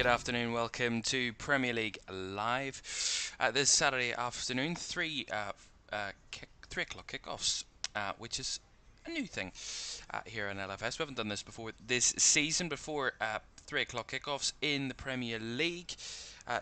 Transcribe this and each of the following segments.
good afternoon. Welcome to Premier League Live. This Saturday afternoon, 3 o'clock kickoffs, which is a new thing here in LFS. We haven't done this before this season, before 3 o'clock kickoffs in the Premier League.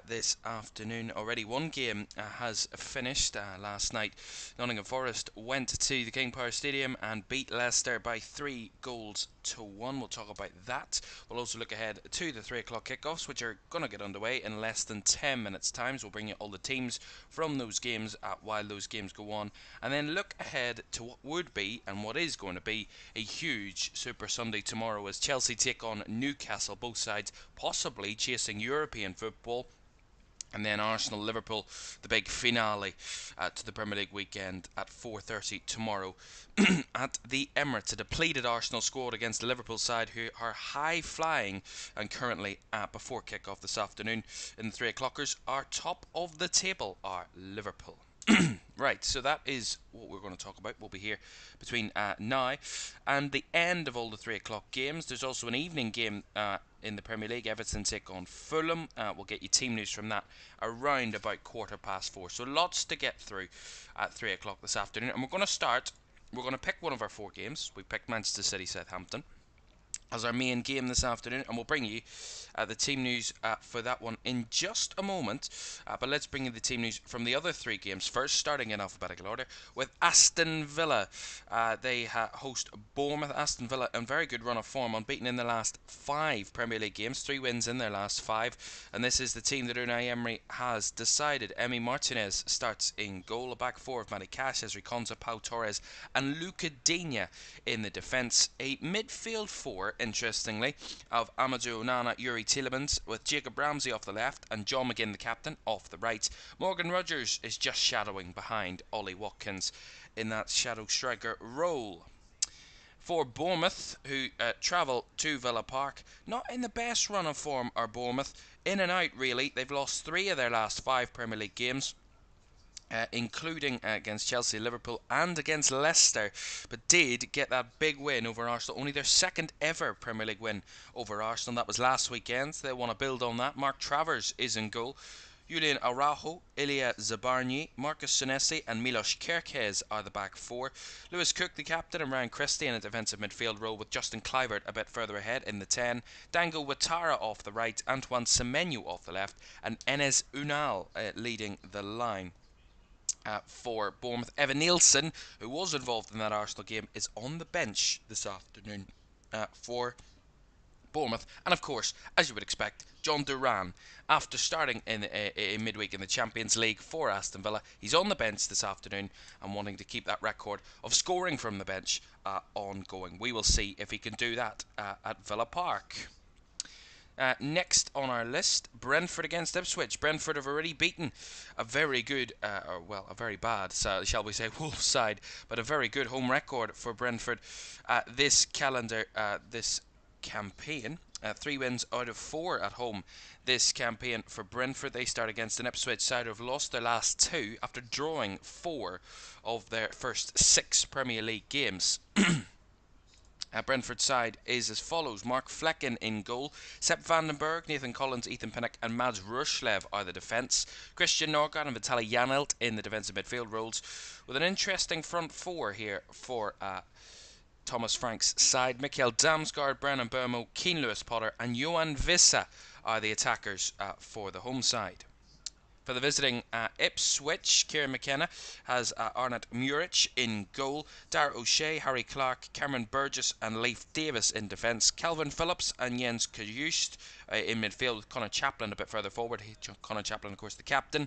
This afternoon already one game has finished last night. Nottingham Forest went to the King Power Stadium and beat Leicester by 3-1. We'll talk about that. We'll also look ahead to the 3 o'clock kickoffs, which are going to get underway in less than 10 minutes time. So we'll bring you all the teams from those games while those games go on, and then look ahead to what would be and what is going to be a huge Super Sunday tomorrow as Chelsea take on Newcastle, both sides possibly chasing European football. And then Arsenal-Liverpool, the big finale to the Premier League weekend at 4:30 tomorrow at the Emirates. A depleted Arsenal squad against the Liverpool side, who are high-flying and currently before kick-off this afternoon in the 3 o'clockers. Our top of the table are Liverpool. Right, so that is what we're going to talk about. We'll be here between now and the end of all the 3 o'clock games. There's also an evening game in the Premier League. Everton take on Fulham. We'll get you team news from that around about 4:15. So lots to get through at 3 o'clock this afternoon. And we're going to pick one of our 4 games. We picked Manchester City, Southampton as our main game this afternoon, and we'll bring you the team news for that one in just a moment. But let's bring you the team news from the other 3 games first, starting in alphabetical order with Aston Villa. They host Bournemouth. Aston Villa in very good run of form, unbeaten in the last 5 Premier League games, 3 wins in their last 5, and this is the team that Unai Emery has decided. Emi Martinez starts in goal, a back 4 of Matty Cash, Ezri Konsa, Pau Torres and Luca Digne in the defence, a midfield 4 interestingly, of Amadou Onana, Yuri Tielemans, with Jacob Ramsey off the left and John McGinn, the captain, off the right. Morgan Rogers is just shadowing behind Ollie Watkins in that shadow striker role. For Bournemouth, who travel to Villa Park, not in the best run of form are Bournemouth. In and out, really. They've lost 3 of their last 5 Premier League games. Including against Chelsea, Liverpool and against Leicester, but did get that big win over Arsenal, only their second ever Premier League win over Arsenal. That was last weekend. They want to build on that. Mark Travers is in goal. Julian Araujo, Ilya Zabarnyi, Marcus Senesi and Milos Kerkez are the back 4. Lewis Cook, the captain, and Ryan Christie in a defensive midfield role, with Justin Kluivert a bit further ahead in the 10. Dango Ouattara off the right, Antoine Semenyo off the left, and Enes Unal leading the line. For Bournemouth, Evan Nielsen, who was involved in that Arsenal game, is on the bench this afternoon for Bournemouth. And of course, as you would expect, John Duran, after starting in a midweek in the Champions League for Aston Villa, he's on the bench this afternoon and wanting to keep that record of scoring from the bench ongoing. We will see if he can do that at Villa Park. Next on our list, Brentford against Ipswich. Brentford have already beaten a very good, a very bad, shall we say, Wolves side, but a very good home record for Brentford this campaign. 3 wins out of 4 at home this campaign for Brentford. They start against an Ipswich side who have lost their last 2 after drawing 4 of their first 6 Premier League games. Brentford side is as follows. Mark Flecken in goal. Sepp Vandenberg, Nathan Collins, Ethan Pinnock and Mads Rushlev are the defence. Christian Norgard and Vitaly Janelt in the defensive midfield roles, with an interesting front 4 here for Thomas Frank's side. Mikael Damsgaard, Brennan Burmo, Keane Lewis Potter and Johan Vissa are the attackers for the home side. For the visiting Ipswich, Kieran McKenna has Arnott Muric in goal, Dara O'Shea, Harry Clark, Cameron Burgess and Leif Davis in defence, Calvin Phillips and Jens Kajust in midfield, with Connor Chaplin a bit further forward. Connor Chaplin, of course, the captain.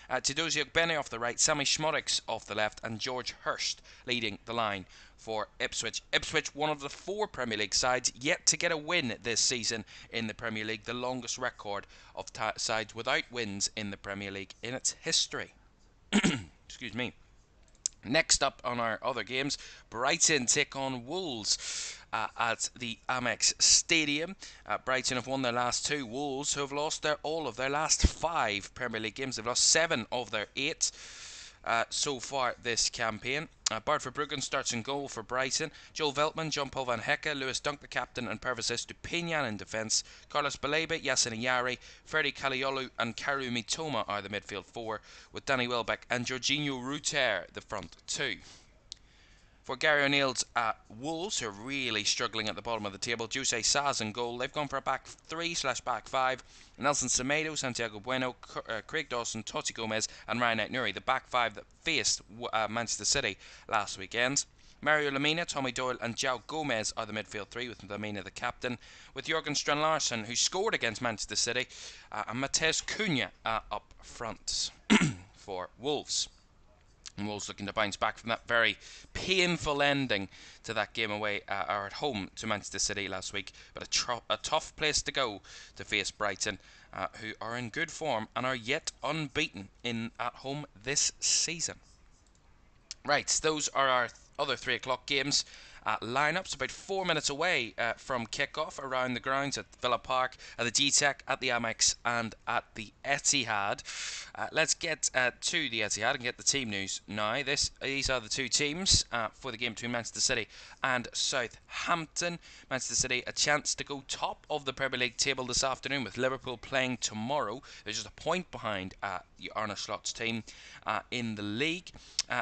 Tidozi Ogbene off the right, Sammy Schmodix off the left and George Hurst leading the line for Ipswich. Ipswich, one of the 4 Premier League sides yet to get a win this season in the Premier League, the longest record of sides without wins in the Premier League in its history. Excuse me. Next up on our other games, Brighton take on Wolves at the Amex Stadium. Brighton have won their last 2. Wolves, who have lost all of their last 5 Premier League games, they've lost 7 of their 8. so far this campaign. Bart Verbruggen starts in goal for Brighton. Joel Veltman, Jean-Paul Van Hecke, Lewis Dunk the captain, and Pervis Estupiñán in defence. Carlos Baleba, Yasin Ayari, Ferdi Kaliolu, and Karu Mitoma are the midfield four, with Danny Welbeck and Jorginho Rutter the front two. For Gary O'Neill's Wolves, who are really struggling at the bottom of the table, Jose Saz in goal. They've gone for a back 3/back 5. Nelson Semedo, Santiago Bueno, Craig Dawson, Totti Gomez, and Ryan Aït-Nouri, the back five that faced Manchester City last weekend. Mario Lemina, Tommy Doyle, and João Gomez are the midfield three, with Lemina the captain, with Jurgen Strand-Larsen, who scored against Manchester City, and Matheus Cunha up front for Wolves. And Wolves looking to bounce back from that very painful ending to that game away or at home to Manchester City last week. But a tough place to go to face Brighton, who are in good form and are yet unbeaten at home this season. Right, those are our other 3 o'clock games. Lineups about 4 minutes away from kick-off around the grounds at Villa Park, at the G-Tech, at the Amex, and at the Etihad. Let's get to the Etihad and get the team news now. These are the two teams for the game between Manchester City and Southampton. Manchester City a chance to go top of the Premier League table this afternoon, with Liverpool playing tomorrow. They're just a point behind Arne Slot's team in the league.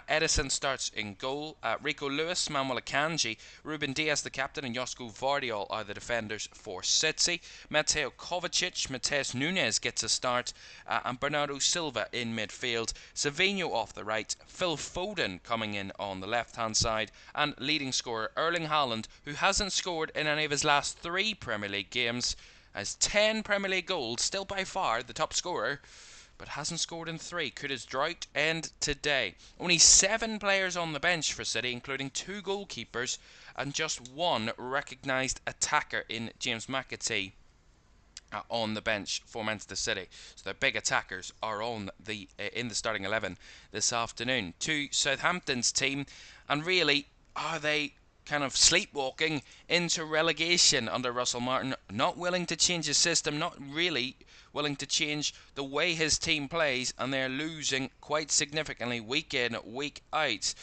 Edison starts in goal. Rico Lewis, Manuel Akanji, Ruben Diaz the captain, and Josko Vardiol are the defenders for City. Mateo Kovacic, Mateus Nunes gets a start, and Bernardo Silva in midfield. Savinho off the right, Phil Foden coming in on the left-hand side, and leading scorer Erling Haaland, who hasn't scored in any of his last 3 Premier League games, has 10 Premier League goals, still by far the top scorer, but hasn't scored in 3. Could his drought end today? Only 7 players on the bench for City, including 2 goalkeepers and just 1 recognised attacker in James McAtee on the bench for Manchester City. So their big attackers are on in the starting 11 this afternoon. To Southampton's team, and really, are they kind of sleepwalking into relegation under Russell Martin, not willing to change his system, not really willing to change the way his team plays, and they're losing quite significantly week in, week out.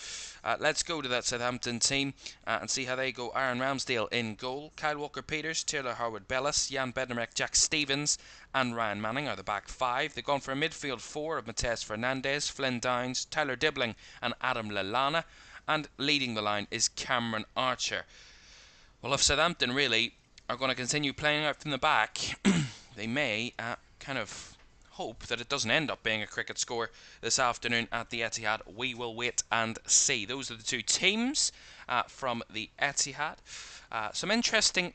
Let's go to that Southampton team and see how they go. Aaron Ramsdale in goal. Kyle Walker-Peters, Taylor Harwood-Bellis, Jan Bednarek, Jack Stevens, and Ryan Manning are the back 5. They've gone for a midfield 4 of Mateus Fernandes, Flynn Downs, Tyler Dibling, and Adam Lallana. And leading the line is Cameron Archer. Well, if Southampton really are going to continue playing out from the back, they may kind of hope that it doesn't end up being a cricket score this afternoon at the Etihad. We will wait and see. Those are the two teams from the Etihad. Some interesting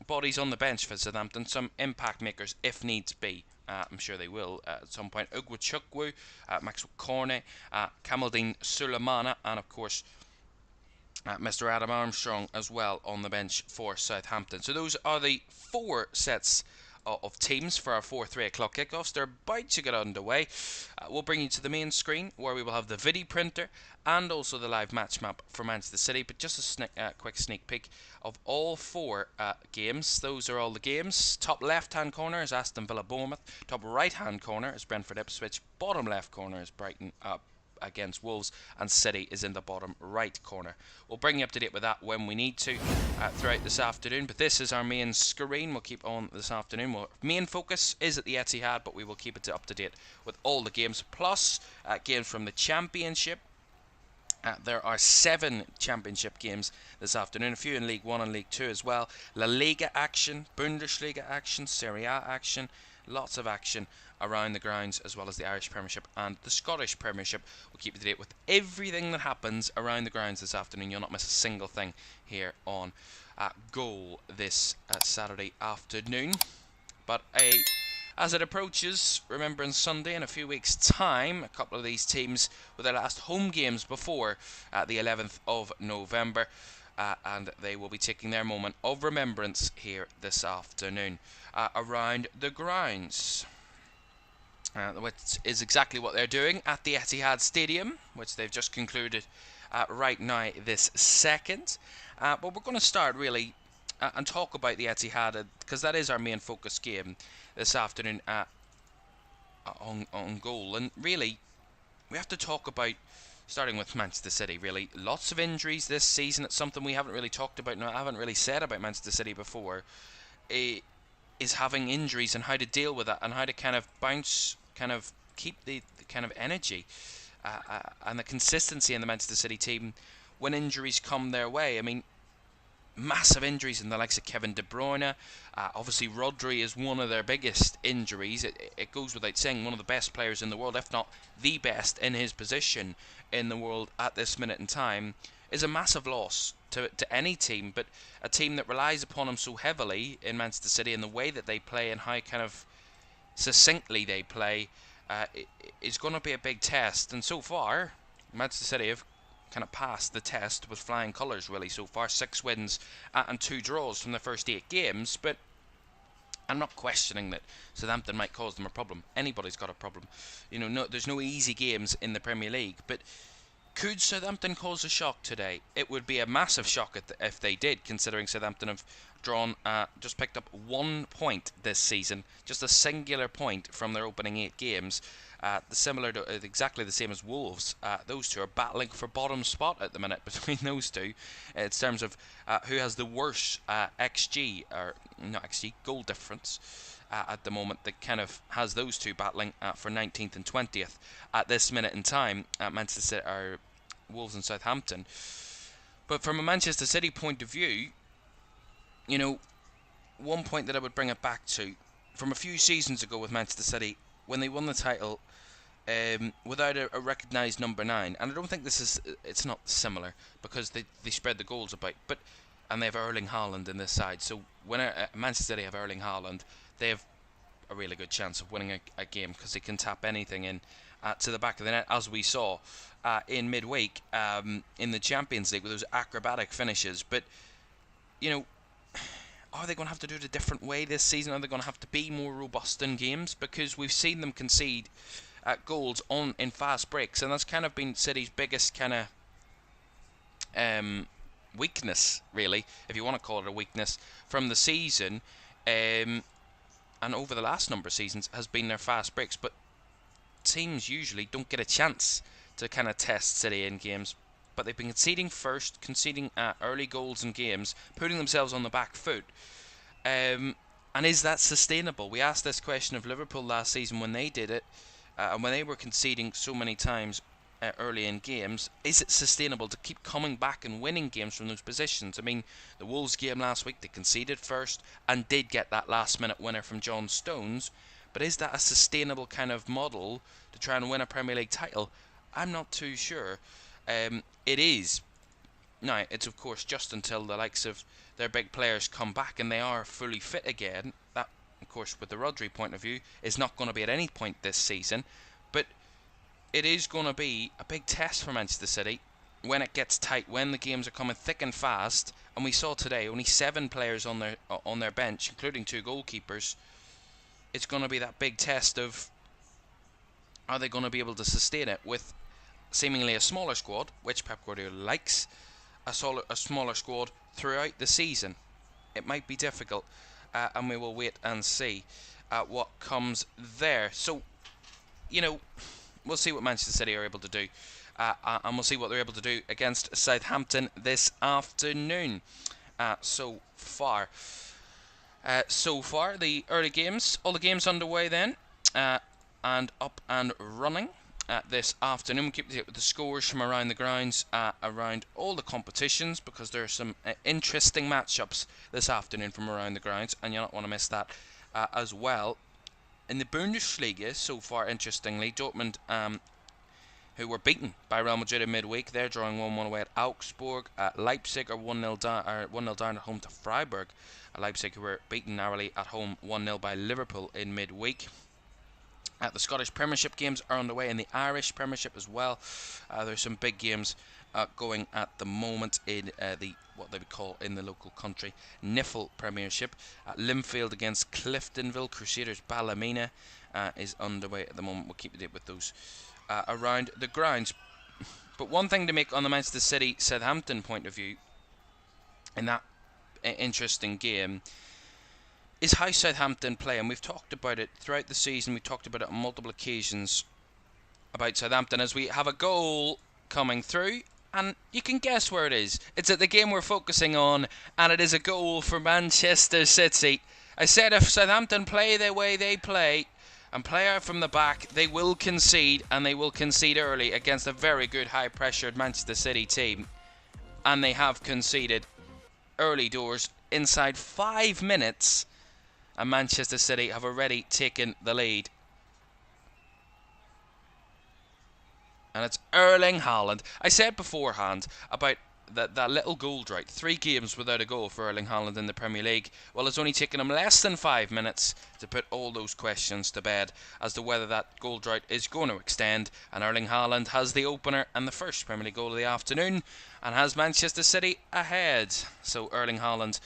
bodies on the bench for Southampton, some impact makers if needs be. I'm sure they will at some point. Ugwu, Maxwell Cornet, Kamaldeen Sulemana, and of course Mr. Adam Armstrong as well on the bench for Southampton. So those are the 4 sets of teams for our 3 o'clock kickoffs. They're about to get underway. We'll bring you to the main screen where we will have the video printer and also the live match map for Manchester City. But just a quick sneak peek of all 4 games. Those are all the games. Top left hand corner is Aston Villa Bournemouth. Top right hand corner is Brentford Ipswich. Bottom left corner is Brighton against Wolves, and City is in the bottom right corner. We'll bring you up to date with that when we need to throughout this afternoon, but this is our main screen. We'll keep on this afternoon. Our main focus is at the Etihad, but we will keep it up to date with all the games, plus games from the Championship. There are 7 Championship games this afternoon, a few in League 1 and League 2 as well. La Liga action, Bundesliga action, Serie A action, lots of action around the grounds, as well as the Irish Premiership and the Scottish Premiership. We'll keep you up to date with everything that happens around the grounds this afternoon. You'll not miss a single thing here on Goal this Saturday afternoon. But as it approaches Remembrance Sunday in a few weeks' time, a couple of these teams with their last home games before the 11th of November, and they will be taking their moment of remembrance here this afternoon around the grounds. Which is exactly what they're doing at the Etihad Stadium, which they've just concluded right now this second. But we're going to start really and talk about the Etihad, because that is our main focus game this afternoon on Goal. And really, we have to talk about, starting with Manchester City, really. Lots of injuries this season. It's something we haven't really talked about, and I haven't really said about Manchester City before, is having injuries and how to deal with that and how to kind of bounce, kind of keep the kind of energy and the consistency in the Manchester City team when injuries come their way. I mean, massive injuries in the likes of Kevin De Bruyne. Obviously, Rodri is one of their biggest injuries. It goes without saying, one of the best players in the world, if not the best in his position in the world at this minute in time, is a massive loss to any team, but a team that relies upon him so heavily in Manchester City and the way that they play and how kind of succinctly they play is going to be a big test. And so far, Manchester City have kind of passed the test with flying colours, really, so far. 6 wins and 2 draws from the first 8 games, but I'm not questioning that Southampton might cause them a problem. Anybody's got a problem. There's no easy games in the Premier League, but could Southampton cause a shock today? It would be a massive shock if they did, considering Southampton have just picked up 1 point this season, just a singular point from their opening 8 games. Similar to exactly the same as Wolves. Those two are battling for bottom spot at the minute between those two, in terms of who has the worst XG, or not XG, goal difference at the moment, that kind of has those two battling for 19th and 20th at this minute in time. Manchester City are Wolves and Southampton. But from a Manchester City point of view, one point that I would bring it back to from a few seasons ago with Manchester City, when they won the title without a recognised number 9, and I don't think it's not similar because they spread the goals about, and they have Erling Haaland in this side. So when Manchester City have Erling Haaland, they have a really good chance of winning a game because they can tap anything in to the back of the net, as we saw in midweek in the Champions League with those acrobatic finishes. But are they going to have to do it a different way this season? Are they going to have to be more robust in games? Because we've seen them concede goals in fast breaks, and that's kind of been City's biggest kind of weakness, really, if you want to call it a weakness, from the season, and over the last number of seasons, has been their fast breaks. But teams usually don't get a chance to kind of test City in games. But they've been conceding early goals in games, putting themselves on the back foot. And is that sustainable? We asked this question of Liverpool last season when they did it, and when they were conceding so many times early in games. Is it sustainable to keep coming back and winning games from those positions? I mean, the Wolves game last week, they conceded first and did get that last-minute winner from John Stones. But is that a sustainable kind of model to try and win a Premier League title? I'm not too sure. It is. Now, it's of course just until the likes of their big players come back and they are fully fit again. That, of course, with the Rodri point of view, is not going to be at any point this season. But it is going to be a big test for Manchester City when it gets tight, when the games are coming thick and fast. And we saw today only 7 players on their bench, including 2 goalkeepers. It's going to be that big test of, are they going to be able to sustain it with seemingly a smaller squad, which Pep Guardiola likes, a smaller squad throughout the season. It might be difficult, and we will wait and see what comes there. So, we'll see what Manchester City are able to do, and we'll see what they're able to do against Southampton this afternoon. So far, the early games, all the games underway then, and up and running. This afternoon. We'll keep you up with the scores from around the grounds, around all the competitions, because there are some interesting matchups this afternoon from around the grounds, and you'll not want to miss that as well. In the Bundesliga, so far, interestingly, Dortmund, who were beaten by Real Madrid in midweek, they're drawing 1-1 away at Augsburg. Leipzig are 1-0 down at home to Freiburg. Leipzig, who were beaten narrowly at home 1-0 by Liverpool in midweek. The Scottish Premiership games are underway, in the Irish Premiership as well. There's some big games going at the moment in what they would call in the local country Niffle Premiership. Linfield against Cliftonville, Crusaders Ballymena is underway at the moment. We'll keep you up with those around the grounds. But one thing to make on the Manchester City Southampton point of view in that interesting game is how Southampton play, and we've talked about it throughout the season. We've talked about it on multiple occasions about Southampton as we have a goal coming through, and you can guess where it is. It's at the game we're focusing on, and it is a goal for Manchester City. I said if Southampton play the way they play and play out from the back, they will concede, and they will concede early against a very good high-pressured Manchester City team. And they have conceded early doors inside 5 minutes, and Manchester City have already taken the lead. And it's Erling Haaland. I said beforehand about that little goal drought. 3 games without a goal for Erling Haaland in the Premier League. Well, it's only taken him less than 5 minutes to put all those questions to bed as to whether that goal drought is going to extend. And Erling Haaland has the opener and the first Premier League goal of the afternoon, and has Manchester City ahead. So Erling Haaland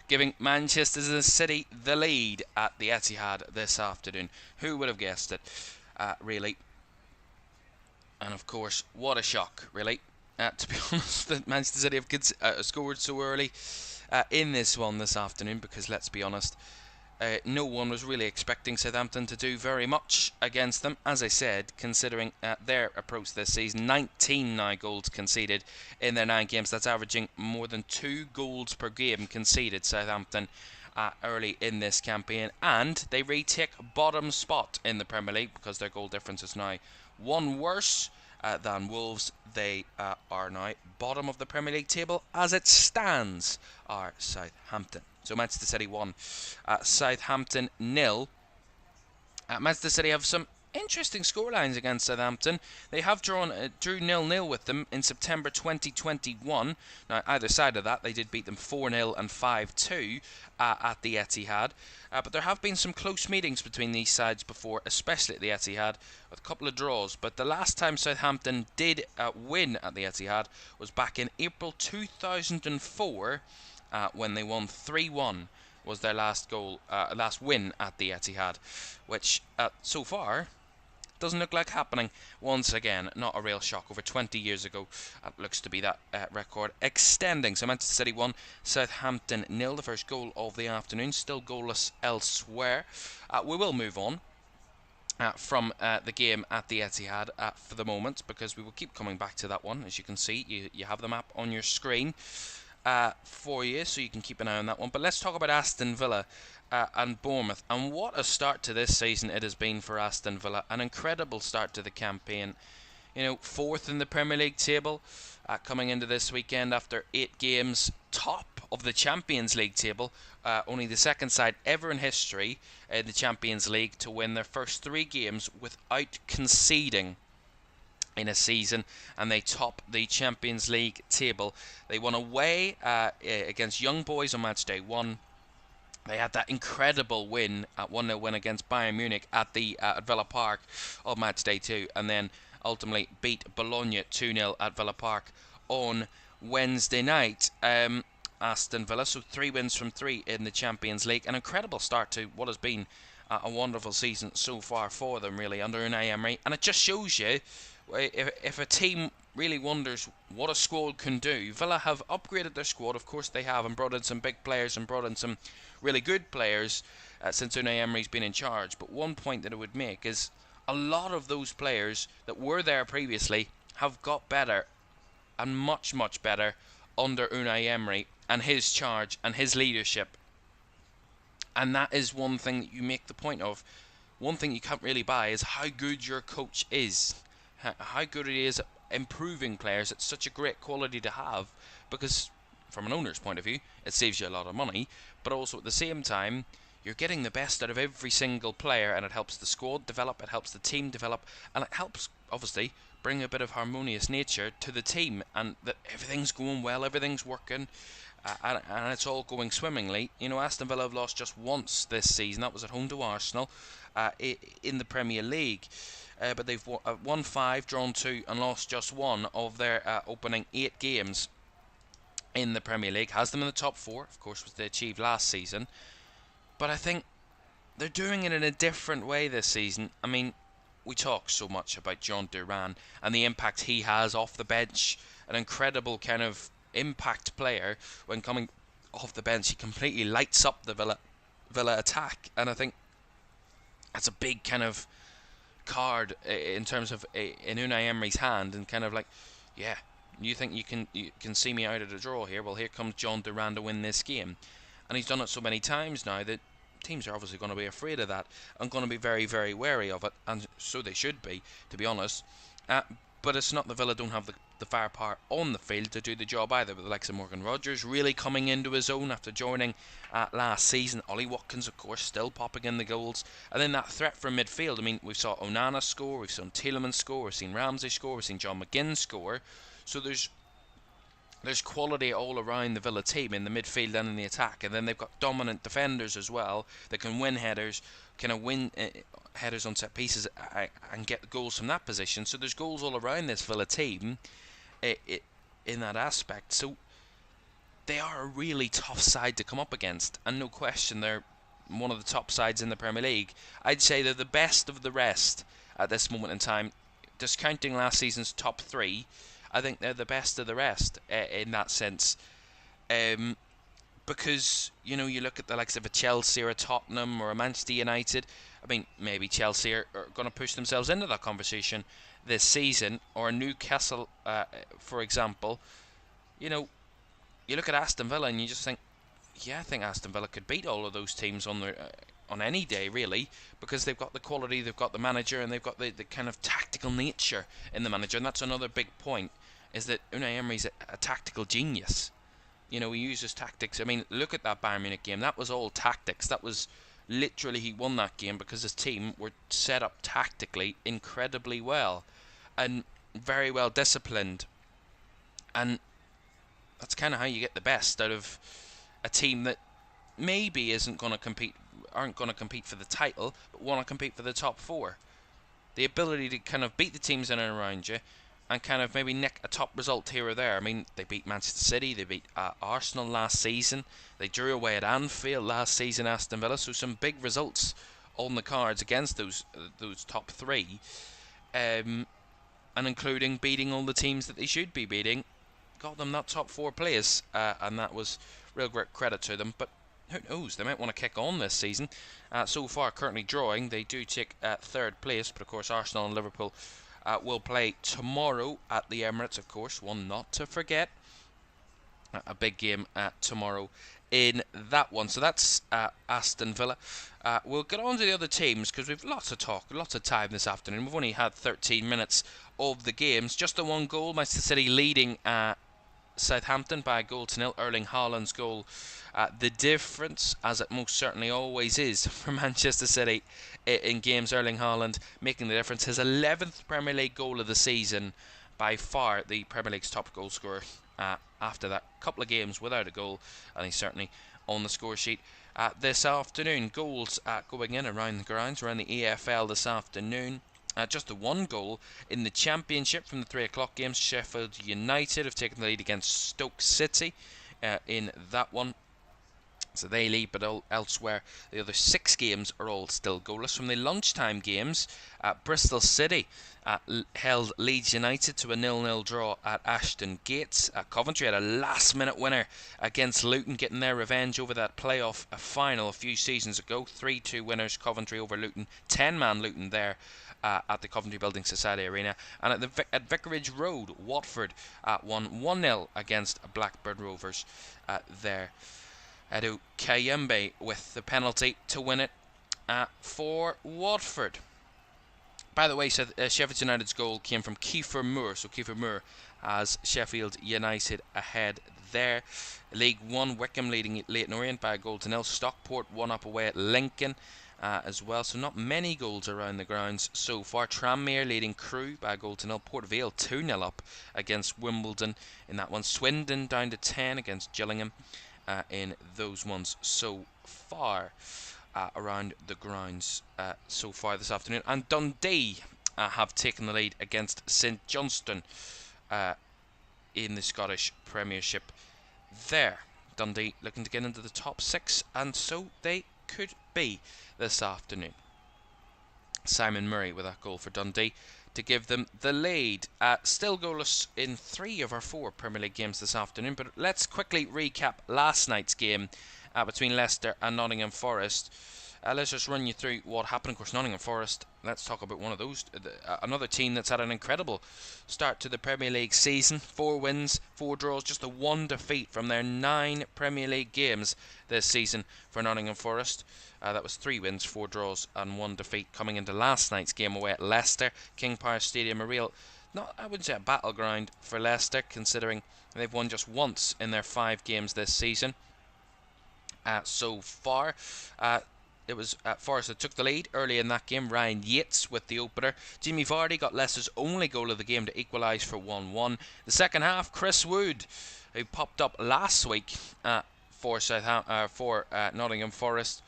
giving Manchester City the lead at the Etihad this afternoon. Who would have guessed it, really? And of course, what a shock, really. To be honest, that Manchester City have scored so early in this one this afternoon, because let's be honest, no one was really expecting Southampton to do very much against them. As I said, considering their approach this season, 19 now goals conceded in their 9 games. That's averaging more than 2 goals per game conceded, Southampton, early in this campaign. And they retake bottom spot in the Premier League because their goal difference is now 1 worse than Wolves. They are now bottom of the Premier League table as it stands, are Southampton. So Manchester City 1, Southampton 0. Manchester City have some interesting scorelines against Southampton. They have drew 0-0 with them in September 2021. Now, either side of that, they did beat them 4-0 and 5-2 at the Etihad. But there have been some close meetings between these sides before, especially at the Etihad, with a couple of draws. But the last time Southampton did win at the Etihad was back in April 2004, when they won 3-1. Was their last win at the Etihad, which so far doesn't look like happening once again. Not a real shock. Over 20 years ago, looks to be that record extending. So Manchester City 1, Southampton 0. The first goal of the afternoon, still goalless elsewhere. We will move on from the game at the Etihad for the moment, because we will keep coming back to that one. As you can see, you have the map on your screen for you, so you can keep an eye on that one. But let's talk about Aston Villa and Bournemouth, and what a start to this season it has been for Aston Villa. An incredible start to the campaign. 4th in the Premier League table, coming into this weekend after 8 games, top of the Champions League table. Only the second side ever in history in the Champions League to win their first 3 games without conceding in a season, and they top the Champions League table. They won away against Young Boys on Matchday 1. They had that incredible win, 1-0 win against Bayern Munich at Villa Park on Matchday 2, and then ultimately beat Bologna 2-0 at Villa Park on Wednesday night. Aston Villa, so 3 wins from 3 in the Champions League. An incredible start to what has been a wonderful season so far for them, really, under Unai Emery. And it just shows you, if a team really wonders what a squad can do, Villa have upgraded their squad, of course they have, and brought in some big players and brought in some really good players since Unai Emery's been in charge. But one point that I would make is a lot of those players that were there previously have got better, and much, much better, under Unai Emery and his charge and his leadership. And that is one thing that you make the point of. One thing you can't really buy is how good your coach is. How good it is at improving players. It's such a great quality to have, because from an owner's point of view, it saves you a lot of money, but also at the same time, you're getting the best out of every single player, and it helps the squad develop, it helps the team develop, and it helps, obviously, bring a bit of harmonious nature to the team, and that everything's going well, everything's working, and it's all going swimmingly. Aston Villa have lost just once this season. That was at home to Arsenal in the Premier League. But they've won 5, drawn 2, and lost just 1 of their opening 8 games in the Premier League. Has them in the top 4, of course, which they achieved last season. But I think they're doing it in a different way this season. I mean, we talk so much about John Duran and the impact he has off the bench. An incredible kind of impact player. When coming off the bench, he completely lights up the Villa attack. And I think that's a big kind of card in terms of in Unai Emery's hand, and kind of like, yeah, you think you can see me out of the draw here? Well, here comes John Duran to win this game, and he's done it so many times now that teams are obviously going to be afraid of that and going to be very, very wary of it, and so they should be, to be honest. But it's not that Villa don't have the firepower on the field to do the job either, with the likes of Morgan Rogers really coming into his own after joining last season. Ollie Watkins, of course, still popping in the goals. And then that threat from midfield. I mean, we saw Onana score, we've seen Tielemans score, we've seen Ramsey score, we've seen John McGinn score. So there's quality all around the Villa team in the midfield and in the attack, and then they've got dominant defenders as well that can win headers, win headers on set pieces and get goals from that position. So there's goals all around this Villa team in that aspect. So they are a really tough side to come up against, and no question they're one of the top sides in the Premier League. I'd say they're the best of the rest at this moment in time, discounting last season's top three. I think they're the best of the rest in that sense, because you look at the likes of a Chelsea or a Tottenham or a Manchester United. I mean, maybe Chelsea are going to push themselves into that conversation this season, or Newcastle, for example. You look at Aston Villa and you just think, yeah, I think Aston Villa could beat all of those teams on any day, really, because they've got the quality, they've got the manager, and they've got the kind of tactical nature in the manager. And that's another big point, is that Unai Emery's a tactical genius. He uses tactics. I mean, look at that Bayern Munich game. That was all tactics. That was literally, he won that game because his team were set up tactically incredibly well and very well disciplined. And that's kind of how you get the best out of a team that maybe aren't going to compete for the title, but want to compete for the top four. The ability to kind of beat the teams in and around you, and kind of maybe nick a top result here or there. I mean, they beat Manchester City, they beat Arsenal last season, they drew away at Anfield last season, Aston Villa, so some big results on the cards against those top three, and including beating all the teams that they should be beating. Got them that top four place, and that was real great credit to them. But who knows, they might want to kick on this season. So far, currently drawing, they do take third place, but of course Arsenal and Liverpool will play tomorrow at the Emirates, of course, one not to forget. A big game tomorrow in that one. So that's Aston Villa. We'll get on to the other teams because we've lots of talk, lots of time this afternoon. We've only had 13 minutes of the games. Just the one goal, Manchester City leading Southampton by a goal to nil. Erling Haaland's goal. The difference, as it most certainly always is for Manchester City in games, Erling Haaland making the difference. His 11th Premier League goal of the season, by far the Premier League's top goal scorer after that couple of games without a goal, and he's certainly on the score sheet this afternoon. Goals going in around the grounds, around the EFL this afternoon. Just the one goal in the Championship from the 3 o'clock games. Sheffield United have taken the lead against Stoke City in that one. So they lead, but elsewhere the other 6 games are all still goalless. From the lunchtime games, Bristol City held Leeds United to a 0-0 draw at Ashton Gates. Coventry had a last-minute winner against Luton, getting their revenge over that playoff final a few seasons ago. 3-2 winners, Coventry over Luton. 10-man Luton there at the Coventry Building Society Arena. And at Vicarage Road, Watford won 1-0 against Blackburn Rovers there. Edu Kayembe with the penalty to win it for Watford. By the way, so Sheffield United's goal came from Kiefer Moore. So Kiefer Moore has Sheffield United ahead there. League One, Wickham leading Leyton Orient by a goal to nil. Stockport 1-up away at Lincoln as well. So not many goals around the grounds so far. Tranmere leading Crewe by a goal to nil. Port Vale 2-0 up against Wimbledon in that one. Swindon down to 10 against Gillingham. In those ones so far around the grounds so far this afternoon. And Dundee have taken the lead against St Johnstone in the Scottish Premiership there. Dundee looking to get into the top 6, and so they could be this afternoon. Simon Murray with that goal for Dundee to give them the lead. Still goalless in 3 of our 4 Premier League games this afternoon, but let's quickly recap last night's game between Leicester and Nottingham Forest. let's just run you through what happened. Of course, Nottingham Forest, let's talk about one of those. Another team that's had an incredible start to the Premier League season. 4 wins, 4 draws, just the 1 defeat from their 9 Premier League games this season for Nottingham Forest. That was 3 wins, 4 draws and 1 defeat coming into last night's game away at Leicester. King Power Stadium, a real, I wouldn't say a battleground for Leicester, considering they've won just once in their 5 games this season. So far, it was Forest that took the lead early in that game. Ryan Yates with the opener. Jimmy Vardy got Leicester's only goal of the game to equalise for 1-1. The second half, Chris Wood, who popped up last week for Nottingham Forest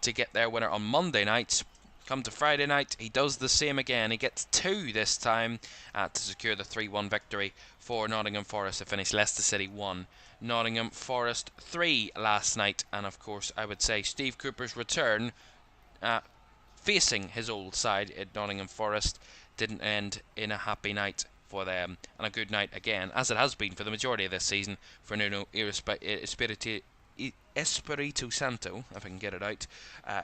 to get their winner on Monday night. Come to Friday night, he does the same again. He gets 2 this time to secure the 3-1 victory for Nottingham Forest to finish Leicester City 1, Nottingham Forest 3 last night. And of course, I would say Steve Cooper's return facing his old side at Nottingham Forest didn't end in a happy night for them, and a good night again, as it has been for the majority of this season for Nuno Espirito Santo, if I can get it out,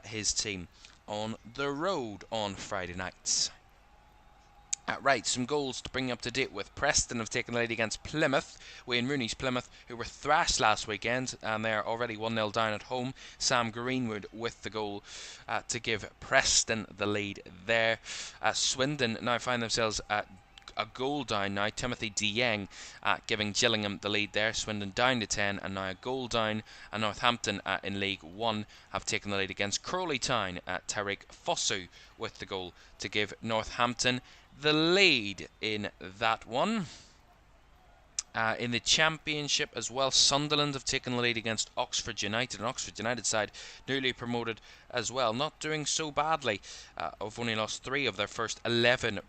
his team on the road on Friday nights. Right, some goals to bring you up to date with. Preston have taken the lead against Plymouth. Wayne Rooney's Plymouth, who were thrashed last weekend, and they're already 1-0 down at home. Sam Greenwood with the goal to give Preston the lead there. Swindon now find themselves at a goal down now. Timothy Dieng giving Gillingham the lead there. Swindon down to 10 and now a goal down. And Northampton in League 1 have taken the lead against Crawley Town. Tariq Fosu with the goal to give Northampton the lead in that one. In the Championship as well, Sunderland have taken the lead against Oxford United. An Oxford United side newly promoted as well, not doing so badly. Have only lost 3 of their first 11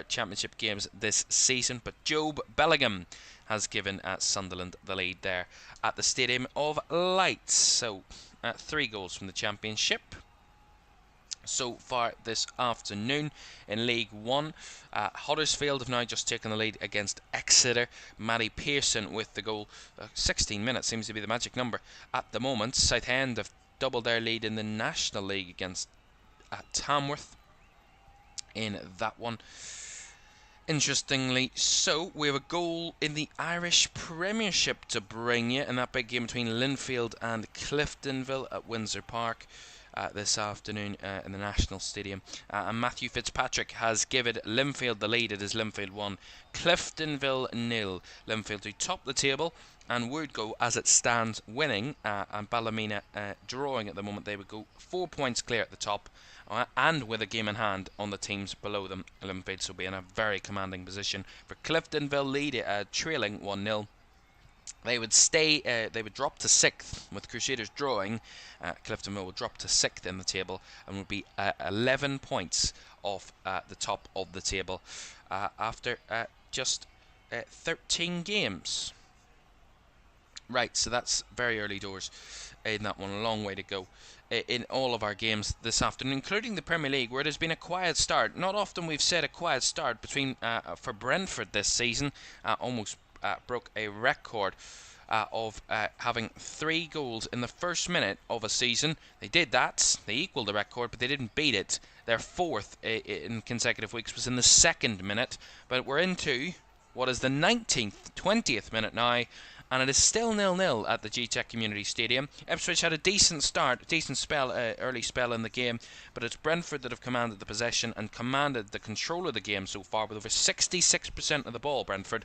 Championship games this season, but Jobe Bellingham has given Sunderland the lead there at the Stadium of Light. So 3 goals from the Championship so far this afternoon. In League 1, Huddersfield have now just taken the lead against Exeter. Matty Pearson with the goal. 16 minutes seems to be the magic number at the moment. Southend have doubled their lead in the National League against Tamworth in that one. Interestingly, so we have a goal in the Irish Premiership to bring you, in that big game between Linfield and Cliftonville at Windsor Park this afternoon in the National Stadium. And Matthew Fitzpatrick has given Linfield the lead. It is Linfield 1, Cliftonville 0. Linfield to top the table and would go, as it stands, winning, and Ballymena drawing at the moment. They would go 4 points clear at the top, and with a game in hand on the teams below them. Linfield will be in a very commanding position. For Cliftonville lead, trailing 1-0. They would they would drop to 6th, with Crusaders drawing. Cliftonville would drop to 6th in the table and would be 11 points off the top of the table after just 13 games. Right, so that's very early doors in that one. A long way to go in all of our games this afternoon, including the Premier League, where it has been a quiet start. Not often we've said a quiet start between for Brentford this season. Almost broke a record of having 3 goals in the first minute of a season. They did that. They equalled the record, but they didn't beat it. Their 4th in consecutive weeks was in the 2nd minute. But we're into what is the 19th, 20th minute now, and it is still 0-0 at the GTEC Community Stadium. Ipswich had a decent spell, early spell in the game, but it's Brentford that have commanded the possession and commanded the control of the game so far, with over 66% of the ball, Brentford,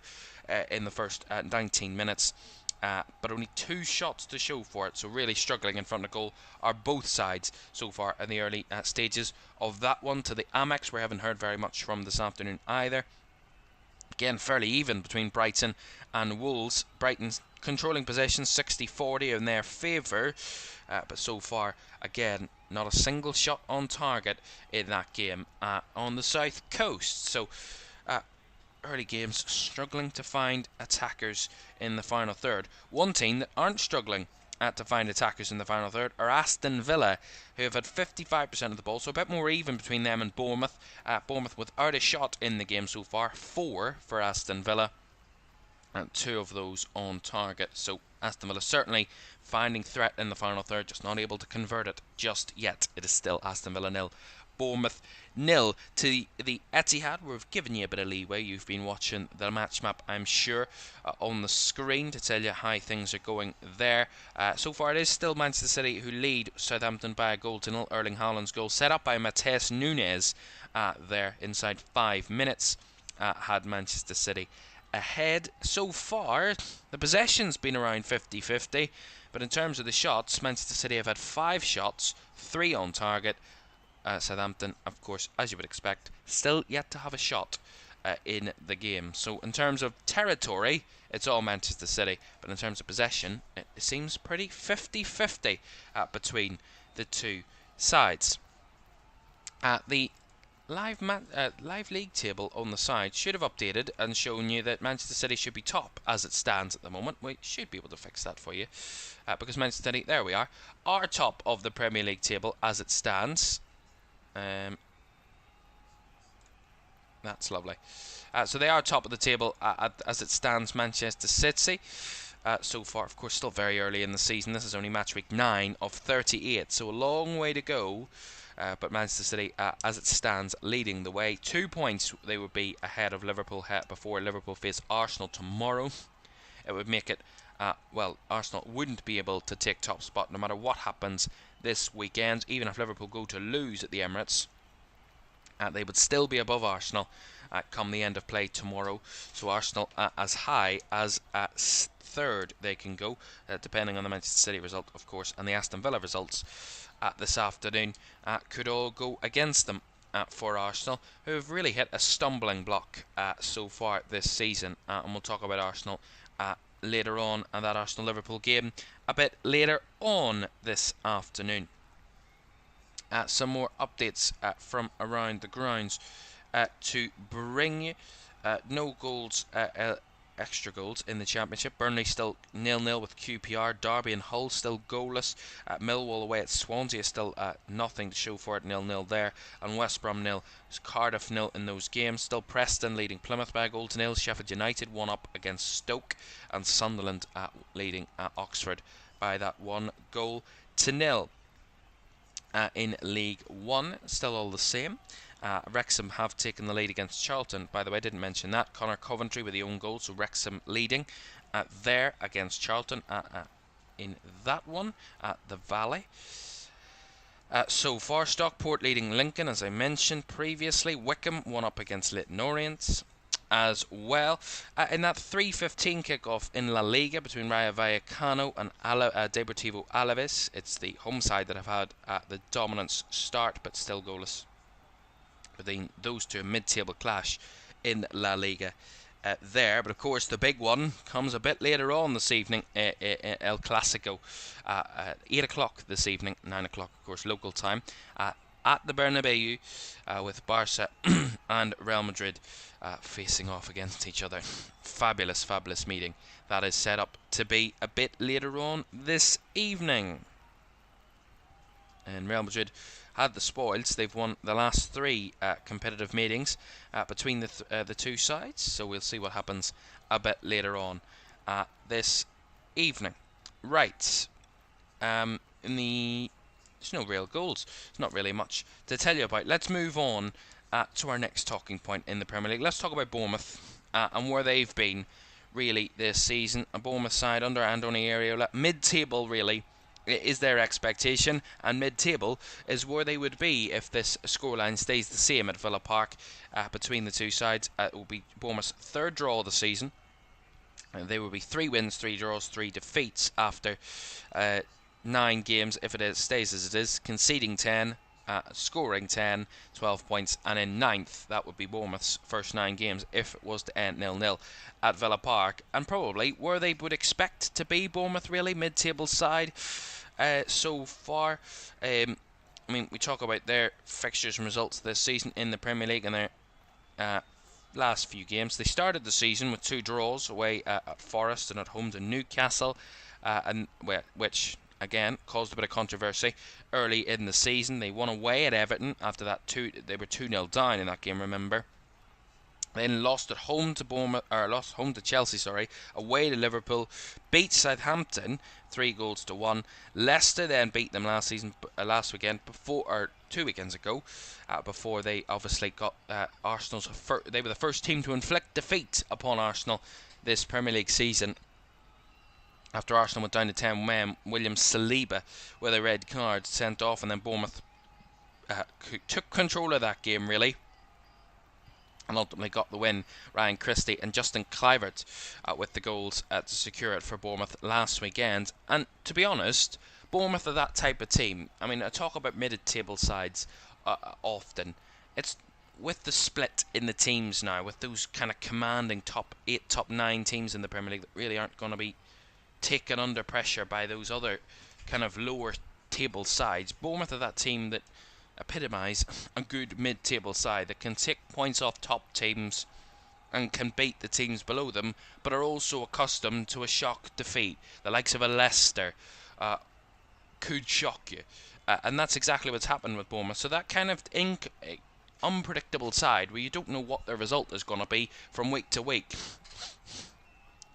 in the first 19 minutes. But only 2 shots to show for it, so really struggling in front of goal are both sides so far in the early stages of that one. To the Amex, we haven't heard very much from this afternoon either. Again, fairly even between Brighton and Wolves. Brighton's controlling possession 60-40 in their favour, but so far, again, not a single shot on target in that game on the south coast. So early games struggling to find attackers in the final third. One team that aren't struggling to find attackers in the final third are Aston Villa, who have had 55% of the ball, so a bit more even between them and Bournemouth. Bournemouth without a shot in the game so far, 4 for Aston Villa, and 2 of those on target. So Aston Villa certainly finding threat in the final third, just not able to convert it just yet. It is still Aston Villa 0, Bournemouth 0 to the Etihad. We've given you a bit of leeway. You've been watching the match map, I'm sure, on the screen to tell you how things are going there. So far, it is still Manchester City who lead Southampton by a goal to 0. Erling Haaland's goal, set up by Matheus Nunes there inside 5 minutes, had Manchester City ahead. So far, the possession's been around 50-50, but in terms of the shots, Manchester City have had 5 shots, 3 on target. Southampton, of course, as you would expect, still yet to have a shot in the game. So in terms of territory, it's all Manchester City, but in terms of possession, it seems pretty 50-50 between the two sides. The live league table on the side should have updated and shown you that Manchester City should be top as it stands at the moment. We should be able to fix that for you, because Manchester City, there we are top of the Premier League table as it stands. That's lovely. So they are top of the table as it stands, Manchester City. So far, of course, still very early in the season. This is only match week 9 of 38, so a long way to go. But Manchester City, as it stands, leading the way. 2 points they would be ahead of Liverpool before Liverpool face Arsenal tomorrow. It would make it, well, Arsenal wouldn't be able to take top spot no matter what happens this weekend. Even if Liverpool go to lose at the Emirates, they would still be above Arsenal come the end of play tomorrow. So Arsenal as high as third they can go, depending on the Manchester City result, of course, and the Aston Villa results this afternoon could all go against them for Arsenal, who have really hit a stumbling block so far this season. And we'll talk about Arsenal later on, and that Arsenal-Liverpool game a bit later on this afternoon. Some more updates from around the grounds to bring you. No goals, extra goals in the Championship. Burnley still 0-0 with QPR. Derby and Hull still goalless. Millwall away at Swansea is still nothing to show for it, 0-0 there. And West Brom 0, Cardiff 0 in those games. Still Preston leading Plymouth by a goal to 0. Sheffield United 1 up against Stoke, and Sunderland leading Oxford by that 1 goal to 0. In League 1, still all the same. Wrexham have taken the lead against Charlton. By the way, I didn't mention that. Connor Coventry with the own goal, so Wrexham leading there against Charlton in that one at the Valley. So far, Stockport leading Lincoln, as I mentioned previously. Wickham 1 up against Leyton Orient as well. In that 3:15 kickoff in La Liga between Rayo Vallecano and Deportivo Alaves, it's the home side that have had the dominance start, but still goalless. Between those two, a mid-table clash in La Liga there. But of course, the big one comes a bit later on this evening, El Clasico, 8 o'clock this evening, 9 o'clock, of course, local time, at the Bernabeu, with Barca and Real Madrid facing off against each other. Fabulous, fabulous meeting that is set up to be a bit later on this evening. And Real Madrid had the spoils. They've won the last 3 competitive meetings between the two sides, so we'll see what happens a bit later on this evening. Right, there's no real goals. There's not really much to tell you about. Let's move on to our next talking point in the Premier League. Let's talk about Bournemouth and where they've been really this season. A Bournemouth side under Andoni Iraola, mid-table really is their expectation, and mid-table is where they would be if this scoreline stays the same at Villa Park between the two sides. It will be Bournemouth's 3rd draw of the season. They will be 3 wins, 3 draws, 3 defeats after 9 games if it stays as it is, conceding 10, scoring 10, 12 points, and in 9th, that would be Bournemouth's first 9 games if it was to end 0-0 at Villa Park, and probably where they would expect to be, Bournemouth really, mid-table side so far. I mean, we talk about their fixtures and results this season in the Premier League and their last few games. They started the season with 2 draws away at Forest and at home to Newcastle, which again caused a bit of controversy early in the season. They won away at Everton after that. They were 2-0 down in that game, remember. Then lost at home to Bournemouth, or lost home to Chelsea, sorry, away to Liverpool, beat Southampton 3-1. Leicester then beat them last weekend, or 2 weekends ago, before they obviously got Arsenal's. They were the first team to inflict defeat upon Arsenal this Premier League season. After Arsenal went down to 10 men, William Saliba with a red card sent off, and then Bournemouth took control of that game really, and ultimately got the win. Ryan Christie and Justin Kluivert with the goals to secure it for Bournemouth last weekend. And to be honest, Bournemouth are that type of team. I mean, I talk about mid-table sides often. It's with the split in the teams now, with those kind of commanding top 8, top 9 teams in the Premier League that really aren't going to be taken under pressure by those other kind of lower table sides. Bournemouth are that team that epitomise a good mid-table side that can take points off top teams and can beat the teams below them, but are also accustomed to a shock defeat. The likes of a Leicester could shock you, and that's exactly what's happened with Bournemouth. So that kind of unpredictable side where you don't know what the result is going to be from week to week,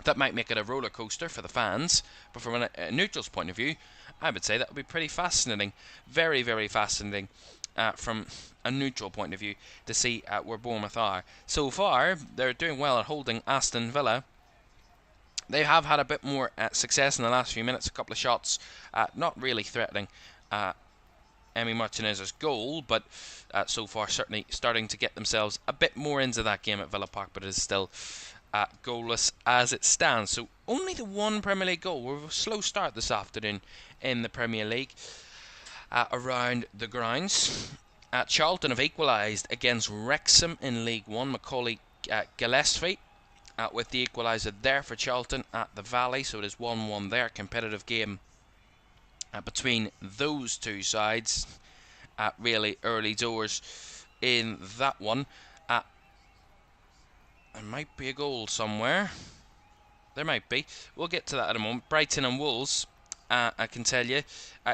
that might make it a roller coaster for the fans, but from a neutral's point of view, I would say that would be pretty fascinating. Very, very fascinating from a neutral point of view to see where Bournemouth are. So far, they're doing well at holding Aston Villa. They have had a bit more success in the last few minutes, a couple of shots, not really threatening Emi Martinez's goal, but so far certainly starting to get themselves a bit more into that game at Villa Park, but it is still goalless as it stands. So only the one Premier League goal. We're a slow start this afternoon in the Premier League around the grounds. Charlton have equalised against Wrexham in League One. Macaulay Gillespie with the equaliser there for Charlton at the Valley. So it is 1-1 there. Competitive game between those two sides. Really early doors in that one. There might be a goal somewhere. There might be. We'll get to that in a moment. Brighton and Wolves, I can tell you,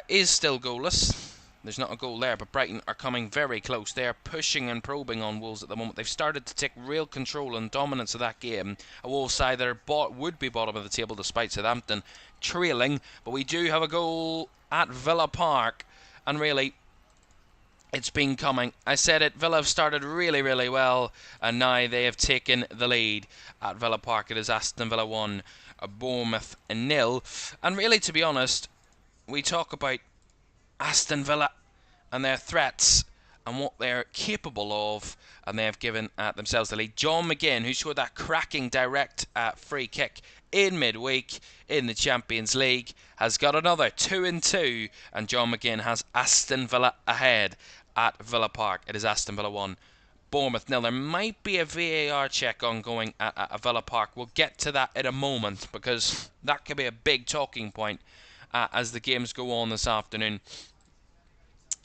is still goalless. There's not a goal there, but Brighton are coming very close. They are pushing and probing on Wolves at the moment. They've started to take real control and dominance of that game. A Wolves side that would be bottom of the table despite Southampton trailing. But we do have a goal at Villa Park. And really, it's been coming. I said it, Villa have started really, really well, and now they have taken the lead at Villa Park. It is Aston Villa 1, Bournemouth 0. And really, to be honest, we talk about Aston Villa and their threats and what they're capable of, and they have given themselves the lead. John McGinn, who scored that cracking direct free kick in midweek in the Champions League, has got another 2-2, and John McGinn has Aston Villa ahead at Villa Park. It is Aston Villa 1, Bournemouth 0. There might be a VAR check ongoing at Villa Park. We'll get to that in a moment, because that could be a big talking point as the games go on this afternoon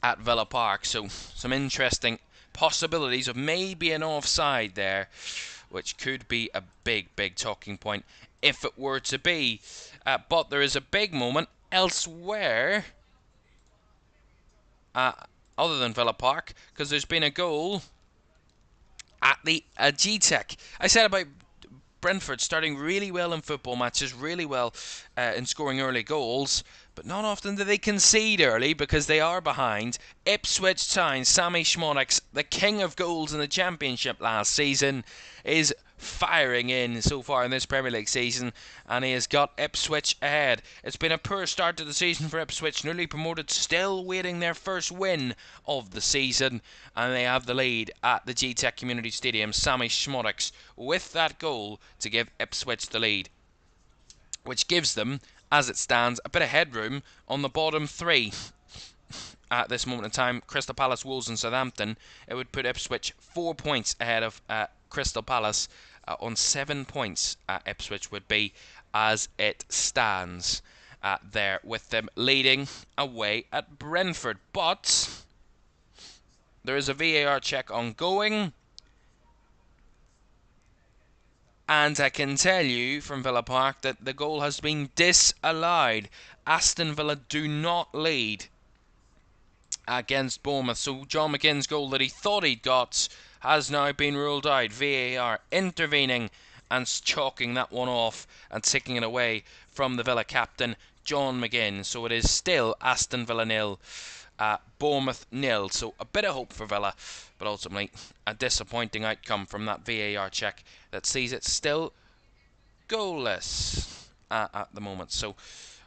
at Villa Park. So some interesting possibilities of maybe an offside there, which could be a big, big talking point if it were to be. But there is a big moment elsewhere other than Villa Park, because there's been a goal at the G-Tech. I said about Brentford starting really well in football matches, really well in scoring early goals, but not often do they concede early because they are behind. Ipswich Town, Sammy Schmodix, the king of goals in the Championship last season, is firing in so far in this Premier League season, and he has got Ipswich ahead. It's been a poor start to the season for Ipswich, newly promoted, still waiting their first win of the season, and they have the lead at the G-Tech Community Stadium. Sammy Schmodix with that goal to give Ipswich the lead, which gives them, as it stands, a bit of headroom on the bottom three. At this moment in time, Crystal Palace, Wolves and Southampton, it would put Ipswich 4 points ahead of Crystal Palace. On 7 points, Ipswich would be as it stands there, with them leading away at Brentford. But there is a VAR check ongoing, and I can tell you from Villa Park that the goal has been disallowed. Aston Villa do not lead against Bournemouth. So John McGinn's goal that he thought he'd got has now been ruled out. VAR intervening and chalking that one off and taking it away from the Villa captain, John McGinn. So it is still Aston Villa 0, Bournemouth 0. So a bit of hope for Villa, but ultimately a disappointing outcome from that VAR check that sees it still goalless at the moment. So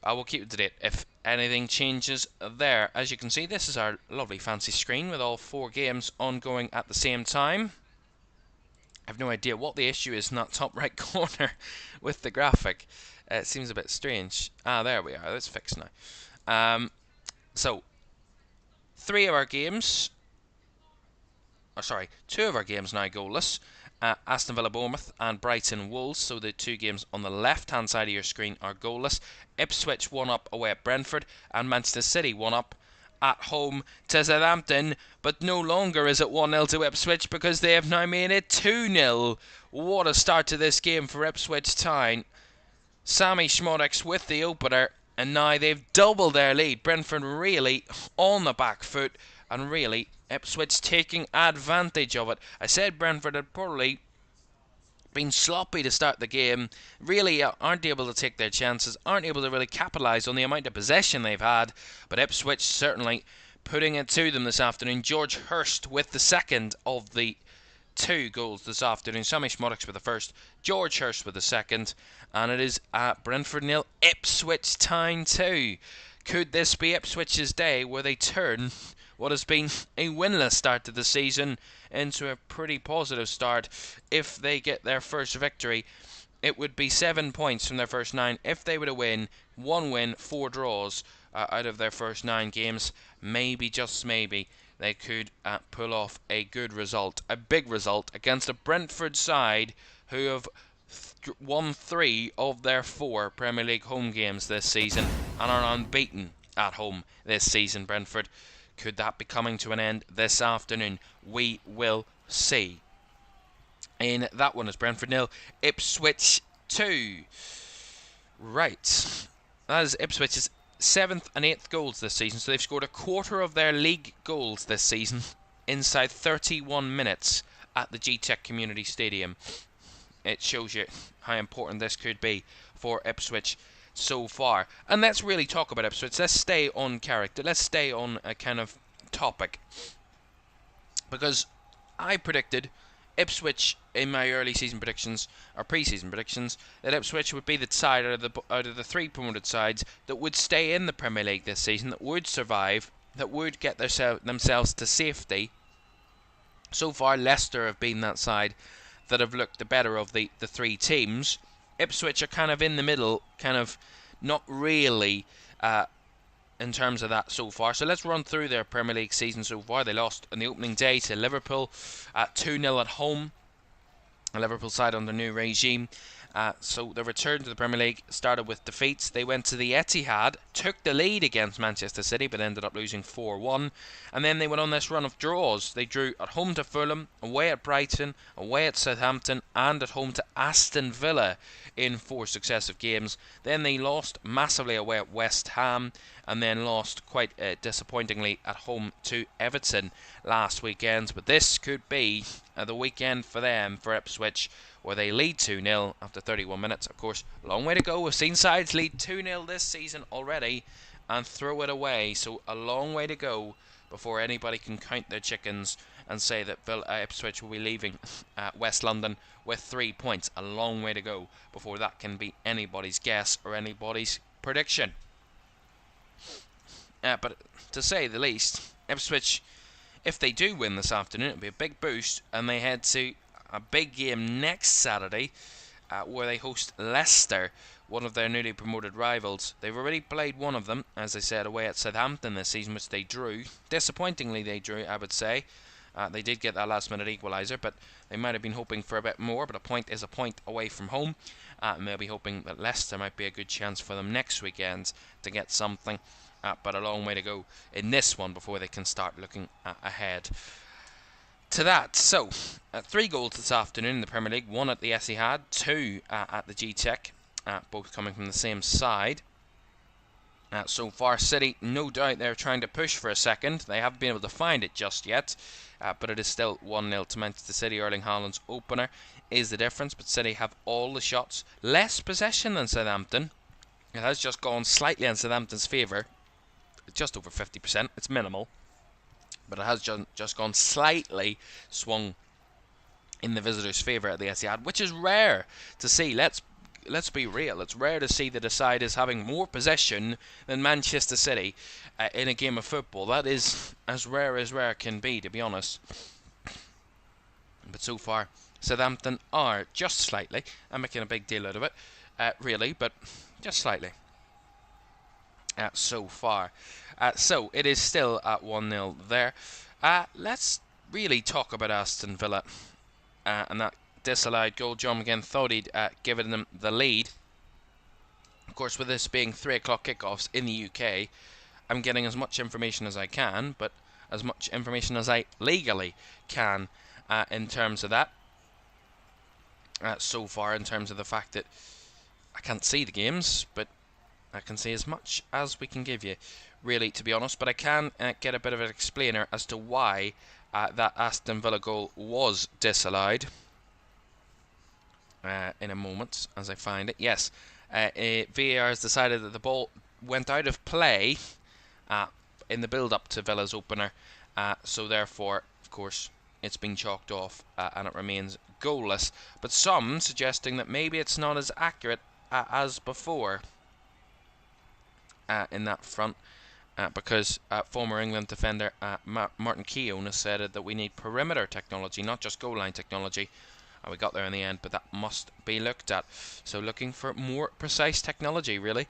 I will keep you to date if anything changes there. As you can see, this is our lovely fancy screen with all 4 games ongoing at the same time. I have no idea what the issue is in that top right corner with the graphic. It seems a bit strange. There we are. That's fixed now. So 2 of our games now goalless. Aston Villa, Bournemouth and Brighton, Wolves. So the 2 games on the left-hand side of your screen are goalless. Ipswich 1-up away at Brentford, and Manchester City 1-up at home to Southampton. But no longer is it 1-0 to Ipswich, because they have now made it 2-0. What a start to this game for Ipswich Town. Sammy Schmodix with the opener, and now they've doubled their lead. Brentford really on the back foot, and really Ipswich taking advantage of it. I said Brentford had probably been sloppy to start the game, really aren't able to take their chances, aren't able to really capitalise on the amount of possession they've had, but Ipswich certainly putting it to them this afternoon. George Hurst with the second of the 2 goals this afternoon. Sammy Schmodix with the first, George Hurst with the second, and it is Brentford 0, Ipswich Town 2. Could this be Ipswich's day where they turn what has been a winless start to the season into a pretty positive start? If they get their first victory, it would be 7 points from their first 9. If they were to win, 1 win, 4 draws out of their first 9 games, maybe, just maybe, they could pull off a good result, a big result against a Brentford side who have won 3 of their 4 Premier League home games this season and are unbeaten at home this season. Brentford, could that be coming to an end this afternoon? We will see. In that one is Brentford 0, Ipswich 2. Right, that is Ipswich's 7th and 8th goals this season, so they've scored a quarter of their league goals this season inside 31 minutes at the GTEC Community Stadium. It shows you how important this could be for Ipswich so far. And let's really talk about Ipswich. Let's stay on character. Let's stay on a kind of topic, because I predicted Ipswich in my early season predictions, or pre-season predictions, that Ipswich would be the side out of the 3 promoted sides that would stay in the Premier League this season, that would survive, that would get themselves to safety. So far, Leicester have been that side that have looked the better of the 3 teams. Ipswich are kind of in the middle, kind of not really in terms of that so far. So let's run through their Premier League season so far. They lost on the opening day to Liverpool at 2-0 at home. A Liverpool side under new regime. So the return to the Premier League started with defeats. They went to the Etihad, took the lead against Manchester City, but ended up losing 4-1. And then they went on this run of draws. They drew at home to Fulham, away at Brighton, away at Southampton, and at home to Aston Villa in 4 successive games. Then they lost massively away at West Ham, and then lost quite disappointingly at home to Everton last weekend. But this could be the weekend for them, for Ipswich, where they lead 2-0 after 31 minutes. Of course, long way to go. We've seen sides lead 2-0 this season already and throw it away. So a long way to go before anybody can count their chickens and say that Ipswich will be leaving West London with 3 points. A long way to go before that can be anybody's guess or anybody's prediction. But to say the least, Ipswich, if they do win this afternoon, it'll be a big boost, and they head to a big game next Saturday where they host Leicester, one of their newly promoted rivals. They've already played one of them, as I said, away at Southampton this season, which they drew. Disappointingly they drew, I would say. They did get that last minute equaliser, but they might have been hoping for a bit more, but a point is a point away from home. And they'll be hoping that Leicester might be a good chance for them next weekend to get something. But a long way to go in this one before they can start looking ahead to that. So, 3 goals this afternoon in the Premier League. 1 at the Etihad, 2 at the GTEC, both coming from the same side. So far, City, no doubt they're trying to push for a second. They haven't been able to find it just yet, but it is still 1-0 to Manchester City. Erling Haaland's opener is the difference, but City have all the shots. Less possession than Southampton. It has just gone slightly in Southampton's favour, just over 50%. It's minimal, but it has just gone slightly swung in the visitors' favour at the Etihad, which is rare to see. Let's be real. It's rare to see the side is having more possession than Manchester City in a game of football. That is as rare can be, to be honest. But so far, Southampton are just slightly. I'm making a big deal out of it, really, but just slightly. So far. So it is still at 1-0 there. Let's really talk about Aston Villa and that disallowed goal. John McGinn thought he'd given them the lead. Of course, with this being 3 o'clock kickoffs in the UK, I'm getting as much information as I can, but as much information as I legally can in terms of that. So far, in terms of the fact that I can't see the games, but I can see as much as we can give you, really, to be honest. But I can get a bit of an explainer as to why that Aston Villa goal was disallowed. In a moment, as I find it. Yes, VAR has decided that the ball went out of play in the build-up to Villa's opener, so therefore, of course, it's been chalked off and it remains goalless. But some suggesting that maybe it's not as accurate as before in that front, because former England defender Martin Keown has said that we need perimeter technology, not just goal line technology. We got there in the end, but that must be looked at. So looking for more precise technology, really,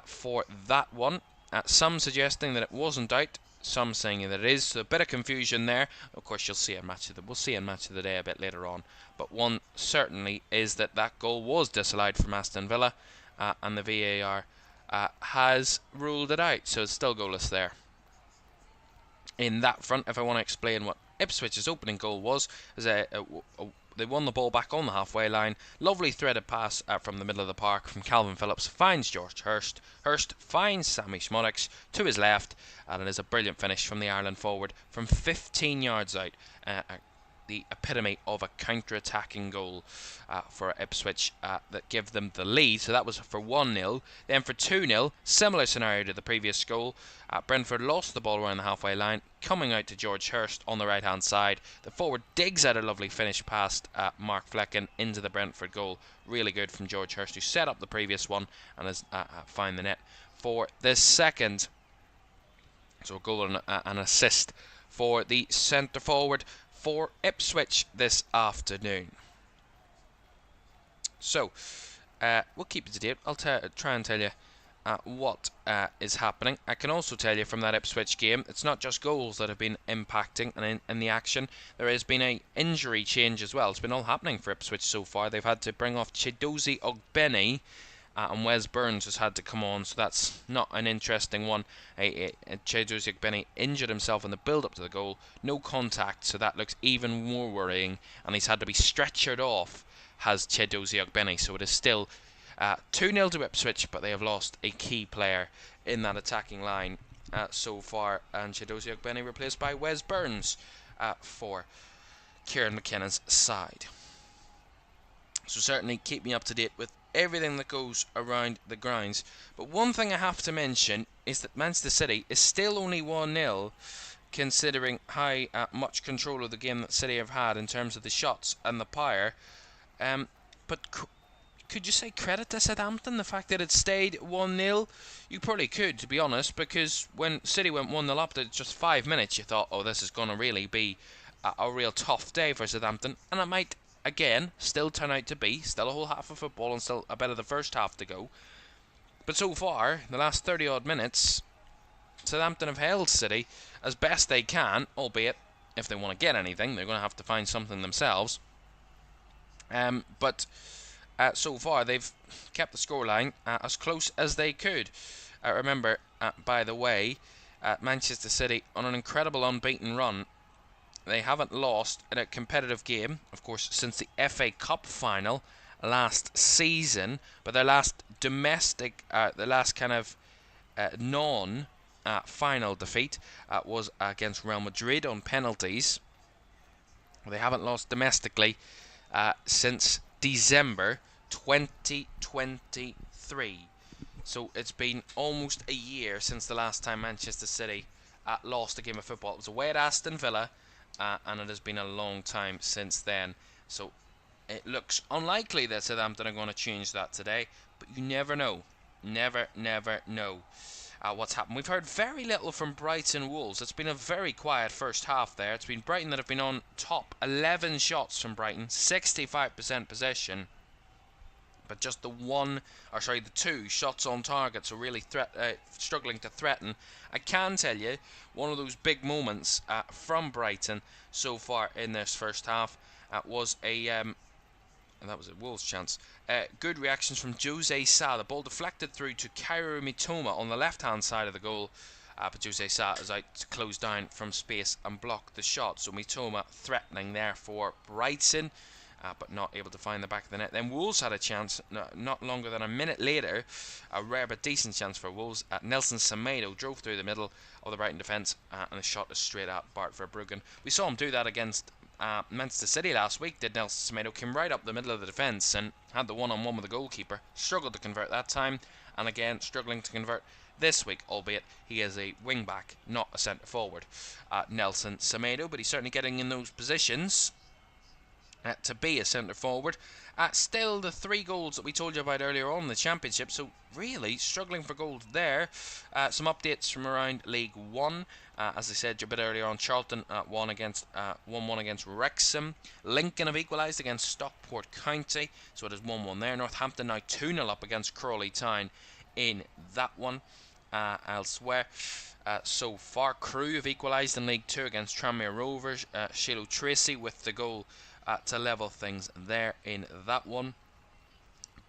for that one. Some suggesting that it wasn't out, some saying that it is. So a bit of confusion there. Of course, we'll see in match of the day a bit later on. But one certainly is that that goal was disallowed from Aston Villa, and the VAR has ruled it out. So it's still goalless there. In that front, if I want to explain what Ipswich's opening goal was, they won the ball back on the halfway line. Lovely threaded pass from the middle of the park from Calvin Phillips. Finds George Hurst. Hurst finds Sammy Szmodics to his left. And it is a brilliant finish from the Ireland forward from 15 yards out. The epitome of a counter-attacking goal for Ipswich that give them the lead. So that was for 1-0. Then for 2-0, similar scenario to the previous goal. Brentford lost the ball around the halfway line, coming out to George Hurst on the right-hand side. The forward digs out a lovely finish past Mark Flecken into the Brentford goal. Really good from George Hurst, who set up the previous one and has found the net for the second. So a goal and an assist for the centre-forward for Ipswich this afternoon. So, we'll keep you to date. I'll try and tell you what is happening. I can also tell you from that Ipswich game, it's not just goals that have been impacting and in the action. There has been an injury change as well. It's been all happening for Ipswich so far. They've had to bring off Chidozie Ogbene, and Wes Burns has had to come on, so that's not an interesting one. Chidozie Ogbene injured himself in the build-up to the goal. No contact, so that looks even more worrying, and he's had to be stretchered off, has Chidozie Ogbene, so it is still 2-0 to Ipswich, but they have lost a key player in that attacking line so far, and Chidozie Ogbene replaced by Wes Burns for Kieran McKinnon's side. So certainly keep me up to date with everything that goes around the grounds. But one thing I have to mention is that Manchester City is still only 1-0, considering how much control of the game that City have had in terms of the shots and the power. But could you say credit to Southampton, the fact that it stayed 1-0? You probably could, to be honest, because when City went 1-0 up to just 5 minutes, you thought, oh, this is going to really be a real tough day for Southampton, and it might again still turn out to be still a whole half of football and still a bit of the first half to go. But so far, the last 30 odd minutes, Southampton have held City as best they can, albeit if they want to get anything, they're going to have to find something themselves. But so far, they've kept the scoreline as close as they could. Remember, by the way, Manchester City on an incredible unbeaten run. They haven't lost in a competitive game, of course, since the FA Cup final last season. But their last domestic, the last kind of non-final defeat was against Real Madrid on penalties. They haven't lost domestically since December 2023. So it's been almost a year since the last time Manchester City lost a game of football. It was away at Aston Villa, and it has been a long time since then. So it looks unlikely that Southampton are going to change that today, but you never know. Never know what's happened. We've heard very little from Brighton Wolves. It's been a very quiet first half there. It's been Brighton that have been on top. 11 shots from Brighton, 65% possession. But just the two shots on target, so really struggling to threaten. I can tell you, one of those big moments from Brighton so far in this first half was and that was a Wolves chance. Good reactions from Jose Sa. The ball deflected through to Kaoru Mitoma on the left-hand side of the goal. But Jose Sa is out to close down from space and block the shot. So Mitoma threatening there for Brighton, but not able to find the back of the net. Then Wolves had a chance not longer than a minute later. A rare but decent chance for Wolves. Nelson Semedo drove through the middle of the Brighton defence, and the shot is straight at Bart Verbruggen. We saw him do that against Manchester City last week. Did Nelson Semedo, came right up the middle of the defence and had the one-on-one with the goalkeeper. Struggled to convert that time, and again struggling to convert this week, albeit he is a wing-back, not a centre-forward. Nelson Semedo, but he's certainly getting in those positions to be a centre-forward. Still the 3 goals that we told you about earlier on in the Championship, so really struggling for goals there. Some updates from around League 1. As I said a bit earlier on, Charlton 1-1 against Wrexham. Lincoln have equalised against Stockport County, so it is 1-1 there. Northampton now 2-0 up against Crawley Town in that one. Elsewhere, so far, Crewe have equalised in League 2 against Tranmere Rovers. Shiloh Tracy with the goal to level things there in that one.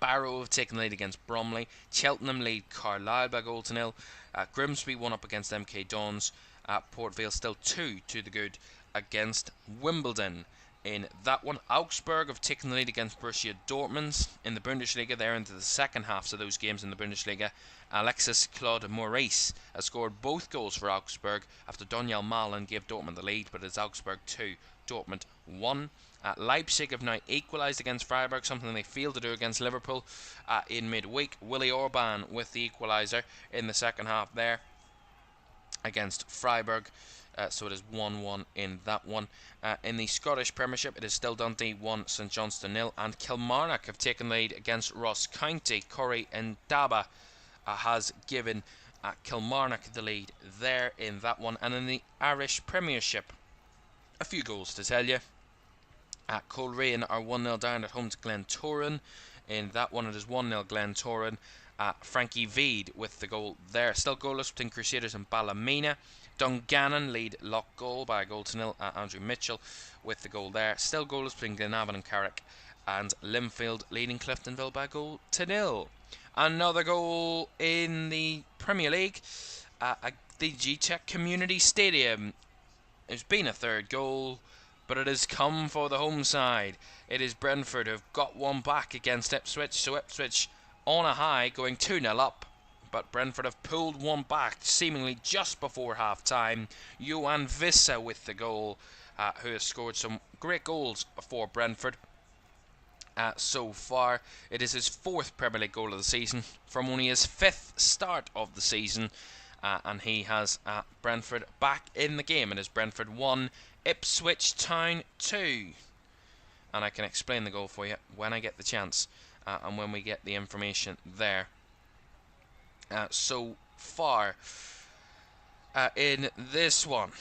Barrow have taken the lead against Bromley. Cheltenham lead Carlisle by 0-0. Grimsby won up against MK Dons. Port Vale still 2 to the good against Wimbledon in that one. Augsburg have taken the lead against Borussia Dortmund in the Bundesliga. They're into the second halves of those games in the Bundesliga. Alexis Claude Maurice has scored both goals for Augsburg after Daniel Malen gave Dortmund the lead, but it's Augsburg 2, Dortmund 1. Leipzig have now equalised against Freiburg, something they failed to do against Liverpool in midweek. Willy Orban with the equaliser in the second half there against Freiburg. So it is 1-1 in that one. In the Scottish Premiership, it is still Dundee 1, St Johnstone 0, and Kilmarnock have taken lead against Ross County. Corey Ndaba has given Kilmarnock the lead there in that one. And in the Irish Premiership, a few goals to tell you. Coleraine are 1-0 down at home to Glentoran. In that one, it is 1-0 Glentoran. Frankie Veed with the goal there. Still goalless between Crusaders and Ballymena. Dungannon lead Loughgall by 1-0. Andrew Mitchell with the goal there. Still goalless between Glenavon and Carrick. And Linfield leading Cliftonville by 0-0. Another goal in the Premier League at the G-Tech Community Stadium. There's been a third goal, but it has come for the home side. It is Brentford who have got one back against Ipswich. So Ipswich on a high, going 2-0 up. But Brentford have pulled one back, seemingly just before half-time. Johan Vissa with the goal, who has scored some great goals for Brentford. So far, it is his 4th Premier League goal of the season, from only his 5th start of the season. And he has Brentford back in the game. It is Brentford 1, Ipswich Town 2. And I can explain the goal for you when I get the chance and when we get the information there. So far in this one,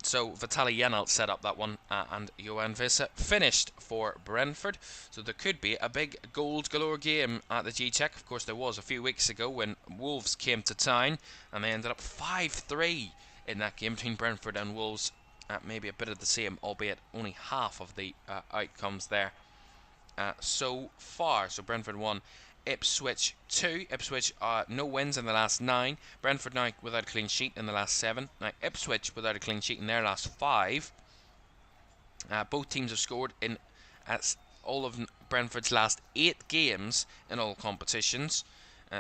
so Vitaly Yenalt set up that one, and Johan Vissa finished for Brentford. So there could be a big goals galore game at the G-Tech. Of course, there was a few weeks ago when Wolves came to town, and they ended up 5-3 in that game between Brentford and Wolves. Maybe a bit of the same, albeit only half of the outcomes there so far. So Brentford 1, Ipswich 2. Ipswich no wins in the last 9. Brentford now without a clean sheet in the last 7. Now Ipswich without a clean sheet in their last 5. Both teams have scored in all of Brentford's last 8 games in all competitions.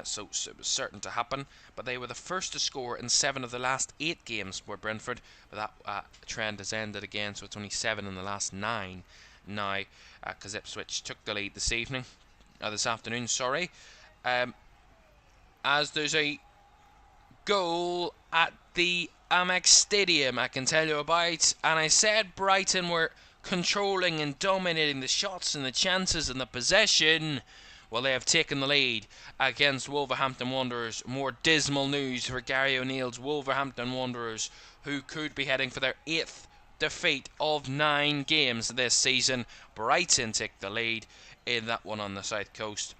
so it was certain to happen. But they were the first to score in 7 of the last 8 games for Brentford, but that trend has ended again, so it's only 7 in the last 9 now, because Ipswich took the lead this afternoon, sorry. As there's a goal at the Amex Stadium I can tell you about, and I said Brighton were controlling and dominating the shots and the chances and the possession. Well, they have taken the lead against Wolverhampton Wanderers. More dismal news for Gary O'Neill's Wolverhampton Wanderers, who could be heading for their 8th defeat of 9 games this season. Brighton take the lead in that one on the south coast.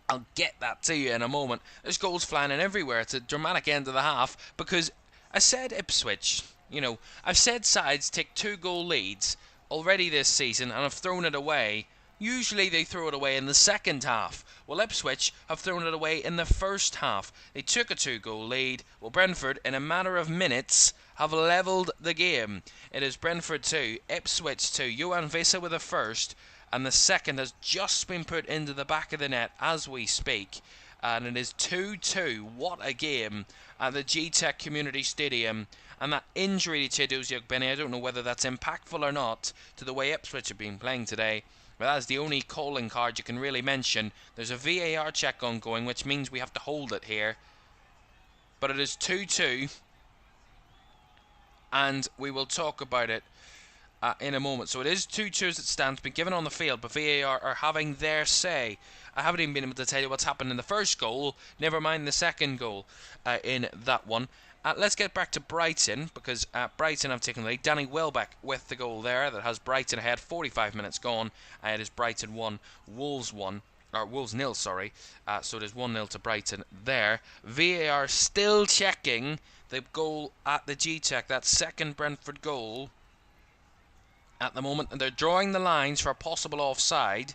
I'll get that to you in a moment. There's goals flying in everywhere. It's a dramatic end of the half, because I said Ipswich. I've said sides take 2-goal leads already this season and have thrown it away. Usually they throw it away in the second half. Well, Ipswich have thrown it away in the first half. They took a 2-goal lead. Well, Brentford, in a matter of minutes, have levelled the game. It is Brentford 2, Ipswich 2. Johan Vesa with the first, and the second has just been put into the back of the net as we speak. And it is 2-2. What a game at the G-Tech Community Stadium. And that injury to Chedozie Ogbene, I don't know whether that's impactful or not to the way Ipswich have been playing today. But that is the only calling card you can really mention. There's a VAR check ongoing, which means we have to hold it here. But it is 2-2. And we will talk about it in a moment. So it is 2-2 as it stands, been given on the field, but VAR are having their say. I haven't even been able to tell you what's happened in the first goal, never mind the second goal in that one. Let's get back to Brighton, because Brighton have taken the lead. Danny Welbeck with the goal there that has Brighton ahead. 45 minutes gone. It is Brighton 1, Wolves 1. Or Wolves 0, sorry. So it is 1-0 to Brighton there. VAR still checking the goal at the G-Tech, that second Brentford goal. At the moment, they're drawing the lines for a possible offside.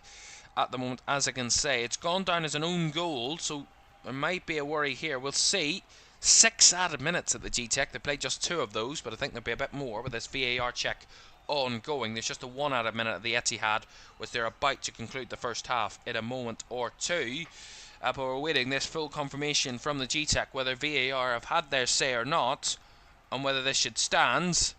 At the moment, as I can say, it's gone down as an own goal, so there might be a worry here. We'll see. 6 added minutes at the G-Tech. They played just 2 of those, but I think there'll be a bit more with this VAR check ongoing. There's just a 1 added minute at the Etihad, which they're about to conclude the first half in a moment or two. But we're waiting this full confirmation from the G-Tech whether VAR have had their say or not, and whether this should stand,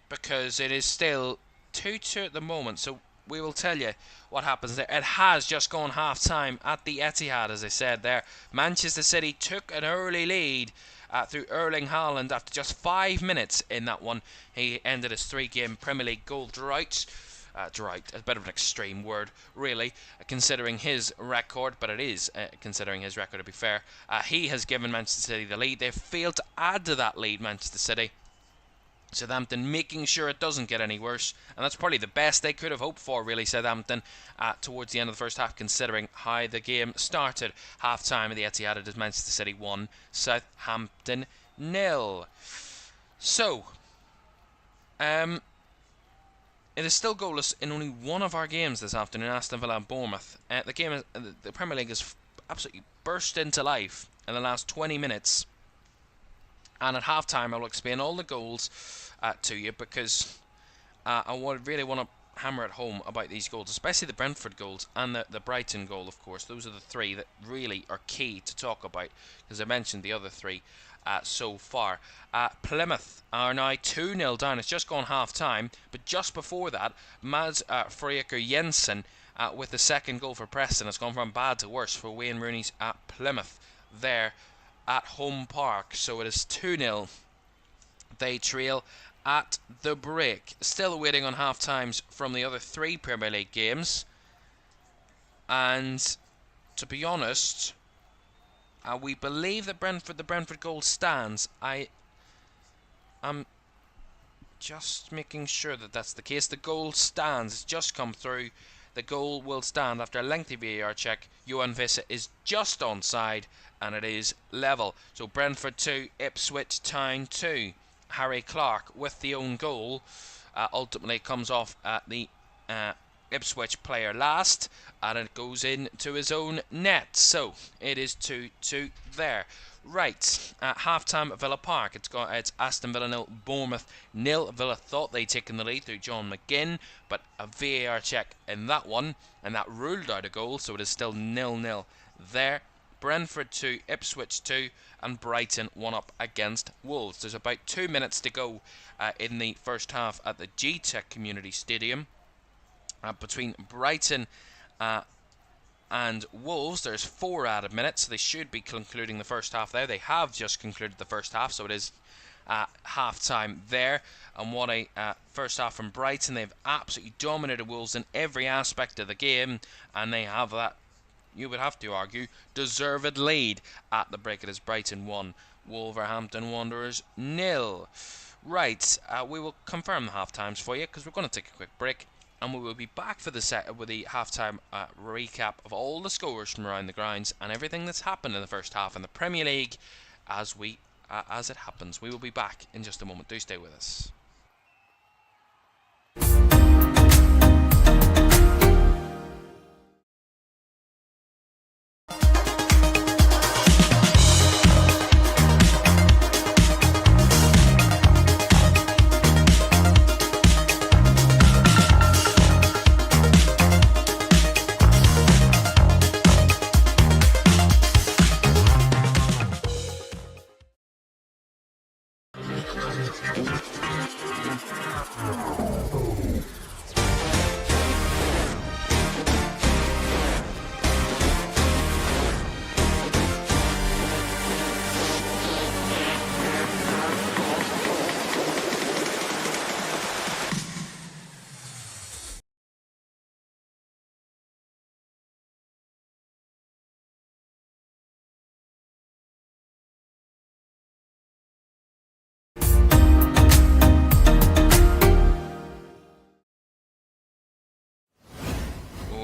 because it is still 2-2 at the moment. So we will tell you what happens there. It has just gone half-time at the Etihad, as I said there. Manchester City took an early lead through Erling Haaland after just 5 minutes in that one. He ended his 3-game Premier League goal drought. Drought, a bit of an extreme word, really, considering his record, but it is considering his record, to be fair. He has given Manchester City the lead. They've failed to add to that lead, Manchester City. Southampton making sure it doesn't get any worse, and that's probably the best they could have hoped for, really, Southampton, towards the end of the first half, considering how the game started. Half-time at the Etihad, it is Manchester City 1, Southampton 0. So, it is still goalless in only one of our games this afternoon, Aston Villa and Bournemouth. The Premier League has absolutely burst into life in the last 20 minutes. And at half-time, I will explain all the goals to you, because I really want to hammer it home about these goals, especially the Brentford goals and the Brighton goal, of course. Those are the 3 that really are key to talk about, because I mentioned the other 3 so far. Plymouth are now 2-0 down. It's just gone half-time, but just before that, Mads Frøyker Jensen with the second goal for Preston. It's gone from bad to worse for Wayne Rooney's Plymouth there at home park. So it is 2-0. They trail at the break. Still waiting on half times from the other 3 Premier League games. And to be honest, we believe that the Brentford goal stands. I am just making sure that that's the case. The goal stands. It's just come through. The goal will stand after a lengthy VAR check. Johan Vesa is just onside, and it is level. So Brentford 2, Ipswich Town 2. Harry Clark with the own goal ultimately comes off at the Ipswich player last, and it goes into his own net. So it is 2-2 there. Right, at half-time at Villa Park, it's Aston Villa 0, Bournemouth 0. Villa thought they'd taken the lead through John McGinn, but a VAR check in that one, and that ruled out a goal, so it is still 0-0 there. Brentford 2, Ipswich 2, and Brighton 1 up against Wolves. There's about 2 minutes to go in the first half at the G-Tech Community Stadium. Between Brighton and Wolves, there's 4 added minutes, so they should be concluding the first half there. They have just concluded the first half, so it is half time there. And what a first half from Brighton. They've absolutely dominated Wolves in every aspect of the game, and they have that, you would have to argue, deserved lead at the break. It is Brighton 1, Wolverhampton Wanderers 0. Right, we will confirm the half times for you because we're going to take a quick break. And we will be back for with the halftime recap of all the scores from around the grounds and everything that's happened in the first half in the Premier League as it happens. We will be back in just a moment. Do stay with us.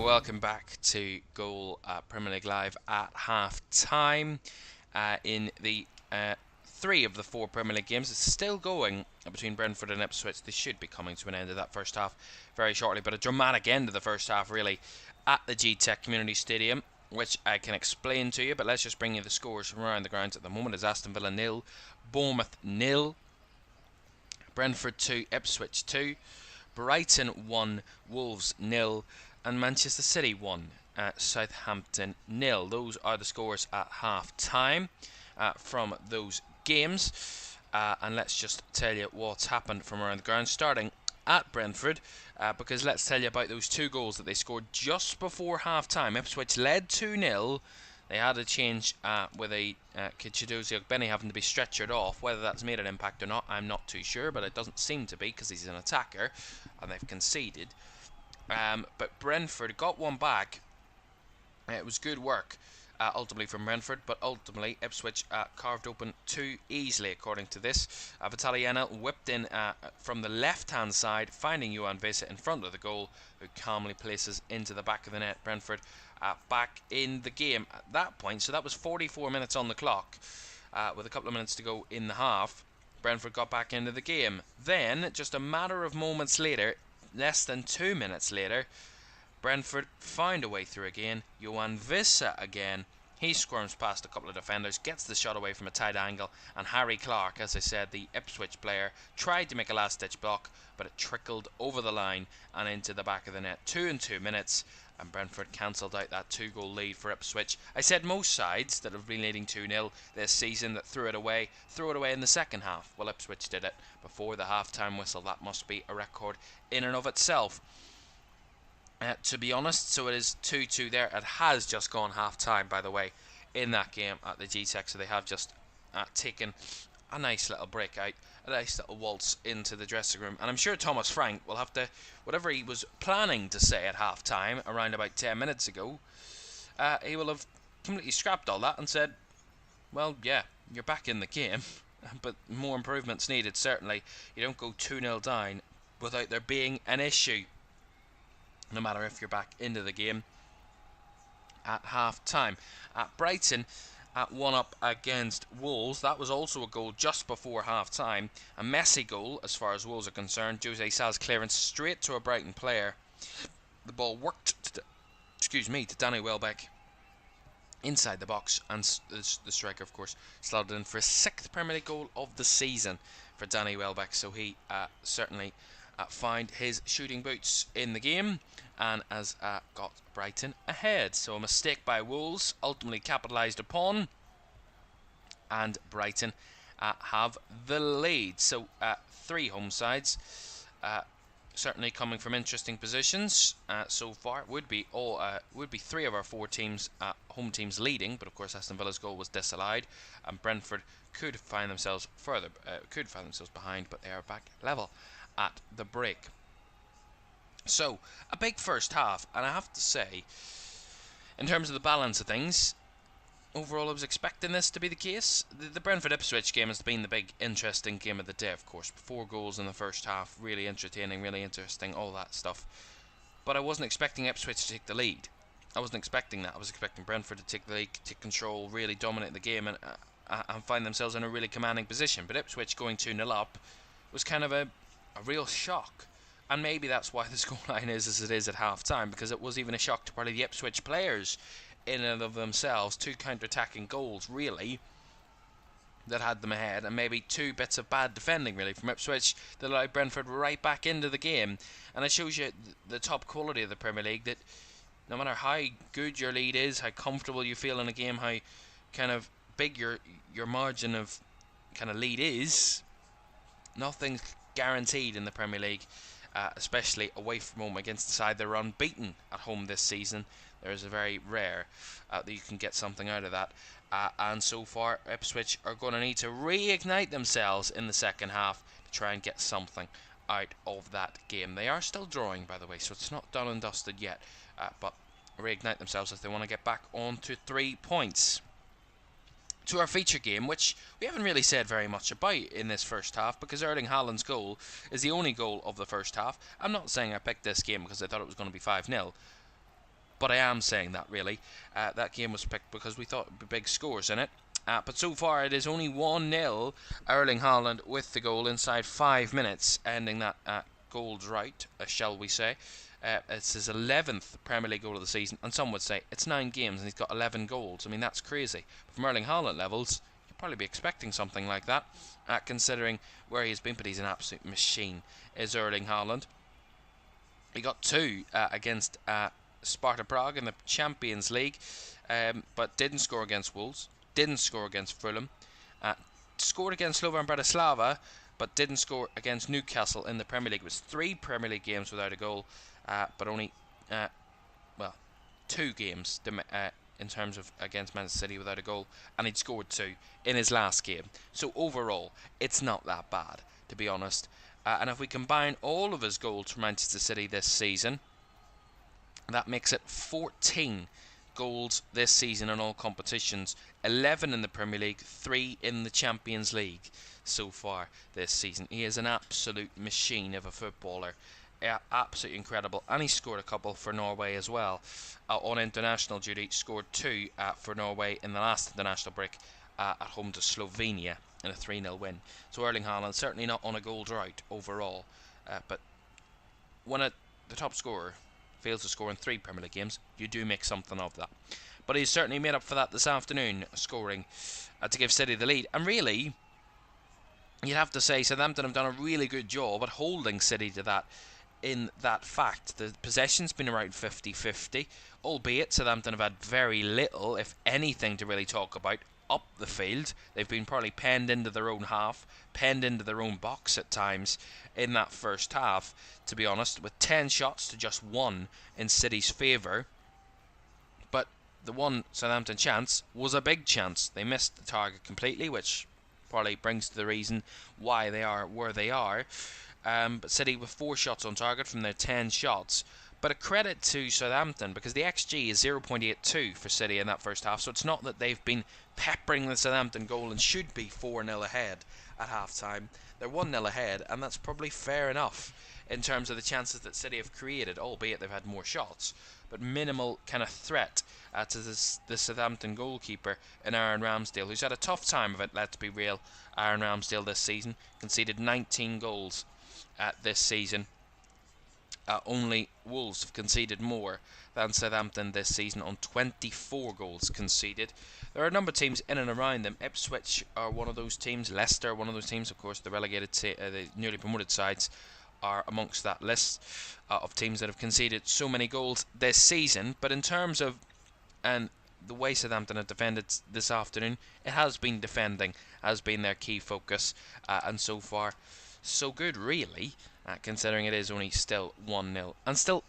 Welcome back to Goal Premier League Live at half time in the 3 of the 4 Premier League games. It's still going between Brentford and Ipswich. They should be coming to an end of that first half very shortly, but a dramatic end of the first half really at the G-Tech Community Stadium, which I can explain to you, but let's just bring you the scores from around the grounds at the moment. It's Aston Villa 0, Bournemouth 0, Brentford 2, Ipswich 2, Brighton 1, Wolves 0, and Manchester City 1, Southampton 0. Those are the scores at half time from those games. And let's just tell you what's happened from around the ground, starting at Brentford, because let's tell you about those 2 goals that they scored just before half time. Ipswich led 2-0. They had a change with a Kichidozie Ogbene having to be stretchered off. Whether that's made an impact or not, I'm not too sure, but it doesn't seem to be because he's an attacker and they've conceded. But Brentford got one back. It was good work ultimately from Brentford, but ultimately Ipswich carved open 2 easily according to this. Vitaliana whipped in from the left hand side, finding Johan Vesa in front of the goal, who calmly places into the back of the net. Brentford back in the game at that point, so that was 44 minutes on the clock with a couple of minutes to go in the half. Brentford got back into the game. Then, just a matter of moments later, less than 2 minutes later, Brentford found a way through again. Johan Visa again. He squirms past a couple of defenders, gets the shot away from a tight angle, and Harry Clark, as I said, the Ipswich player, tried to make a last-ditch block, but it trickled over the line and into the back of the net. 2 in 2 minutes, and Brentford cancelled out that 2-goal lead for Ipswich. I said most sides that have been leading 2-0 this season that threw it away in the second half. Well, Ipswich did it before the half-time whistle. That must be a record in and of itself. To be honest, so it is 2-2 there. It has just gone half-time, by the way, in that game at the G-Tech, so they have just taken a nice little break out, a nice little waltz into the dressing room. And I'm sure Thomas Frank will have to, whatever he was planning to say at half-time around about 10 minutes ago, he will have completely scrapped all that and said, well, yeah, you're back in the game, but more improvements needed, certainly. You don't go 2-0 down without there being an issue, no matter if you're back into the game at half-time. At Brighton, at 1 up against Wolves, that was also a goal just before half-time. A messy goal as far as Wolves are concerned. Jose Sal's clearance straight to a Brighton player. The ball worked to Danny Welbeck, inside the box, and the striker, of course, slotted in for his 6th Premier League goal of the season for Danny Welbeck. So he certainly found his shooting boots in the game and has got Brighton ahead. So a mistake by Wolves ultimately capitalised upon, and Brighton have the lead. So 3 home sides certainly coming from interesting positions so far. Would be 3 of our 4 teams, home teams, leading, but of course Aston Villa's goal was disallowed, and Brentford could find themselves behind, but they are back level at the break. So a big first half, and I have to say, in terms of the balance of things, overall I was expecting this to be the case. The Brentford-Ipswich game has been the big interesting game of the day, of course. 4 goals in the first half, really entertaining, really interesting, all that stuff. But I wasn't expecting Ipswich to take the lead. I wasn't expecting that. I was expecting Brentford to take the lead, take control, really dominate the game, and find themselves in a really commanding position. But Ipswich going 2-0 up was kind of a real shock. And maybe that's why the scoreline is as it is at half-time, because it was even a shock to probably the Ipswich players in and of themselves. 2 counter-attacking goals, really, that had them ahead, and maybe 2 bits of bad defending, really, from Ipswich that allowed Brentford right back into the game. And it shows you the top quality of the Premier League, that no matter how good your lead is, how comfortable you feel in a game, how kind of big your margin of kind of lead is, nothing's guaranteed in the Premier League, especially away from home against the side that are unbeaten at home this season. There is a very rare that you can get something out of that. And so far, Ipswich are going to need to reignite themselves in the second half to try and get something out of that game. They are still drawing, by the way, so it's not done and dusted yet. But reignite themselves if they want to get back onto 3 points. To our feature game, which we haven't really said very much about in this first half, because Erling Haaland's goal is the only goal of the first half. I'm not saying I picked this game because I thought it was going to be 5-0, but I am saying that, really. That game was picked because we thought there would be big scores in it. But so far it is only 1-0, Erling Haaland with the goal inside 5 minutes, ending that goal drought, shall we say. It's his 11th Premier League goal of the season, and some would say it's 9 games and he's got 11 goals. I mean, that's crazy. But from Erling Haaland levels, you'd probably be expecting something like that, considering where he's been, but he's an absolute machine, is Erling Haaland. He got 2 against Sparta Prague in the Champions League, but didn't score against Wolves, didn't score against Fulham, scored against Slovan Bratislava, but didn't score against Newcastle in the Premier League. It was 3 Premier League games without a goal, but only 2 games in terms of against Manchester City without a goal, and he'd scored 2 in his last game. So overall, it's not that bad, to be honest. And if we combine all of his goals for Manchester City this season, that makes it 14 goals this season in all competitions, 11 in the Premier League, 3 in the Champions League so far this season. He is an absolute machine of a footballer. Absolutely incredible. And he scored a couple for Norway as well. On international duty, scored 2 for Norway in the last international break at home to Slovenia in a 3-0 win. So Erling Haaland certainly not on a goal drought overall, but when the top scorer fails to score in 3 Premier League games, you do make something of that. But he's certainly made up for that this afternoon, scoring to give City the lead. And really, you'd have to say Southampton have done a really good job at holding City to that, in that fact. The possession's been around 50-50, albeit Southampton have had very little, if anything, to really talk about up the field. They've been probably penned into their own half, penned into their own box at times in that first half, to be honest, with 10 shots to just 1 in City's favour. But the one Southampton chance was a big chance. They missed the target completely, which probably brings to the reason why they are where they are. But City with 4 shots on target from their 10 shots. But a credit to Southampton, because the XG is 0.82 for City in that first half, so it's not that they've been peppering the Southampton goal and should be 4-0 ahead at half-time. They're 1-0 ahead, and that's probably fair enough in terms of the chances that City have created, albeit they've had more shots. But minimal kind of threat to the Southampton goalkeeper in Aaron Ramsdale, who's had a tough time of it, let's be real. Aaron Ramsdale this season conceded 19 goals this season. only Wolves have conceded more than Southampton this season on 24 goals conceded. There are a number of teams in and around them. Ipswich are one of those teams. Leicester are one of those teams. Of course, the relegated, the newly promoted sides are amongst that list of teams that have conceded so many goals this season. But in terms of the way Southampton have defended this afternoon, it has been defending, has been their key focus, and so far, so good, really, considering it is only still 1-0. And still,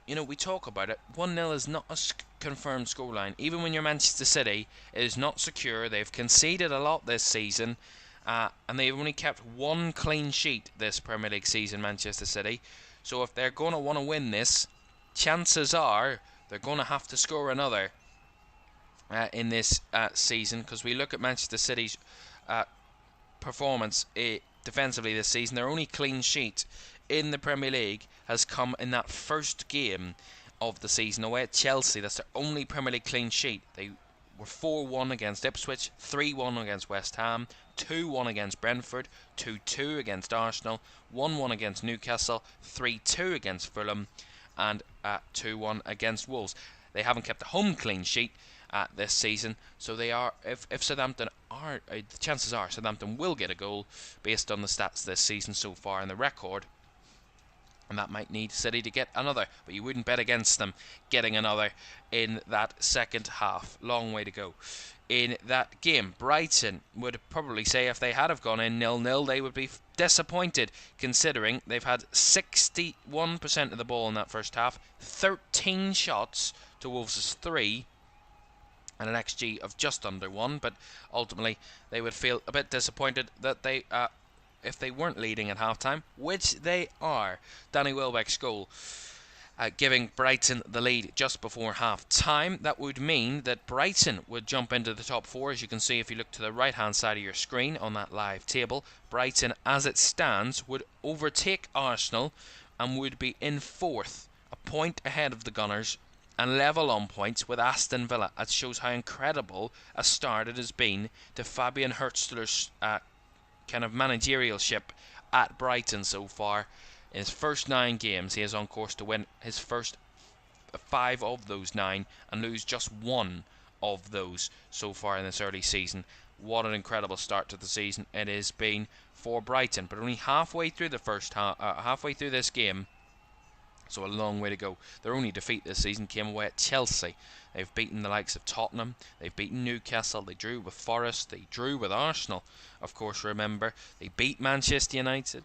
we talk about it, 1-0 is not a confirmed scoreline. Even when you're Manchester City, it is not secure. They've conceded a lot this season, and they've only kept one clean sheet this Premier League season, Manchester City. So if they're going to want to win this, chances are they're going to have to score another in this season, because we look at Manchester City's performance defensively this season. Their only clean sheet in the Premier League has come in that first game of the season away at Chelsea. That's their only Premier League clean sheet. They were 4-1 against Ipswich, 3-1 against West Ham, 2-1 against Brentford, 2-2 against Arsenal, 1-1 against Newcastle, 3-2 against Fulham, and 2-1 against Wolves. They haven't kept a home clean sheet this season, so they are. If Southampton are, the chances are Southampton will get a goal based on the stats this season so far and the record, and that might need City to get another. But you wouldn't bet against them getting another in that second half. Long way to go in that game. Brighton would probably say if they had have gone in 0-0, they would be disappointed, considering they've had 61% of the ball in that first half, 13 shots to Wolves' 3, and an XG of just under 1. But ultimately they would feel a bit disappointed that they if they weren't leading at half-time, which they are. Danny Welbeck's goal giving Brighton the lead just before half-time. That would mean that Brighton would jump into the top 4, as you can see if you look to the right-hand side of your screen on that live table. Brighton, as it stands, would overtake Arsenal and would be in 4th, a point ahead of the Gunners, and level on points with Aston Villa. That shows how incredible a start it has been to Fabian Hurtzler's kind of managerialship at Brighton so far. In his first 9 games, he is on course to win his first 5 of those 9 and lose just 1 of those so far in this early season. What an incredible start to the season it has been for Brighton. But only halfway through the first halfway through this game, so a long way to go. Their only defeat this season came away at Chelsea. They've beaten the likes of Tottenham, they've beaten Newcastle, they drew with Forest, they drew with Arsenal, of course, remember. They beat Manchester United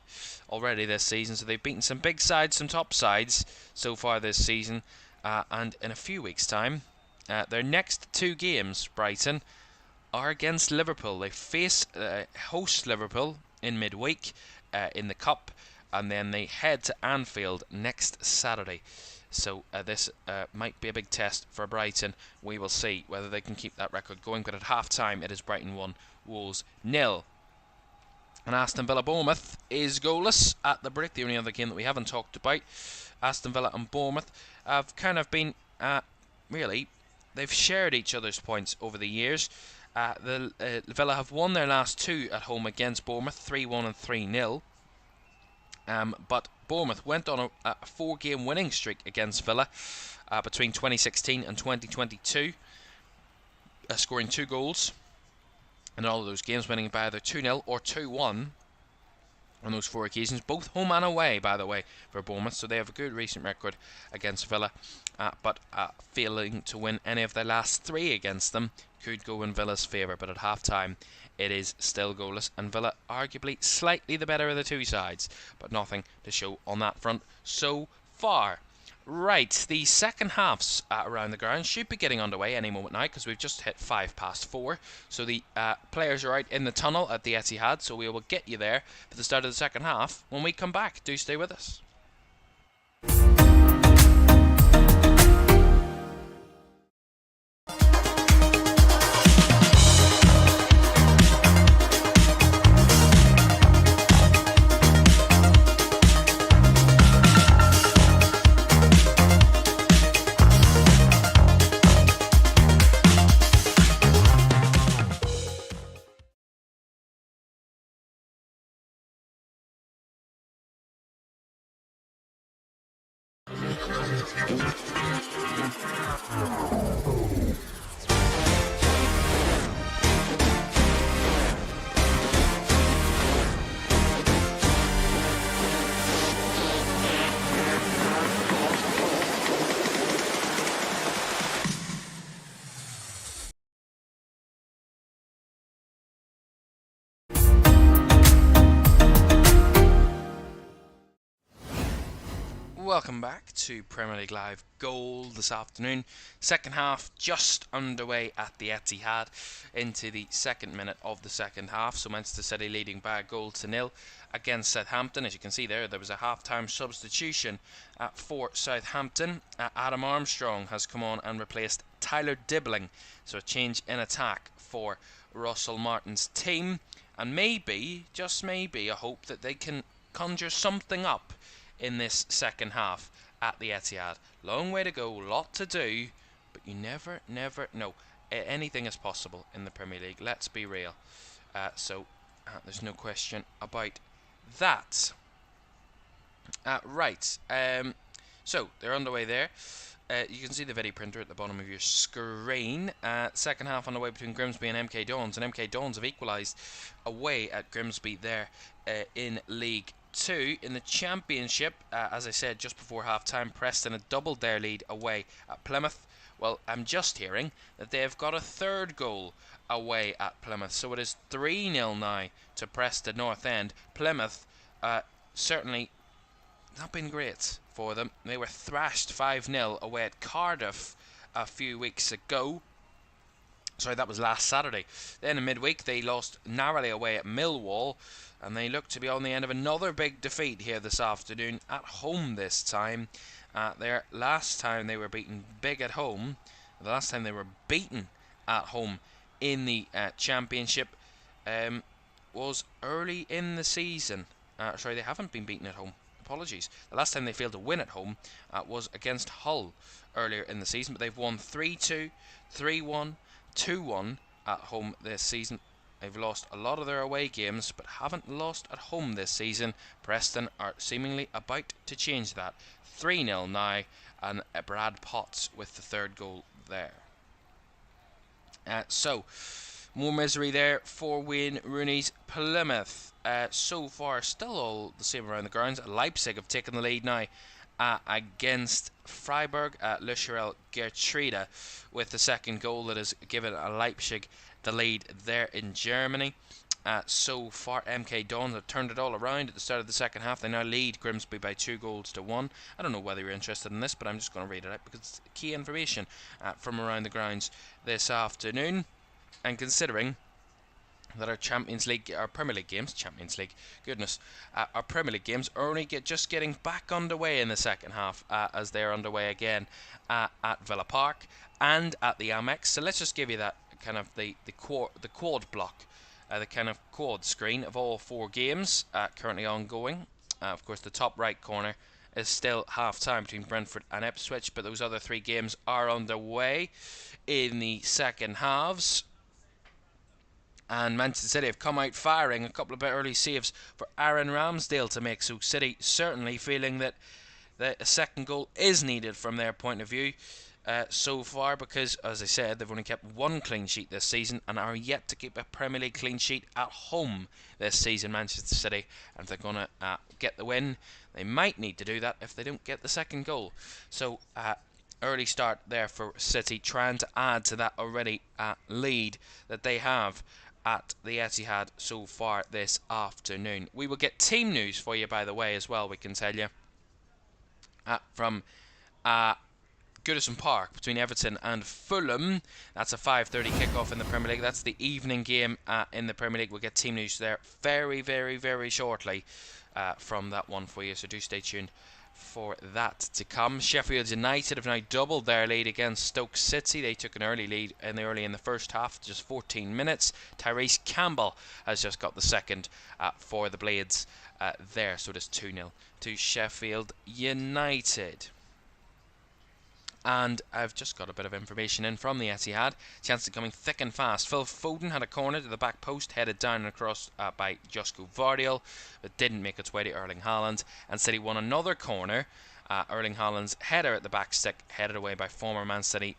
already this season, so they've beaten some big sides, some top sides so far this season. And in a few weeks' time, their next 2 games, Brighton, are against Liverpool. They host Liverpool in midweek in the Cup, and then they head to Anfield next Saturday. So this might be a big test for Brighton. We will see whether they can keep that record going. But at half-time, it is Brighton 1, Wolves 0. And Aston Villa Bournemouth is goalless at the break. The only other game that we haven't talked about. Aston Villa and Bournemouth have kind of been, really, they've shared each other's points over the years. Villa have won their last 2 at home against Bournemouth, 3-1 and 3-0. But Bournemouth went on a 4-game winning streak against Villa between 2016 and 2022, scoring 2 goals in all of those games, winning by either 2-0 or 2-1 on those 4 occasions, both home and away, by the way, for Bournemouth. So they have a good recent record against Villa, but failing to win any of their last 3 against them could go in Villa's favour. But at half-time, it is still goalless, and Villa arguably slightly the better of the 2 sides, but nothing to show on that front so far. Right, the second halves around the ground should be getting underway any moment now, because we've just hit 4:05. So the players are out in the tunnel at the Etihad, so we will get you there for the start of the second half when we come back. Do stay with us. Welcome back to Premier League Live Goal this afternoon. Second half just underway at the Etihad into the second minute of the second half. So Manchester City leading by a 1-0 against Southampton. As you can see there was a half-time substitution for Southampton. Adam Armstrong has come on and replaced Tyler Dibbling. So a change in attack for Russell Martin's team. And maybe, just maybe, a hope that they can conjure something up in this second half at the Etihad. Long way to go, lot to do, but you never know. Anything is possible in the Premier League, let's be real. So there's no question about that. Right, so they're underway there. You can see the video printer at the bottom of your screen. Second half on the way between Grimsby and MK Dons, and MK Dons have equalised away at Grimsby there in League 2. In the Championship, as I said just before half-time, Preston had doubled their lead away at Plymouth. Well, I'm just hearing that they have got a third goal away at Plymouth, so it is 3-0 now to Preston North End. Plymouth certainly not been great for them. They were thrashed 5-0 away at Cardiff a few weeks ago. Sorry, that was last Saturday. Then in midweek they lost narrowly away at Millwall, and they look to be on the end of another big defeat here this afternoon at home this time. Their last time they were beaten big at home, the last time they were beaten at home in the Championship was early in the season. Sorry, they haven't been beaten at home. Apologies. The last time they failed to win at home was against Hull earlier in the season, but they've won 3-2, 3-1, 2-1 at home this season. They've lost a lot of their away games, but haven't lost at home this season. Preston are seemingly about to change that. 3-0 now, and Brad Potts with the third goal there. So, more misery there for Wayne Rooney's Plymouth. So far, still all the same around the grounds. Leipzig have taken the lead now against Freiburg. Lucharel Gertruida with the second goal that has given Leipzig the lead there in Germany. So far, MK Dons have turned it all around at the start of the second half. They now lead Grimsby by 2-1. I don't know whether you're interested in this, but I'm just going to read it out because it's key information from around the grounds this afternoon. And considering that our Champions League, our Premier League games, our Premier League games are only just getting back underway in the second half, as they are underway again at Villa Park and at the Amex. So let's just give you that kind of the quad block, the kind of quad screen of all four games currently ongoing. Of course, the top right corner is still half-time between Brentford and Ipswich, but those other three games are underway in the second halves. And Manchester City have come out firing. A couple of early saves for Aaron Ramsdale to make. So City certainly feeling that a second goal is needed from their point of view so far, because, as I said, they've only kept one clean sheet this season and are yet to keep a Premier League clean sheet at home this season, Manchester City. And if they're going to get the win, they might need to do that if they don't get the second goal. So early start there for City, trying to add to that already lead that they have at the Etihad so far this afternoon. We will get team news for you, by the way, as well, we can tell you, from Goodison Park between Everton and Fulham. That's a 5:30 kickoff in the Premier League. That's the evening game in the Premier League. We'll get team news there very, very, very shortly from that one for you, so do stay tuned for that to come. Sheffield United have now doubled their lead against Stoke City. They took an early lead early in the first half, just 14 minutes. Tyrese Campbell has just got the second for the Blades there, so it is 2-0 to Sheffield United. And I've just got a bit of information in from the Etihad. Chances coming thick and fast. Phil Foden had a corner to the back post, headed down and across by Josko Vardiol, but didn't make its way to Erling Haaland. And City won another corner Erling Haaland's header at the back stick, headed away by former Man City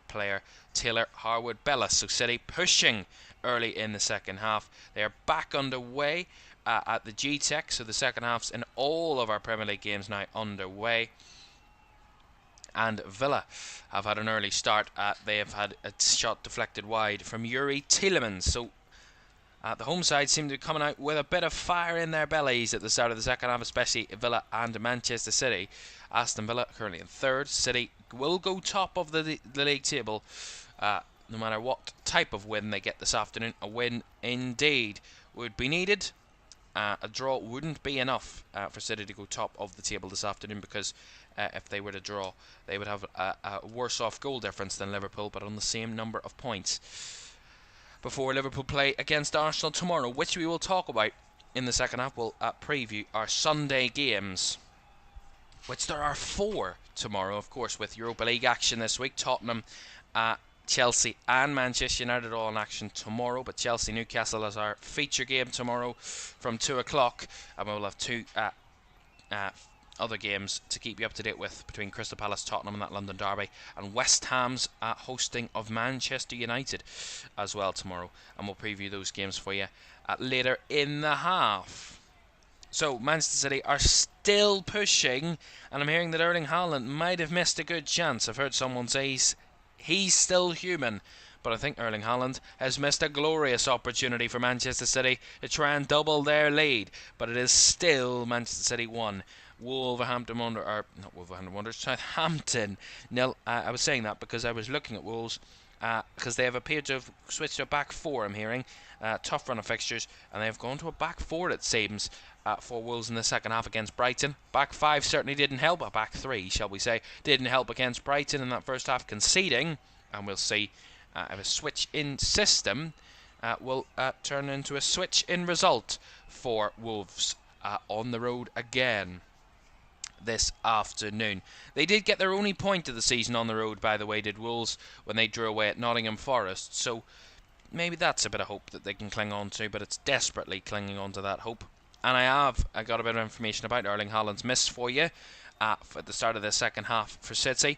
player Taylor Harwood-Bellis. So City pushing early in the second half. They are back underway at the G-Tech, so the second half's in all of our Premier League games now underway. And Villa have had an early start. They have had a shot deflected wide from Yuri Tielemans. So the home side seem to be coming out with a bit of fire in their bellies at the start of the second half, especially Villa and Manchester City. Aston Villa currently in third. City will go top of the league table no matter what type of win they get this afternoon. A win indeed would be needed. A draw wouldn't be enough for City to go top of the table this afternoon, because if they were to draw, they would have a worse off goal difference than Liverpool, but on the same number of points. Before Liverpool play against Arsenal tomorrow, which we will talk about in the second half, we'll preview our Sunday games, which there are 4 tomorrow, of course, with Europa League action this week. Tottenham, Chelsea and Manchester United all in action tomorrow, but Chelsea-Newcastle is our feature game tomorrow from 2 o'clock, and we'll have 2 other games to keep you up to date with between Crystal Palace, Tottenham and that London derby, and West Ham's hosting of Manchester United as well tomorrow, and we'll preview those games for you later in the half. So Manchester City are still pushing, and I'm hearing that Erling Haaland might have missed a good chance. I've heard someone say he's still human, but I think Erling Haaland has missed a glorious opportunity for Manchester City to try and double their lead, but it is still Manchester City 1, Southampton 0. I was saying that because I was looking at Wolves, because they have appeared to have switched to a back 4, I'm hearing. Tough run of fixtures, and they have gone to a back 4, it seems, for Wolves in the second half against Brighton. Back 5 certainly didn't help, a back 3, shall we say, didn't help against Brighton in that first half, conceding, and we'll see if a switch in system will turn into a switch in result for Wolves on the road again this afternoon. They did get their only point of the season on the road, by the way, did Wolves, when they drew away at Nottingham Forest, so maybe that's a bit of hope that they can cling on to, but it's desperately clinging on to that hope. And I got a bit of information about Erling Haaland's miss for you at the start of the second half for City.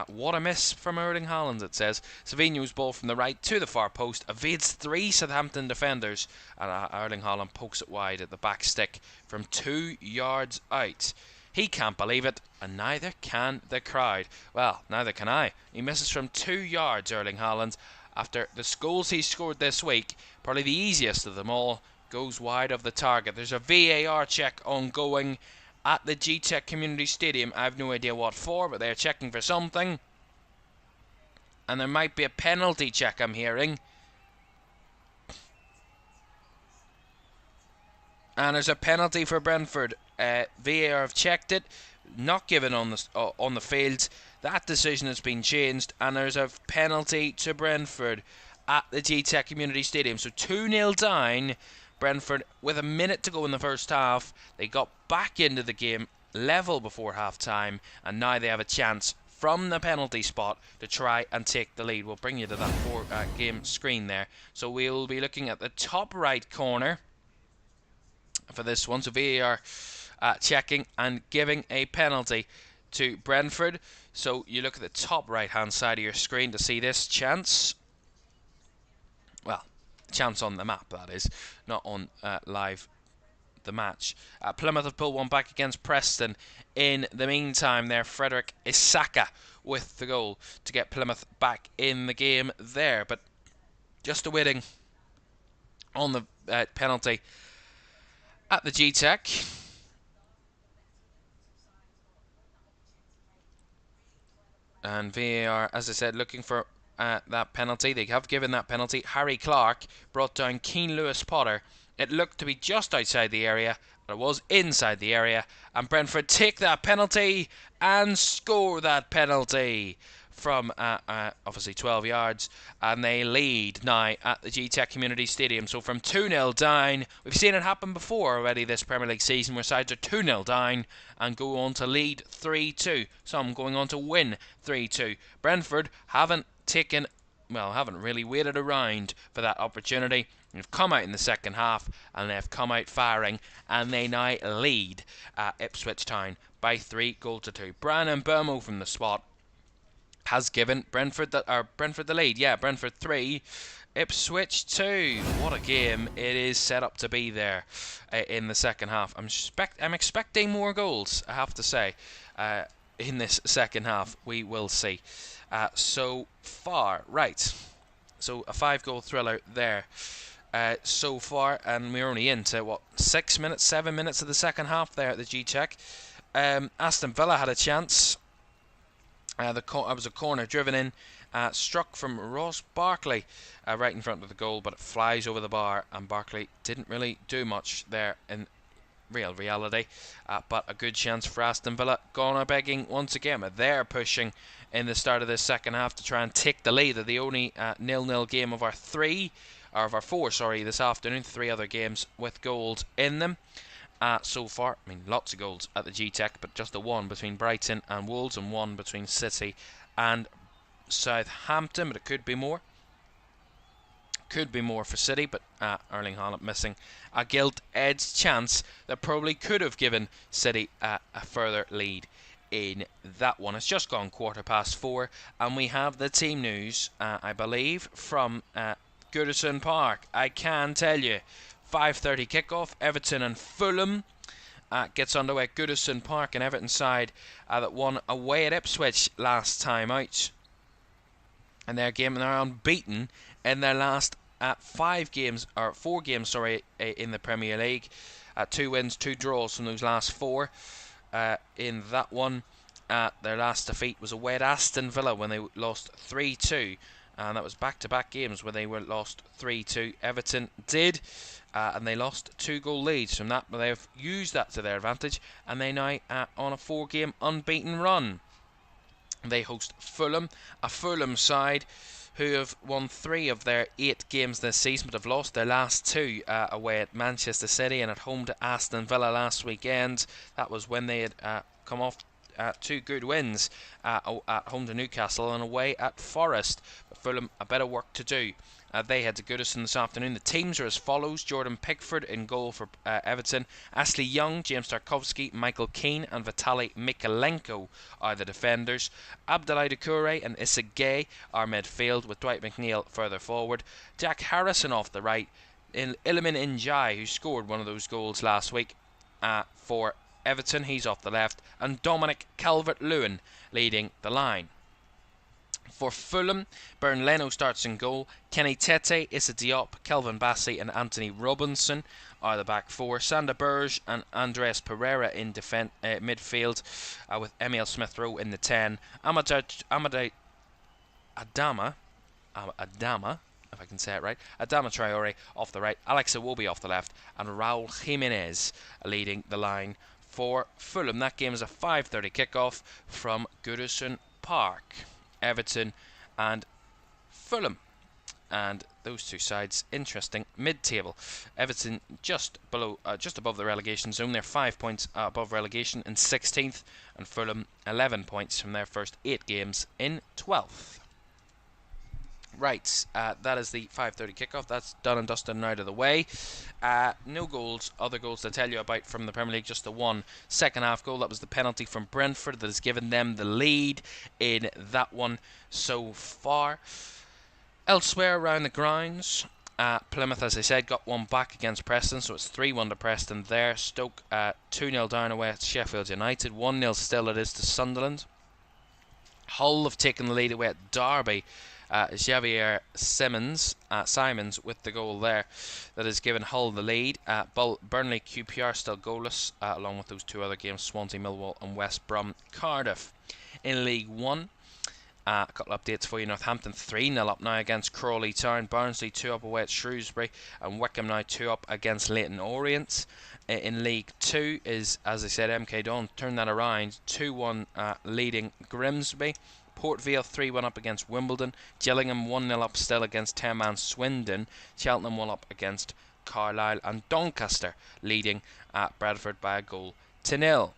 What a miss from Erling Haaland, it says. Savinho's ball from the right to the far post evades 3 Southampton defenders, and Erling Haaland pokes it wide at the back stick from 2 yards out. He can't believe it, and neither can the crowd. Well, neither can I. He misses from 2 yards, Erling Haaland. After the goals he scored this week, probably the easiest of them all, goes wide of the target. There's a VAR check ongoing at the G-Tech Community Stadium. I have no idea what for, but they're checking for something. And there might be a penalty check, I'm hearing. And there's a penalty for Brentford. VAR have checked it, not given on the field. That decision has been changed, and there's a penalty to Brentford at the G-Tech Community Stadium. So 2-0 down, Brentford, with a minute to go in the first half. They got back into the game level before half-time, and now they have a chance from the penalty spot to try and take the lead. We'll bring you to that game screen there. So we'll be looking at the top right corner for this one. So VAR checking and giving a penalty to Brentford. So you look at the top right hand side of your screen to see this chance. Well, chance on the map, that is, not on live the match. Plymouth have pulled one back against Preston. In the meantime there, Frederick Isaka with the goal to get Plymouth back in the game there, but just awaiting on the penalty at the G-Tech. And VAR, as I said, looking for that penalty. They have given that penalty. Harry Clark brought down Keane Lewis-Potter. It looked to be just outside the area, but it was inside the area. And Brentford take that penalty and score that penalty from obviously 12 yards, and they lead now at the G-Tech Community Stadium. So from 2-0 down, we've seen it happen before already this Premier League season, where sides are 2-0 down and go on to lead 3-2. Some going on to win 3-2. Brentford haven't taken haven't really waited around for that opportunity. They've come out in the second half, and they've come out firing, and they now lead Ipswich Town by 3-2. Brian Mbeumo from the spot has given Brentford the lead. Yeah, Brentford 3, Ipswich 2. What a game it is set up to be there in the second half. I'm expecting more goals, I have to say, in this second half. We will see. So far, right. So a 5-goal thriller there so far, and we're only into 7 minutes of the second half there at the G-Check. Aston Villa had a chance. It was a corner driven in, struck from Ross Barkley right in front of the goal, but it flies over the bar, and Barkley didn't really do much there in reality. But a good chance for Aston Villa. Gone begging once again, but they're pushing in the start of this second half to try and take the lead. They're the only 0-0 game of our four this afternoon. 3 other games with goals in them. So far, lots of goals at the G-Tech, but just the one between Brighton and Wolves, and one between City and Southampton, but it could be more. Could be more for City, but Erling Haaland missing a gilt-edged chance that probably could have given City a further lead in that one. It's just gone 4:15, and we have the team news, I believe, from Goodison Park. I can tell you, 5:30 kickoff, Everton and Fulham gets underway at Goodison Park, and Everton side that won away at Ipswich last time out. And they're unbeaten in their last 4 games, in the Premier League. 2 wins, 2 draws from those last 4. In that one, their last defeat was away at Aston Villa when they lost 3-2. And that was back-to-back games where they were lost 3-2. Everton did, and they lost 2-goal leads from that, but they've used that to their advantage, and they now on a 4-game unbeaten run. They host Fulham, a Fulham side who have won 3 of their 8 games this season, but have lost their last 2 away at Manchester City and at home to Aston Villa last weekend. That was when they had come off 2 good wins at home to Newcastle and away at Forest. But Fulham a bit of work to do. They head to Goodison this afternoon. The teams are as follows: Jordan Pickford in goal for Everton, Ashley Young, James Tarkowski, Michael Keane and Vitaly Mykolenko are the defenders. Abdoulaye Doucouré and Issa Gueye are midfield, with Dwight McNeil further forward. Jack Harrison off the right, Iliman Ndiaye, who scored one of those goals last week for Everton, he's off the left, and Dominic Calvert-Lewin leading the line. For Fulham, Bern Leno starts in goal. Kenny Tete, Issa Diop, Kelvin Bassey and Anthony Robinson are the back 4. Sander Berge and Andres Pereira in midfield, with Emile Smith-Rowe in the 10. Adama, if I can say it right, Adama Traore off the right, Alex Iwobi off the left, and Raul Jimenez leading the line for Fulham. That game is a 5:30 kickoff from Goodison Park. Everton and Fulham, and those two sides interesting mid-table. Everton just above the relegation zone. They're 5 points above relegation in 16th, and Fulham 11 points from their first 8 games in 12th. Right, that is the 5:30 kickoff. That's done and dusted and out of the way. No other goals to tell you about from the Premier League, just the one second half goal. That was the penalty from Brentford that has given them the lead in that one so far. Elsewhere around the grounds, Plymouth, as I said, got one back against Preston, so it's 3-1 to Preston there. Stoke 2-0 down away at Sheffield United. 1-0 still it is to Sunderland. Hull have taken the lead away at Derby. Xavier Simons with the goal there that has given Hull the lead. Burnley QPR still goalless, along with those 2 other games, Swansea, Millwall and West Brom Cardiff. In League 1, a couple of updates for you. Northampton 3-0 up now against Crawley Town. Barnsley 2 up away at Shrewsbury, and Wickham now 2 up against Leyton Orient. In League 2 is, as I said, MK Don turned that around, 2-1 leading Grimsby. Port Vale 3-1 up against Wimbledon. Gillingham 1-0 up still against 10-man Swindon. Cheltenham 1 up against Carlisle, and Doncaster leading Bradford by a goal to 0.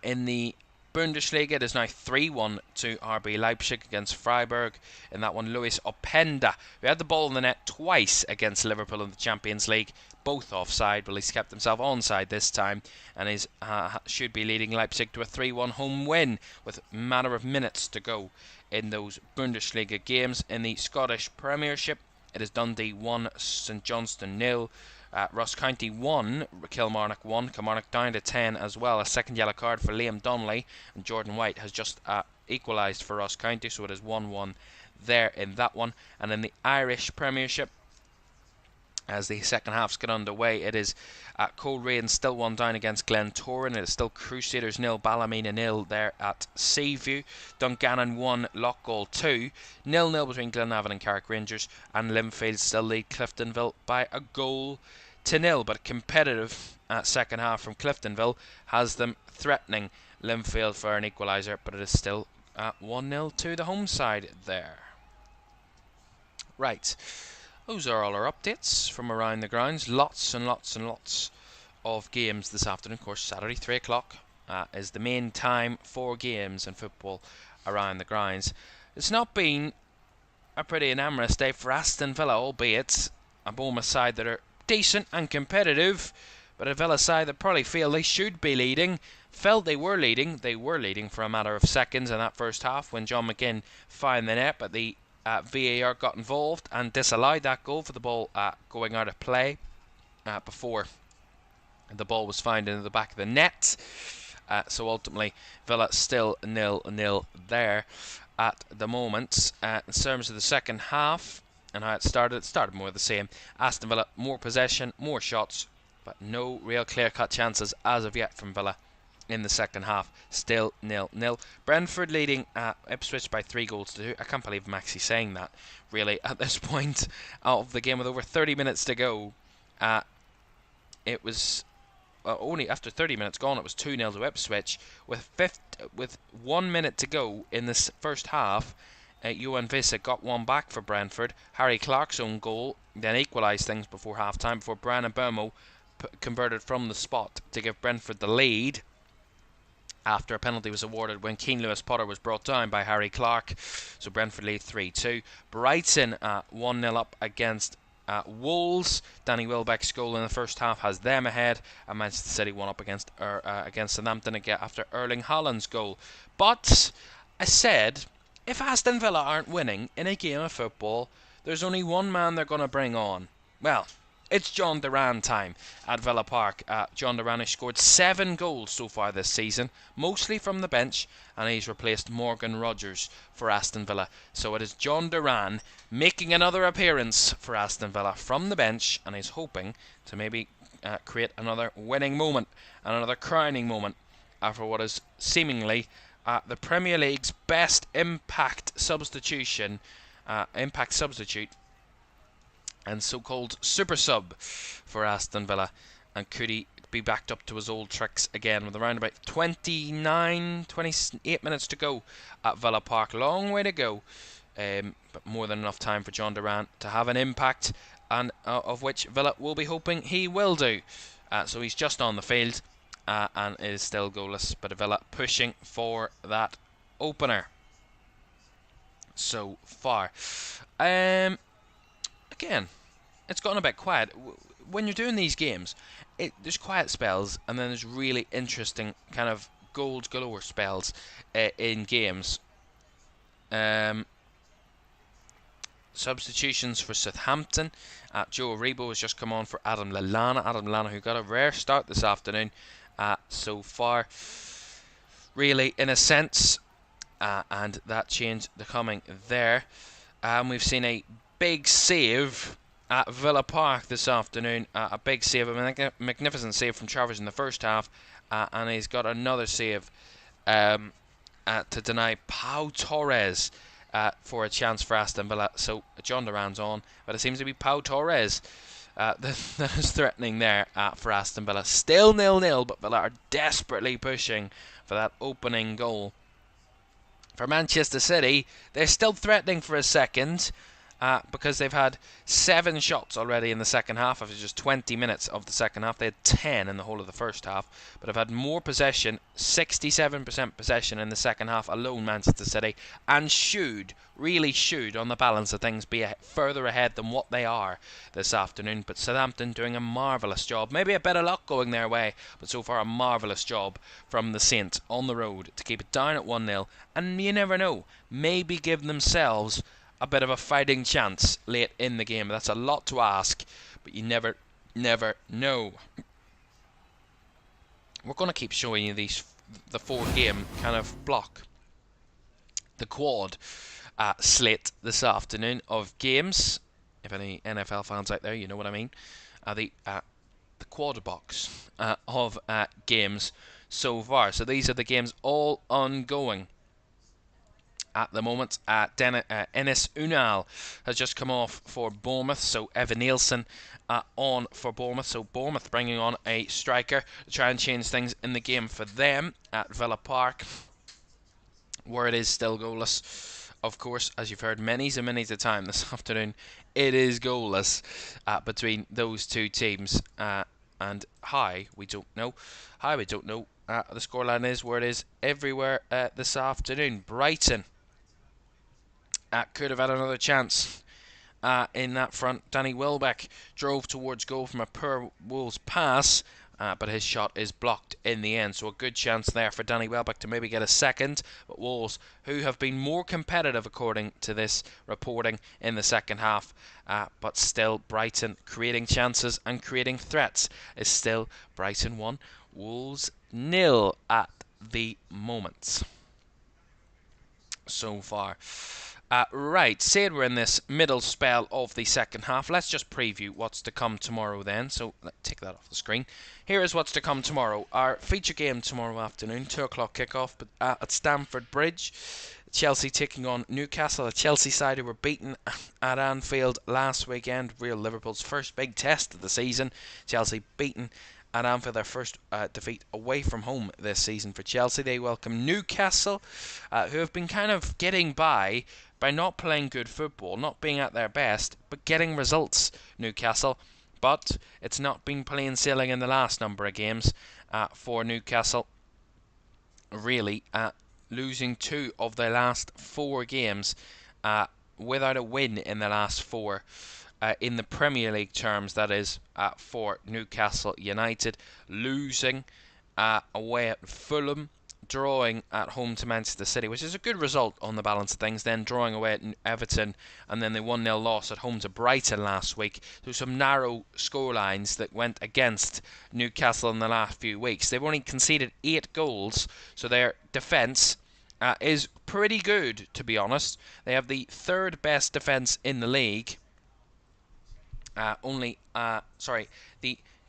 In the Bundesliga, it is now 3-1 to RB Leipzig against Freiburg. In that one, Luis Openda, who had the ball in the net twice against Liverpool in the Champions League, both offside. Well, he's kept himself onside this time, and should be leading Leipzig to a 3-1 home win with a matter of minutes to go in those Bundesliga games. In the Scottish Premiership, it is Dundee 1, St Johnstone 0. Ross County 1, Kilmarnock 1. Kilmarnock down to 10 as well. A second yellow card for Liam Donnelly, and Jordan White has just equalised for Ross County, so it is 1-1 there in that one. And in the Irish Premiership, as the second half's get underway, it is Coleraine still 1 down against Glentoran. It is still Crusaders 0, Ballymena 0 there at Seaview. Dungannon 1, Loughgall 2. 0-0 between Glenavon and Carrick Rangers. And Linfield still lead Cliftonville by a goal to 0. But a competitive second half from Cliftonville has them threatening Linfield for an equaliser. But it is still 1-0 to the home side there. Right. Those are all our updates from around the grounds. Lots and lots and lots of games this afternoon. Of course, Saturday, 3 o'clock is the main time for games and football around the grounds. It's not been a pretty amorous day for Aston Villa, albeit a Bournemouth side that are decent and competitive, but a Villa side that probably feel they should be leading. Felt they were leading. They were leading for a matter of seconds in that first half when John McGinn found the net, but the VAR got involved and disallowed that goal for the ball going out of play before the ball was found into the back of the net. So ultimately, Villa still 0-0 there at the moment. In terms of the second half and how it started more of the same. Aston Villa, more possession, more shots, but no real clear-cut chances as of yet from Villa in the second half. Still 0-0. Brentford leading Ipswich by 3-2. I can't believe I'm actually saying that, really, at this point of the game with over 30 minutes to go. It was only after 30 minutes gone, it was 2-0 to Ipswich. With 1 minute to go in this first half, Johan Vissa got one back for Brentford. Harry Clark's own goal then equalised things before half-time, before Brian Mbeumo converted from the spot to give Brentford the lead, after a penalty was awarded when Keane Lewis Potter was brought down by Harry Clark. So Brentford lead 3-2. Brighton 1-0 up against Wolves. Danny Welbeck's goal in the first half has them ahead, and Manchester City 1 up against Southampton again after Erling Haaland's goal. But I said, if Aston Villa aren't winning in a game of football, there's only one man they're going to bring on. Well, it's John Duran time at Villa Park. John Duran has scored 7 goals so far this season, mostly from the bench, and he's replaced Morgan Rogers for Aston Villa. So it is John Duran making another appearance for Aston Villa from the bench, and he's hoping to maybe create another winning moment and another crowning moment after what is seemingly the Premier League's best impact substitute and so-called super sub for Aston Villa. And could he be backed up to his old tricks again with around about 28 minutes to go at Villa Park? Long way to go, but more than enough time for John Duran to have an impact, and of which Villa will be hoping he will do. So he's just on the field and it is still goalless, but Villa pushing for that opener so far. Again, it's gotten a bit quiet. When you're doing these games, there's quiet spells, and then there's really interesting kind of goals galore spells in games. Substitutions for Southampton. Joe Aribo has just come on for Adam Lallana. Adam Lallana, who got a rare start this afternoon so far, really, in a sense, and that change the coming there. We've seen a big save at Villa Park this afternoon. A big save, a magnificent save from Travers in the first half, and he's got another save to deny Pau Torres for a chance for Aston Villa. So John Duran's on, but it seems to be Pau Torres that is threatening there for Aston Villa. Still 0-0, but Villa are desperately pushing for that opening goal. For Manchester City, they're still threatening for a second, because they've had 7 shots already in the second half after just 20 minutes of the second half. They had 10 in the whole of the first half, but have had more possession, 67% possession in the second half alone, Manchester City, and really should, on the balance of things, be further ahead than what they are this afternoon. But Southampton doing a marvellous job. Maybe a bit of luck going their way, but so far a marvellous job from the Saints on the road to keep it down at 1-0. And you never know, maybe give themselves a bit of a fighting chance late in the game. That's a lot to ask, but you never know. We're going to keep showing you the 4-game kind of block, the quad slate this afternoon of games. If any NFL fans out there, you know what I mean. The quad box of games so far. So these are the games all ongoing at the moment. Enes Unal has just come off for Bournemouth, so Evan Nielsen on for Bournemouth. So Bournemouth bringing on a striker to try and change things in the game for them at Villa Park, where it is still goalless. Of course, as you've heard many a time this afternoon, it is goalless between those two teams. And we don't know. The scoreline is where it is everywhere this afternoon. Brighton could have had another chance in that front. Danny Welbeck drove towards goal from a poor Wolves pass, but his shot is blocked in the end. So a good chance there for Danny Welbeck to maybe get a second. But Wolves, who have been more competitive according to this reporting in the second half, but still Brighton creating chances and creating threats, is still Brighton 1, Wolves 0 at the moment so far. Right, saying we're in this middle spell of the second half, let's just preview what's to come tomorrow then. So let's take that off the screen. Here is what's to come tomorrow. Our feature game tomorrow afternoon, 2 o'clock kickoff at Stamford Bridge. Chelsea taking on Newcastle, a Chelsea side who were beaten at Anfield last weekend. Real Liverpool's first big test of the season. Chelsea beaten at Anfield, their first defeat away from home this season for Chelsea. They welcome Newcastle, who have been kind of getting by not playing good football, not being at their best, but getting results, Newcastle. But it's not been plain sailing in the last number of games for Newcastle. Really, losing 2 of their last 4 games without a win in the last 4. In the Premier League terms, that is, for Newcastle United. Losing away at Fulham, drawing at home to Manchester City, which is a good result on the balance of things, then drawing away at Everton, and then the 1-0 loss at home to Brighton last week. So some narrow scorelines that went against Newcastle in the last few weeks. They've only conceded 8 goals, so their defence is pretty good, to be honest. They have the 3rd best defence in the league. The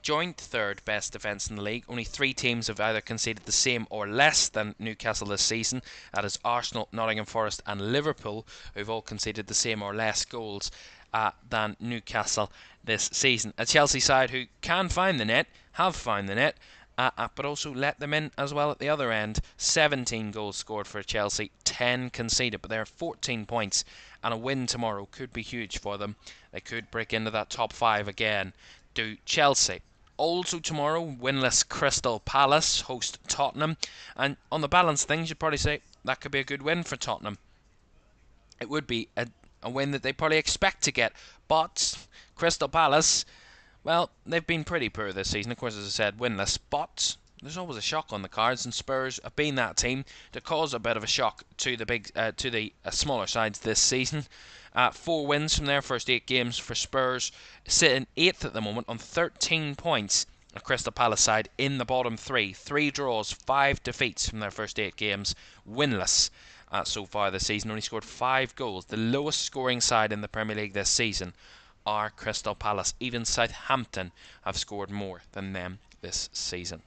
joint 3rd best defence in the league. Only 3 teams have either conceded the same or less than Newcastle this season. That is Arsenal, Nottingham Forest and Liverpool, who've all conceded the same or less goals than Newcastle this season. A Chelsea side who can find the net, have found the net, but also let them in as well at the other end. 17 goals scored for Chelsea, 10 conceded, but they're 14 points, and a win tomorrow could be huge for them. They could break into that top 5 again. Do Chelsea. Also tomorrow, winless Crystal Palace host Tottenham, and on the balance of things, you'd probably say that could be a good win for Tottenham. It would be a win that they probably expect to get, but Crystal Palace, well, they've been pretty poor this season. Of course, as I said, winless, but there's always a shock on the cards, and Spurs have been that team to cause a bit of a shock to the smaller sides this season. 4 wins from their first 8 games for Spurs, sitting 8th at the moment on 13 points. A Crystal Palace side in the bottom 3. 3 draws, 5 defeats from their first 8 games. Winless so far this season. Only scored 5 goals. The lowest scoring side in the Premier League this season are Crystal Palace. Even Southampton have scored more than them this season.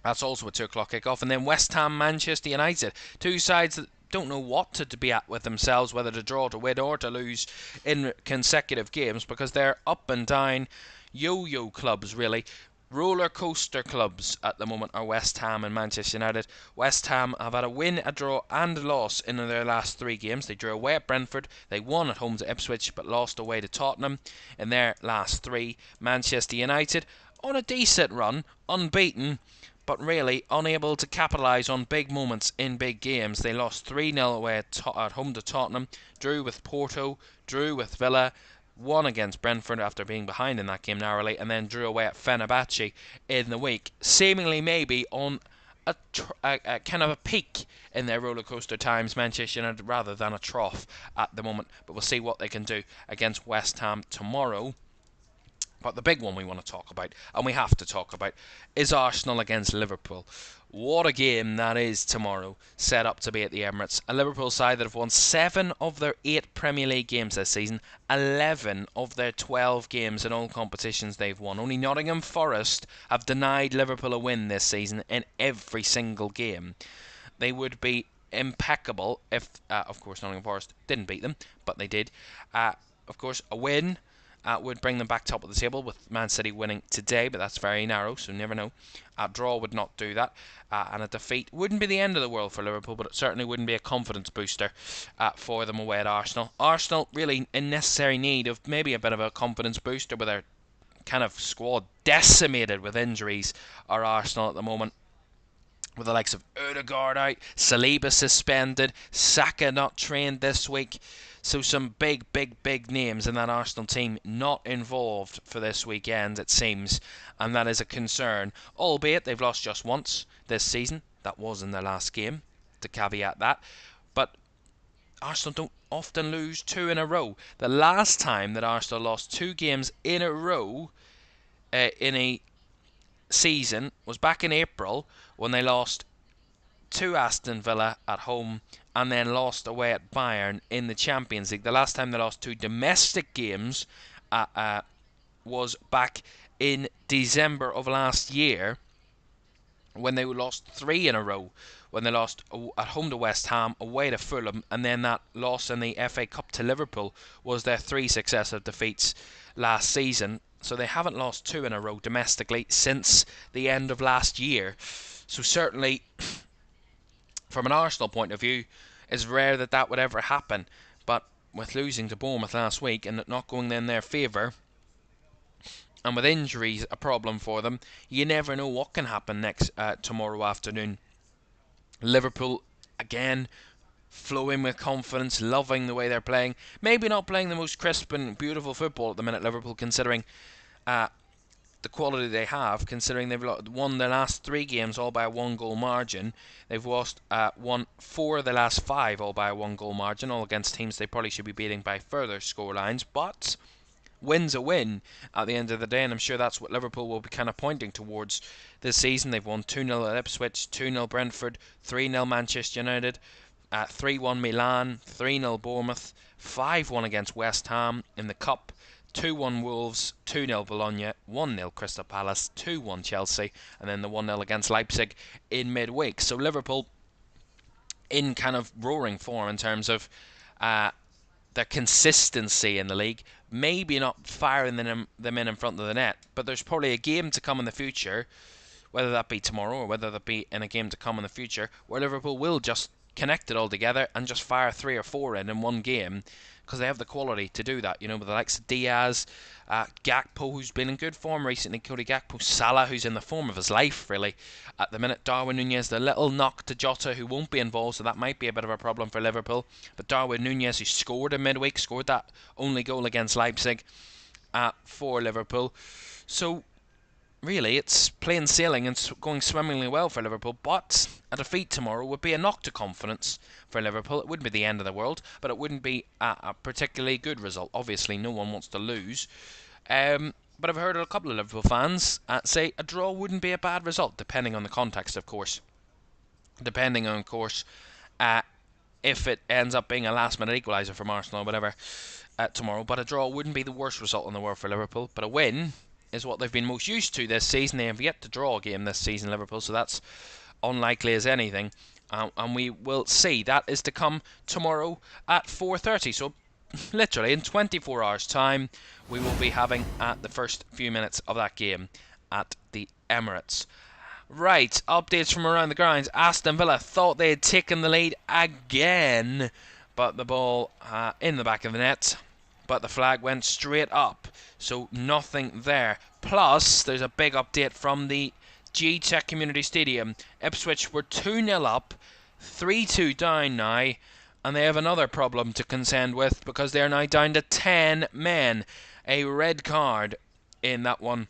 That's also a 2 o'clock kickoff. And then West Ham, Manchester United. 2 sides that don't know what to be at with themselves, whether to draw, to win or to lose in consecutive games, because they're up and down yo-yo clubs really. roller coaster clubs at the moment are West Ham and Manchester United. West Ham have had a win, a draw and a loss in their last 3 games. They drew away at Brentford, they won at home to Ipswich but lost away to Tottenham in their last 3. Manchester United on a decent run, unbeaten, but really unable to capitalise on big moments in big games. They lost 3-0 away at home to Tottenham, drew with Porto, drew with Villa, won against Brentford after being behind in that game narrowly, and then drew away at Fenerbahce in the week, seemingly maybe on a kind of a peak in their roller coaster times, Manchester United, rather than a trough at the moment. But we'll see what they can do against West Ham tomorrow. But the big one we want to talk about, and we have to talk about, is Arsenal against Liverpool. What a game that is tomorrow, set up to be at the Emirates. A Liverpool side that have won 7 of their 8 Premier League games this season, 11 of their 12 games in all competitions they've won. Only Nottingham Forest have denied Liverpool a win this season in every single game. They would be impeccable if, of course, Nottingham Forest didn't beat them, but they did. Of course, a win would bring them back top of the table, with Man City winning today, but that's very narrow, so you never know. A draw would not do that, and a defeat wouldn't be the end of the world for Liverpool, but it certainly wouldn't be a confidence booster for them away at Arsenal. Arsenal really in necessary need of maybe a bit of a confidence booster with their kind of squad decimated with injuries, are Arsenal at the moment, with the likes of Odegaard out, Saliba suspended, Saka not trained this week. So some big names in that Arsenal team not involved for this weekend, it seems, and that is a concern. Albeit they've lost just once this season. That was in their last game, to caveat that. But Arsenal don't often lose 2 in a row. The last time that Arsenal lost 2 games in a row in a season was back in April, when they lost to Aston Villa at home and then lost away at Bayern in the Champions League. The last time they lost 2 domestic games was back in December of last year, when they lost 3 in a row, when they lost at home to West Ham, away to Fulham, and then that loss in the FA Cup to Liverpool was their 3 successive defeats last season. So they haven't lost 2 in a row domestically since the end of last year. So certainly, from an Arsenal point of view, it's rare that would ever happen. But with losing to Bournemouth last week and it not going in their favour, and with injuries a problem for them, you never know what can happen tomorrow afternoon. Liverpool, again, flowing with confidence, loving the way they're playing. Maybe not playing the most crisp and beautiful football at the minute, Liverpool, considering the quality they have, considering they've won their last 3 games all by a 1-goal margin. They've won 4 of the last 5 all by a 1-goal margin, all against teams they probably should be beating by further scorelines, but win's a win at the end of the day, and I'm sure that's what Liverpool will be kind of pointing towards this season. They've won 2-0 at Ipswich, 2-0 Brentford, 3-0 Manchester United, 3-1 Milan, 3-0 Bournemouth, 5-1 against West Ham in the Cup, 2-1 Wolves, 2-0 Bologna, 1-0 Crystal Palace, 2-1 Chelsea, and then the 1-0 against Leipzig in midweek. So Liverpool in kind of roaring form in terms of their consistency in the league. Maybe not firing them in front of the net, but there's probably a game to come in the future, whether that be tomorrow or whether that be in a game to come in the future, where Liverpool will just connect it all together and just fire 3 or 4 in one game, because they have the quality to do that, with the likes of Diaz, Gakpo, who's been in good form recently, Cody Gakpo, Salah, who's in the form of his life, really, at the minute, Darwin Núñez, the little knock to Jota, who won't be involved, so that might be a bit of a problem for Liverpool, but Darwin Núñez, who scored in midweek, scored that only goal against Leipzig for Liverpool, so really, it's plain sailing and going swimmingly well for Liverpool, but a defeat tomorrow would be a knock to confidence for Liverpool. It wouldn't be the end of the world, but it wouldn't be a particularly good result. Obviously, no one wants to lose. But I've heard a couple of Liverpool fans say a draw wouldn't be a bad result, depending on the context, of course. Depending on, of course, if it ends up being a last-minute equaliser from Arsenal or whatever tomorrow. But a draw wouldn't be the worst result in the world for Liverpool. But a win is what they've been most used to this season. They have yet to draw a game this season, Liverpool, so that's unlikely as anything. And we will see. That is to come tomorrow at 4:30. So literally in 24 hours' time, we will be having the first few minutes of that game at the the Emirates. Right, updates from around the grounds. Aston Villa thought they had taken the lead again, but the ball in the back of the net. But the flag went straight up, so nothing there. Plus, there's a big update from the G-Tech Community Stadium. Ipswich were 2-0 up, 3-2 down now, and they have another problem to contend with because they are now down to 10 men. A red card in that one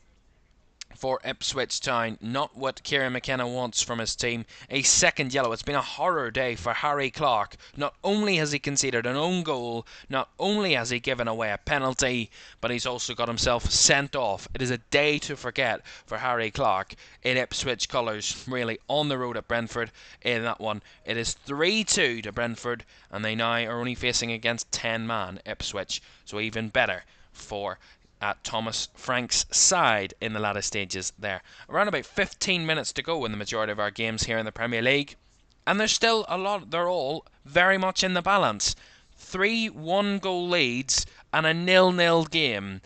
for Ipswich Town. Not what Kieran McKenna wants from his team. A second yellow. It's been a horror day for Harry Clarke. Not only has he conceded an own goal, not only has he given away a penalty, but he's also got himself sent off. It is a day to forget for Harry Clarke in Ipswich colours, really, on the road at Brentford in that one. It is 3-2 to Brentford, and they now are only facing against 10-man Ipswich, so even better for Thomas Frank's side in the latter stages there. Around about 15 minutes to go in the majority of our games here in the Premier League, and there's still a lot. They're all very much in the balance. 3 1-goal leads and a 0-0 game.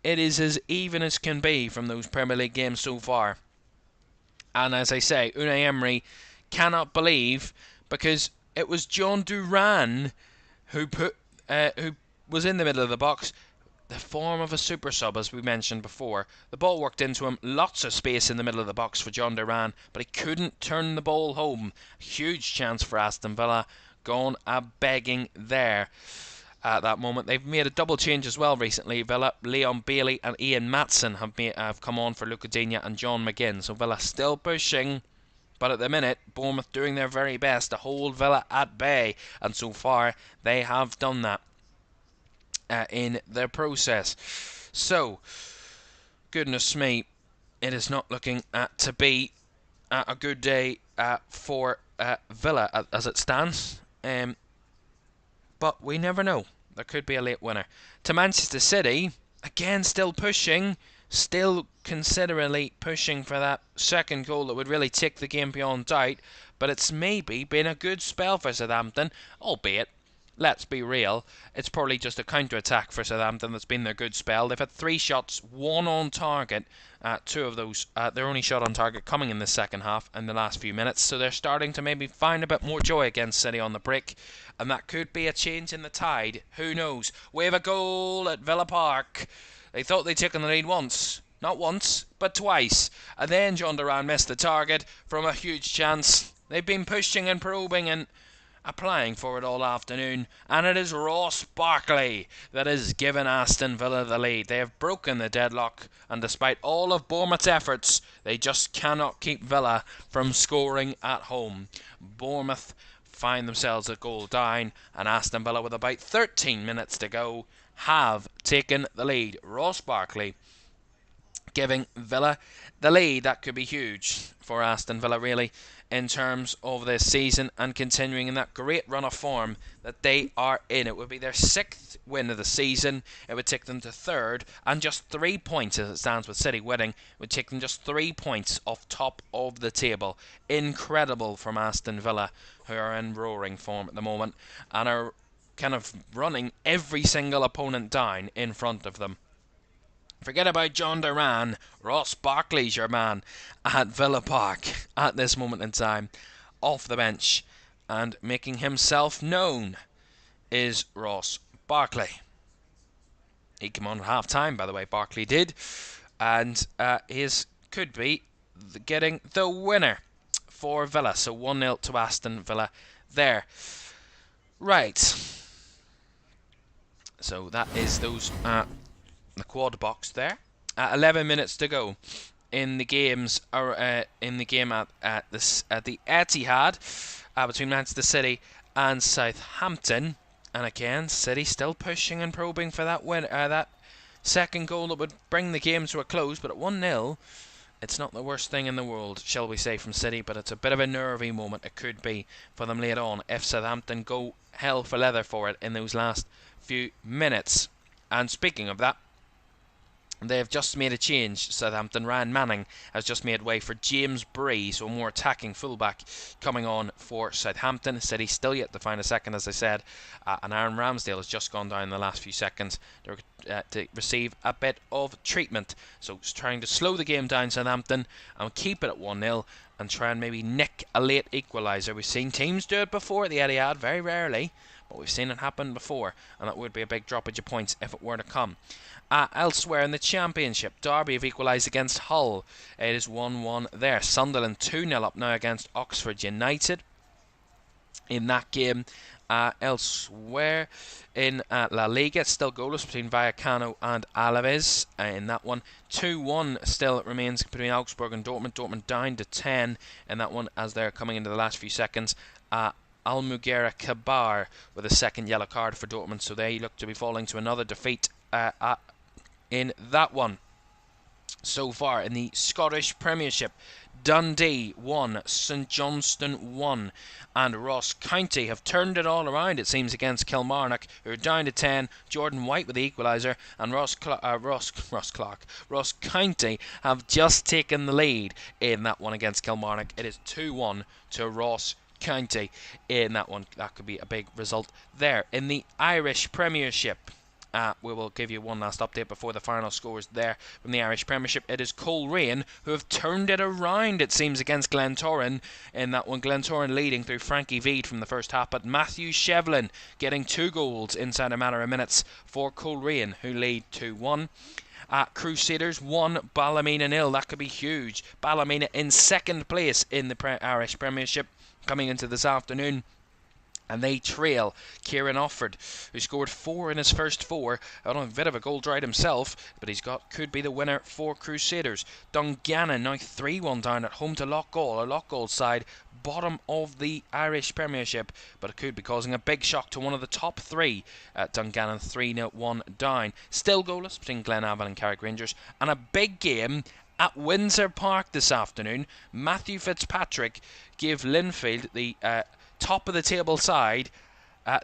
It is as even as can be from those Premier League games so far. And as I say, Unai Emery cannot believe, because it was John Duran who was in the middle of the box. The form of a super sub, as we mentioned before. The ball worked into him, lots of space in the middle of the box for John Duran, but he couldn't turn the ball home. Huge chance for Aston Villa, gone a-begging there at that moment. They've made a double change as well recently. Villa, Leon Bailey and Ian Matson have come on for Luca Digne and John McGinn, so Villa still pushing. But at the minute, Bournemouth doing their very best to hold Villa at bay, and so far they have done that in their process. So, goodness me, it is not looking to be a good day for Villa as it stands. But we never know. There could be a late winner. To Manchester City, again still pushing, still considerably pushing for that second goal that would really take the game beyond doubt. But it's maybe been a good spell for Southampton, albeit, let's be real, it's probably just a counter-attack for Southampton that's been their good spell. They've had 3 shots, 1 on target. 2 of those, their only shot on target coming in the second half in the last few minutes. So they're starting to maybe find a bit more joy against City on the break. And that could be a change in the tide. Who knows? We have a goal at Villa Park. They thought they'd taken the lead once. Not once, but twice. And then John Duran missed the target from a huge chance. They've been pushing and probing and applying for it all afternoon, and it is Ross Barkley that has given Aston Villa the lead. They have broken the deadlock, and despite all of Bournemouth's efforts, they just cannot keep Villa from scoring at home. Bournemouth find themselves a goal down, and Aston Villa, with about 13 minutes to go, have taken the lead. Ross Barkley giving Villa the lead. That could be huge for Aston Villa, really, in terms of this season, and continuing in that great run of form that they are in. It would be their 6th win of the season. It would take them to 3rd, and just 3 points as it stands with City winning. It would take them just 3 points off top of the table. Incredible from Aston Villa, who are in roaring form at the moment and are kind of running every single opponent down in front of them. Forget about John Duran. Ross Barkley's your man at Villa Park at this moment in time, off the bench, and making himself known is Ross Barkley. He came on at half time, by the way, Barkley did, and his could be getting the winner for Villa. So 1-0 to Aston Villa there. Right. So that is those the quad box there. 11 minutes to go in the games at the Etihad between Manchester City and Southampton. And again, City still pushing and probing for that win, that second goal that would bring the game to a close. But at 1-0, it's not the worst thing in the world, shall we say, from City. But it's a bit of a nervy moment. It could be for them later on if Southampton go hell for leather for it in those last few minutes. And speaking of that, They have just made a change. Southampton. Ryan Manning has just made way for James Bree, so a more attacking fullback coming on for Southampton. City still yet to find a second, as I said, and Aaron Ramsdale has just gone down in the last few seconds to receive a bit of treatment. So trying to slow the game down, Southampton, and keep it at 1-0 and try and maybe nick a late equaliser. We've seen teams do it before at the Etihad, very rarely, but we've seen it happen before, and that would be a big droppage of points if it were to come. Elsewhere in the Championship, Derby have equalised against Hull. It is 1-1 there. Sunderland 2-0 up now against Oxford United in that game. Elsewhere in La Liga, it's still goalless between Vallecano and Alaves in that one. 2-1 still remains between Augsburg and Dortmund. Dortmund down to 10 in that one as they're coming into the last few seconds. Almugera Kabar with a second yellow card for Dortmund, so they look to be falling to another defeat in that one. So far in the Scottish Premiership, Dundee 1, St Johnstone 1, and Ross County have turned it all around, it seems, against Kilmarnock, who are down to 10. Jordan White with the equaliser, and Ross County have just taken the lead in that one against Kilmarnock. It is 2-1 to Ross County in that one. That could be a big result there. In the Irish Premiership, we will give you one last update before the final scores there from the Irish Premiership. It is Coleraine who have turned it around, it seems, against Glentoran in that one. Glentoran leading through Frankie Veed from the first half, but Matthew Shevlin getting 2 goals inside a matter of minutes for Coleraine, who lead 2-1. Crusaders 1, Ballymena 0. That could be huge. Ballymena in second place in the Irish Premiership coming into this afternoon. And they trail Kieran Offord, who scored 4 in his first 4. I don't know, a bit of a goal drought himself, but could be the winner for Crusaders. Dungannon now 3-1 down at home to Loughgall. A Loughgall side bottom of the Irish Premiership, but it could be causing a big shock to one of the top 3 at Dungannon. 3-1 down. Still goalless between Glenavon and Carrick Rangers. And a big game at Windsor Park this afternoon. Matthew Fitzpatrick gave Linfield, the top of the table side,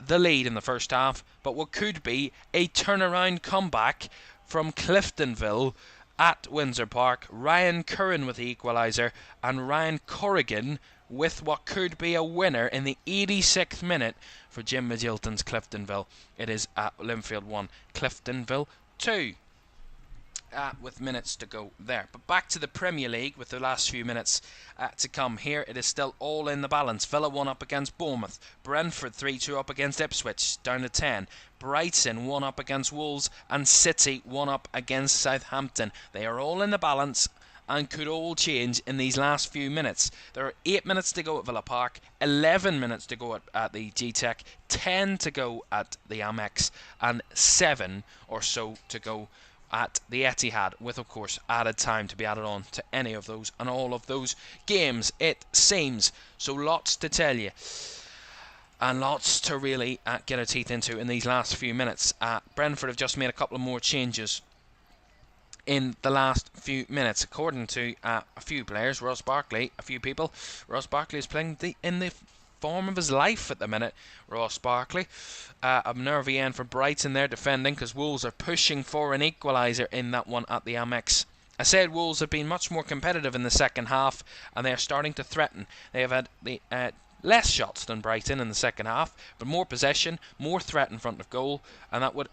the lead in the first half, but what could be a turnaround comeback from Cliftonville at Windsor Park. Ryan Curran with the equaliser, and Ryan Corrigan with what could be a winner in the 86th minute for Jim Magilton's Cliftonville. It is at Linfield 1, Cliftonville 2. With minutes to go there. But back to the Premier League with the last few minutes to come here. It is still all in the balance. Villa 1 up against Bournemouth. Brentford 3-2 up against Ipswich, down to 10. Brighton 1 up against Wolves, and City 1 up against Southampton. They are all in the balance and could all change in these last few minutes. There are 8 minutes to go at Villa Park, 11 minutes to go at the G-Tech, 10 to go at the Amex, and 7 or so to go at the Etihad, with of course added time to be added on to any of those and all of those games, it seems. So lots to tell you and lots to really get our teeth into in these last few minutes. Brentford have just made a couple of more changes in the last few minutes, according to a few players. Ross Barkley is playing in the form of his life at the minute. Ross Barkley, a nervy end for Brighton there defending, because Wolves are pushing for an equaliser in that one at the Amex. I said Wolves have been much more competitive in the second half, and they are starting to threaten. They have had less shots than Brighton in the second half, but more possession, more threat in front of goal, and that would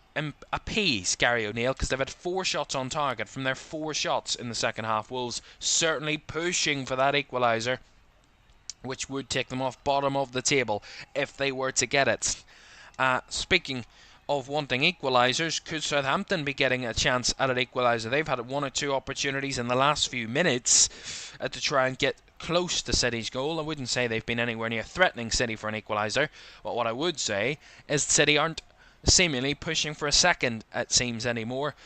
appease Gary O'Neill, because they've had 4 shots on target from their 4 shots in the second half. Wolves certainly pushing for that equaliser, which would take them off bottom of the table if they were to get it. Speaking of wanting equalisers, could Southampton be getting a chance at an equaliser? They've had 1 or 2 opportunities in the last few minutes to try and get close to City's goal. I wouldn't say they've been anywhere near threatening City for an equaliser, but what I would say is City aren't seemingly pushing for a second, it seems, anymore.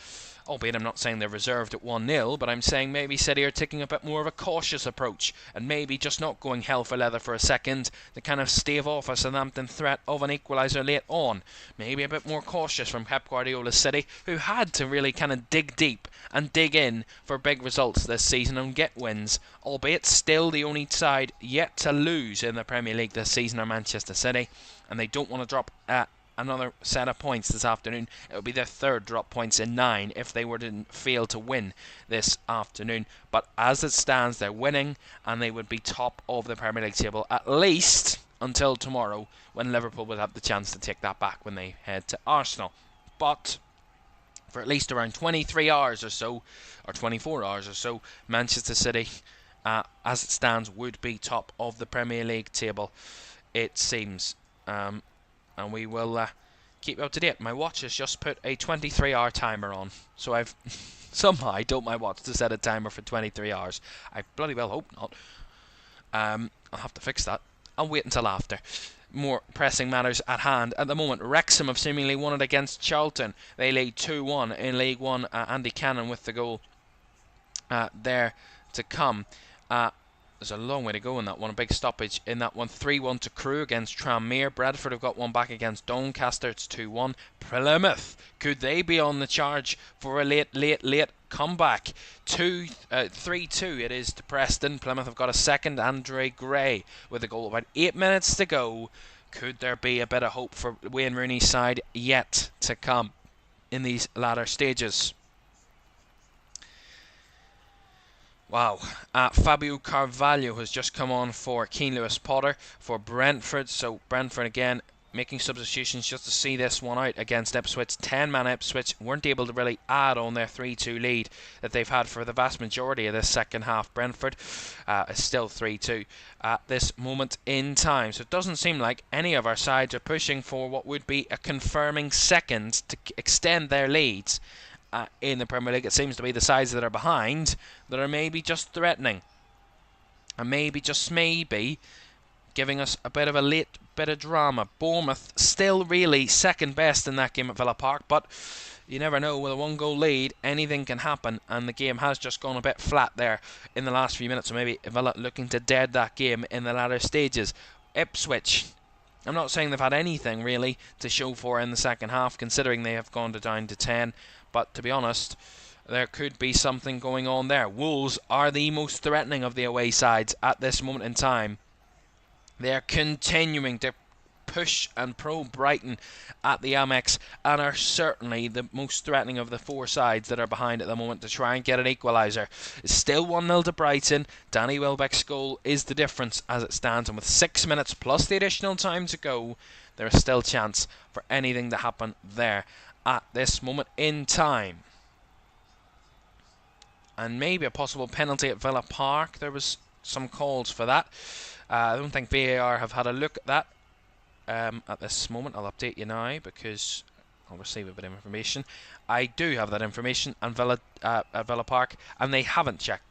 Albeit I'm not saying they're reserved at 1-0, but I'm saying maybe City are taking a bit more of a cautious approach, and maybe just not going hell for leather for a second to kind of stave off a Southampton threat of an equaliser late on. Maybe a bit more cautious from Pep Guardiola's City, who had to really kind of dig deep and dig in for big results this season and get wins, albeit still the only side yet to lose in the Premier League this season are Manchester City, and they don't want to drop another set of points this afternoon. It would be their third drop points in 9 if they were to fail to win this afternoon. But as it stands, they're winning, and they would be top of the Premier League table at least until tomorrow, when Liverpool will have the chance to take that back when they head to Arsenal. But for at least around 23 hours or so, or 24 hours or so, Manchester City, as it stands, would be top of the Premier League table, it seems. And we will keep you up to date. My watch has just put a 23-hour timer on, so I've somehow I told my watch to set a timer for 23 hours. I bloody well hope not. I'll have to fix that. I'll wait until after. More pressing matters at hand at the moment. Wrexham have seemingly won it against Charlton. They lead 2-1 in League One. Andy Cannon with the goal there to come. There's a long way to go in that one. A big stoppage in that one. 3-1 to Crewe against Tranmere. Bradford have got one back against Doncaster. It's 2-1. Plymouth, could they be on the charge for a late comeback? 3-2 it is to Preston. Plymouth have got a second. Andre Gray with a goal. About 8 minutes to go. Could there be a bit of hope for Wayne Rooney's side yet to come in these latter stages? Wow. Fabio Carvalho has just come on for Keane Lewis Potter for Brentford. So Brentford again making substitutions just to see this one out against Ipswich. 10-man Ipswich weren't able to really add on their 3-2 lead that they've had for the vast majority of this second half. Brentford is still 3-2 at this moment in time. So it doesn't seem like any of our sides are pushing for what would be a confirming second to extend their leads in the Premier League. It seems to be the sides that are behind that are maybe just threatening, and maybe, just maybe, giving us a bit of a late bit of drama. Bournemouth still really second best in that game at Villa Park, but you never know, with a 1-goal lead anything can happen, and the game has just gone a bit flat there in the last few minutes. So maybe Villa looking to dead that game in the latter stages. Ipswich, I'm not saying they've had anything really to show for in the second half, considering they have gone down to 10. But to be honest, there could be something going on there. Wolves are the most threatening of the away sides at this moment in time. They are continuing to push and probe Brighton at the Amex, and are certainly the most threatening of the 4 sides that are behind at the moment to try and get an equaliser. It's still 1-0 to Brighton. Danny Welbeck's goal is the difference as it stands, and with 6 minutes plus the additional time to go, there is still chance for anything to happen there at this moment in time. And maybe a possible penalty at Villa Park. There was some calls for that. I don't think VAR have had a look at that at this moment. I'll update you now because I'll receive a bit of information. I do have that information at Villa Park, and they haven't checked.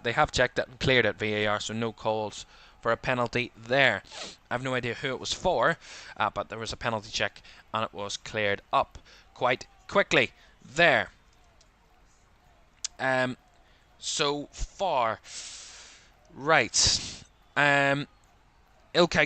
They have checked it and cleared it VAR, so no calls for a penalty there. I have no idea who it was for, but there was a penalty check and it was cleared up quite quickly there. So far, right. Ilkay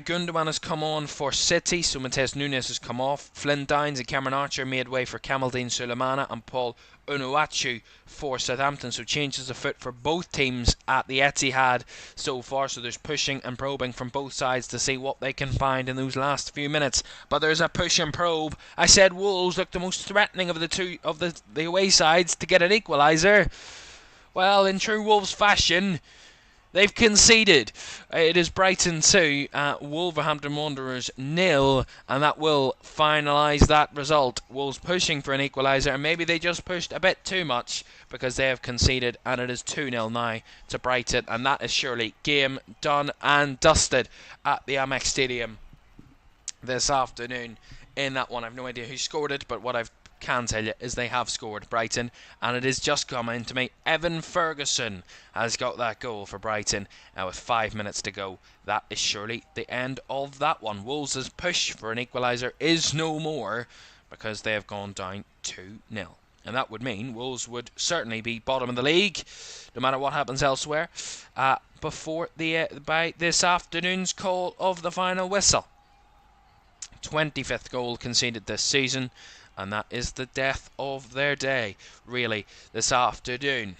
Gundogan has come on for City, so Matheus Nunes has come off. Flynn Dines and Cameron Archer made way for Kamaldeen Sulemana and Paul Onuachu for Southampton, so changes afoot for both teams at the Etihad so far. So there's pushing and probing from both sides to see what they can find in those last few minutes. But there's a push and probe. I said Wolves look the most threatening of the two of the away sides to get an equaliser. Well, in true Wolves fashion, they've conceded. It is Brighton 2, Wolverhampton Wanderers 0, and that will finalise that result. Wolves pushing for an equaliser, and maybe they just pushed a bit too much because they have conceded, and it is 2-0 now to Brighton, and that is surely game done and dusted at the Amex Stadium this afternoon. In that one, I have no idea who scored it, but what I can tell you is they have scored, Brighton, and it is just coming to me. Evan Ferguson has got that goal for Brighton with 5 minutes to go. That is surely the end of that one. Wolves' push for an equaliser is no more because they have gone down 2-0, and that would mean Wolves would certainly be bottom of the league no matter what happens elsewhere before by this afternoon's call of the final whistle. 25th goal conceded this season, and that is the death of their day, really, this afternoon.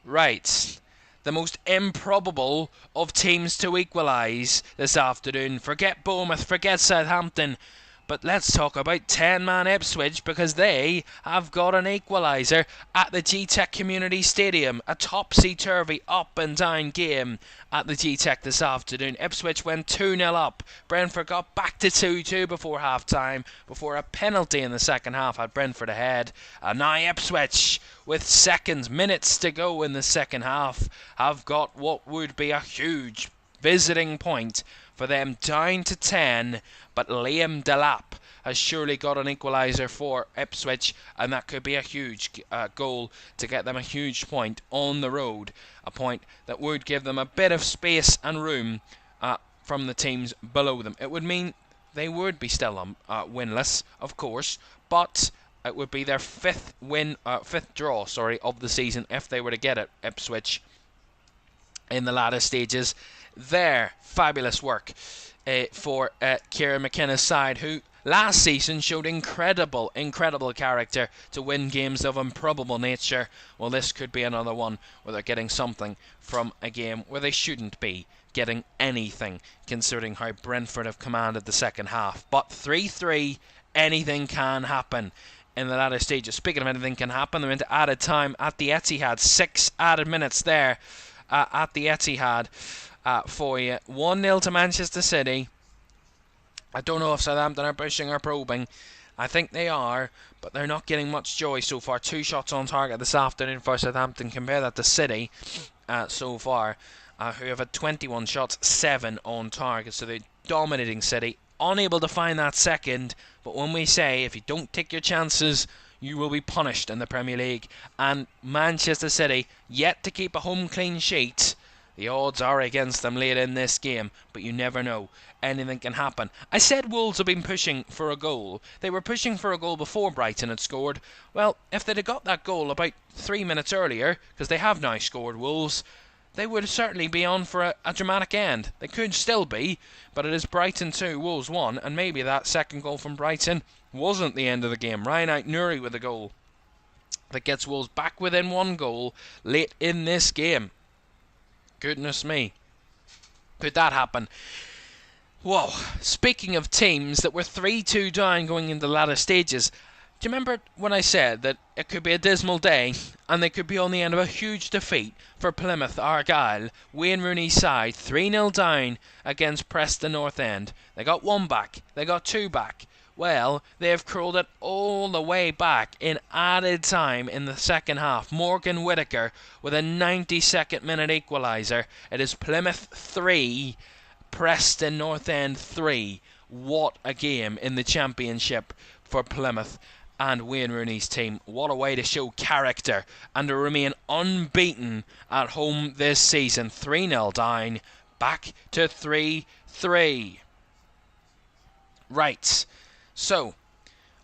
Right, the most improbable of teams to equalise this afternoon. Forget Bournemouth, forget Southampton. But let's talk about 10-man Ipswich, because they have got an equaliser at the G-Tech Community Stadium. A topsy-turvy up and down game at the G-Tech this afternoon. Ipswich went 2-0 up. Brentford got back to 2-2 before half-time, before a penalty in the second half had Brentford ahead. And now Ipswich, with minutes to go in the second half, have got what would be a huge visiting point for them, down to 10, but Liam Delap has surely got an equaliser for Ipswich, and that could be a huge goal to get them a huge point on the road, a point that would give them a bit of space and room from the teams below them. It would mean they would be still winless, of course, but it would be their fifth draw of the season if they were to get it, Ipswich, in the latter stages. There, fabulous work for Kieran McKenna's side, who last season showed incredible character to win games of improbable nature. Well, this could be another one where they're getting something from a game where they shouldn't be getting anything, considering how Brentford have commanded the second half. But 3-3, anything can happen in the latter stages. Speaking of anything can happen, they're into added time at the Etihad. 6 added minutes there at the Etihad. For you. 1-0 to Manchester City. I don't know if Southampton are pushing or probing. I think they are, but they're not getting much joy so far. 2 shots on target this afternoon for Southampton. Compare that to City so far, who have had 21 shots, 7 on target. So they're dominating City. Unable to find that second, but when we say if you don't take your chances, you will be punished in the Premier League. And Manchester City yet to keep a home clean sheet. The odds are against them late in this game, but you never know. Anything can happen. I said Wolves have been pushing for a goal. They were pushing for a goal before Brighton had scored. Well, if they'd have got that goal about 3 minutes earlier, because they have now scored, Wolves, they would certainly be on for a dramatic end. They could still be, but it is Brighton 2, Wolves 1, and maybe that second goal from Brighton wasn't the end of the game. Ryan Aït-Nouri with a goal that gets Wolves back within 1 goal late in this game. Goodness me. Could that happen? Whoa. Speaking of teams that were 3-2 down going into the latter stages, do you remember when I said that it could be a dismal day and they could be on the end of a huge defeat for Plymouth Argyle? Wayne Rooney's side 3-0 down against Preston North End. They got 1 back. They got 2 back. Well, they have crawled it all the way back in added time in the second half. Morgan Whittaker with a 92nd minute equaliser. It is Plymouth 3, Preston North End 3. What a game in the Championship for Plymouth and Wayne Rooney's team. What a way to show character and to remain unbeaten at home this season. 3-0 down, back to 3-3. Right. So,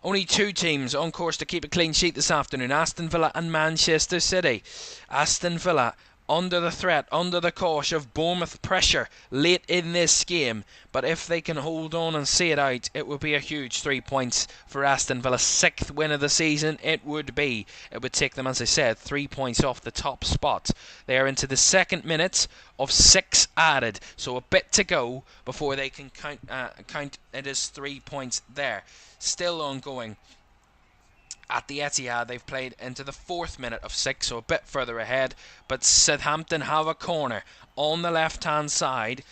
only 2 teams on course to keep a clean sheet this afternoon. Aston Villa and Manchester City. Aston Villa under the threat, under the cosh of Bournemouth pressure late in this game. But if they can hold on and see it out, it would be a huge 3 points for Aston Villa. 6th win of the season it would be. It would take them, as I said, 3 points off the top spot. They are into the 2nd minute of 6 added. So a bit to go before they can count it as 3 points there. Still ongoing. At the Etihad, they've played into the 4th minute of 6, so a bit further ahead. But Southampton have a corner on the left-hand side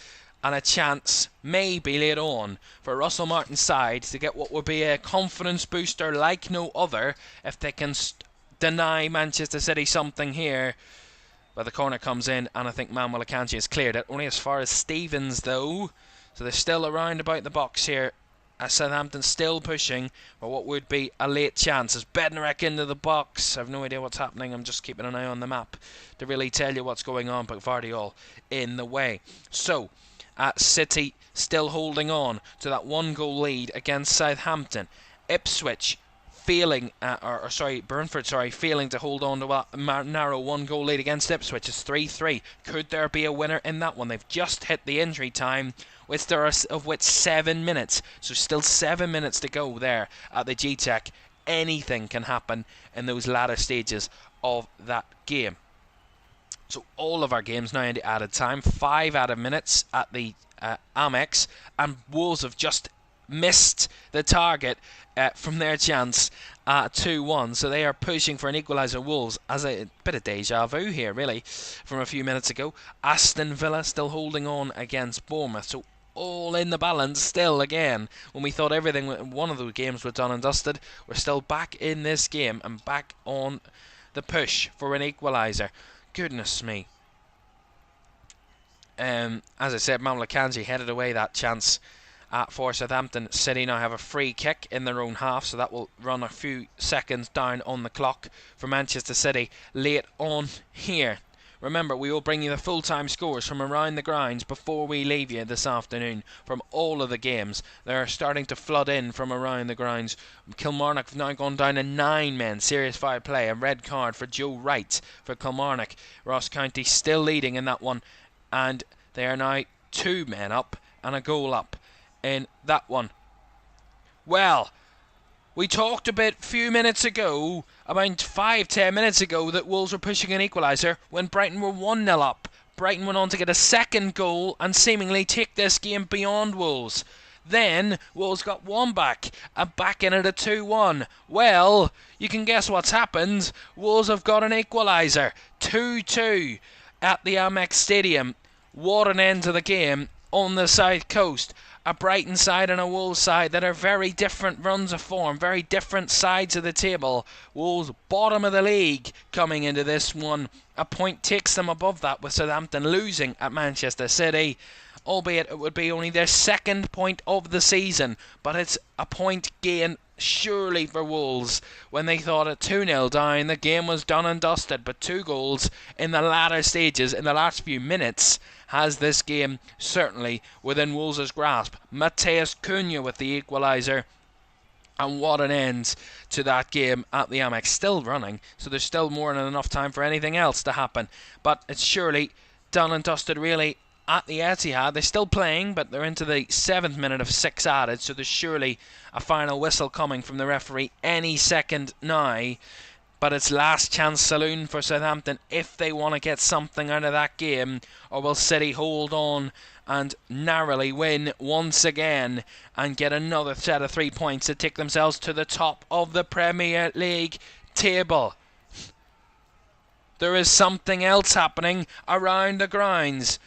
and a chance, maybe later on, for Russell Martin's side to get what would be a confidence booster like no other if they can deny Manchester City something here. But the corner comes in, and I think Manuel Akanji has cleared it. Only as far as Stevens, though. So they're still around about the box here. Southampton still pushing for what would be a late chance. As Bednarek into the box. I have no idea what's happening. I'm just keeping an eye on the map to really tell you what's going on. But Vardiol in the way. So, City still holding on to that 1-goal lead against Southampton. Ipswich Brentford failing to hold on to a narrow 1-goal lead against Ipswich. It's 3-3. Could there be a winner in that one? They've just hit the injury time, of which 7 minutes. So still 7 minutes to go there at the G-Tech. Anything can happen in those latter stages of that game. So all of our games now into added time. 5 added minutes at the Amex, and Wolves have just missed the target from their chance at 2-1, so they are pushing for an equaliser. Wolves, as a bit of deja vu here really from a few minutes ago. Aston Villa still holding on against Bournemouth, so all in the balance still again. When we thought everything, one of the games was done and dusted, we're still back in this game and back on the push for an equaliser. Goodness me. As I said, Mamlakanji headed away that chance for Southampton. City now have a free kick in their own half, so that will run a few seconds down on the clock for Manchester City late on here. Remember, we will bring you the full-time scores from around the grounds before we leave you this afternoon from all of the games. They're starting to flood in from around the grounds. Kilmarnock have now gone down to 9 men. Serious foul play. A red card for Joe Wright for Kilmarnock. Ross County still leading in that one, and they are now 2 men up and a goal up in that one. Well, we talked a few minutes ago, about 5-10 minutes ago, that Wolves were pushing an equaliser when Brighton were 1-0 up. Brighton went on to get a second goal and seemingly take this game beyond Wolves. Then Wolves got one back and back in at a 2-1. Well, you can guess what's happened. Wolves have got an equaliser. 2-2 at the Amex Stadium. What an end to the game on the South Coast. A Brighton side and a Wolves side that are very different runs of form, very different sides of the table. Wolves bottom of the league coming into this one. A point takes them above that with Southampton losing at Manchester City, albeit it would be only their second point of the season, but it's a point gain surely for Wolves when they thought at 2-0 down the game was done and dusted, but 2 goals in the latter stages, in the last few minutes, has this game certainly within Wolves' grasp. Mateus Cunha with the equaliser, and what an end to that game at the Amex. Still running, so there's still more than enough time for anything else to happen, but it's surely done and dusted really at the Etihad. They're still playing, but they're into the 7th minute of 6 added, so there's surely a final whistle coming from the referee any second now. But it's last chance saloon for Southampton if they want to get something out of that game, or will City hold on and narrowly win once again and get another set of 3 points to take themselves to the top of the Premier League table. There is something else happening around the grounds.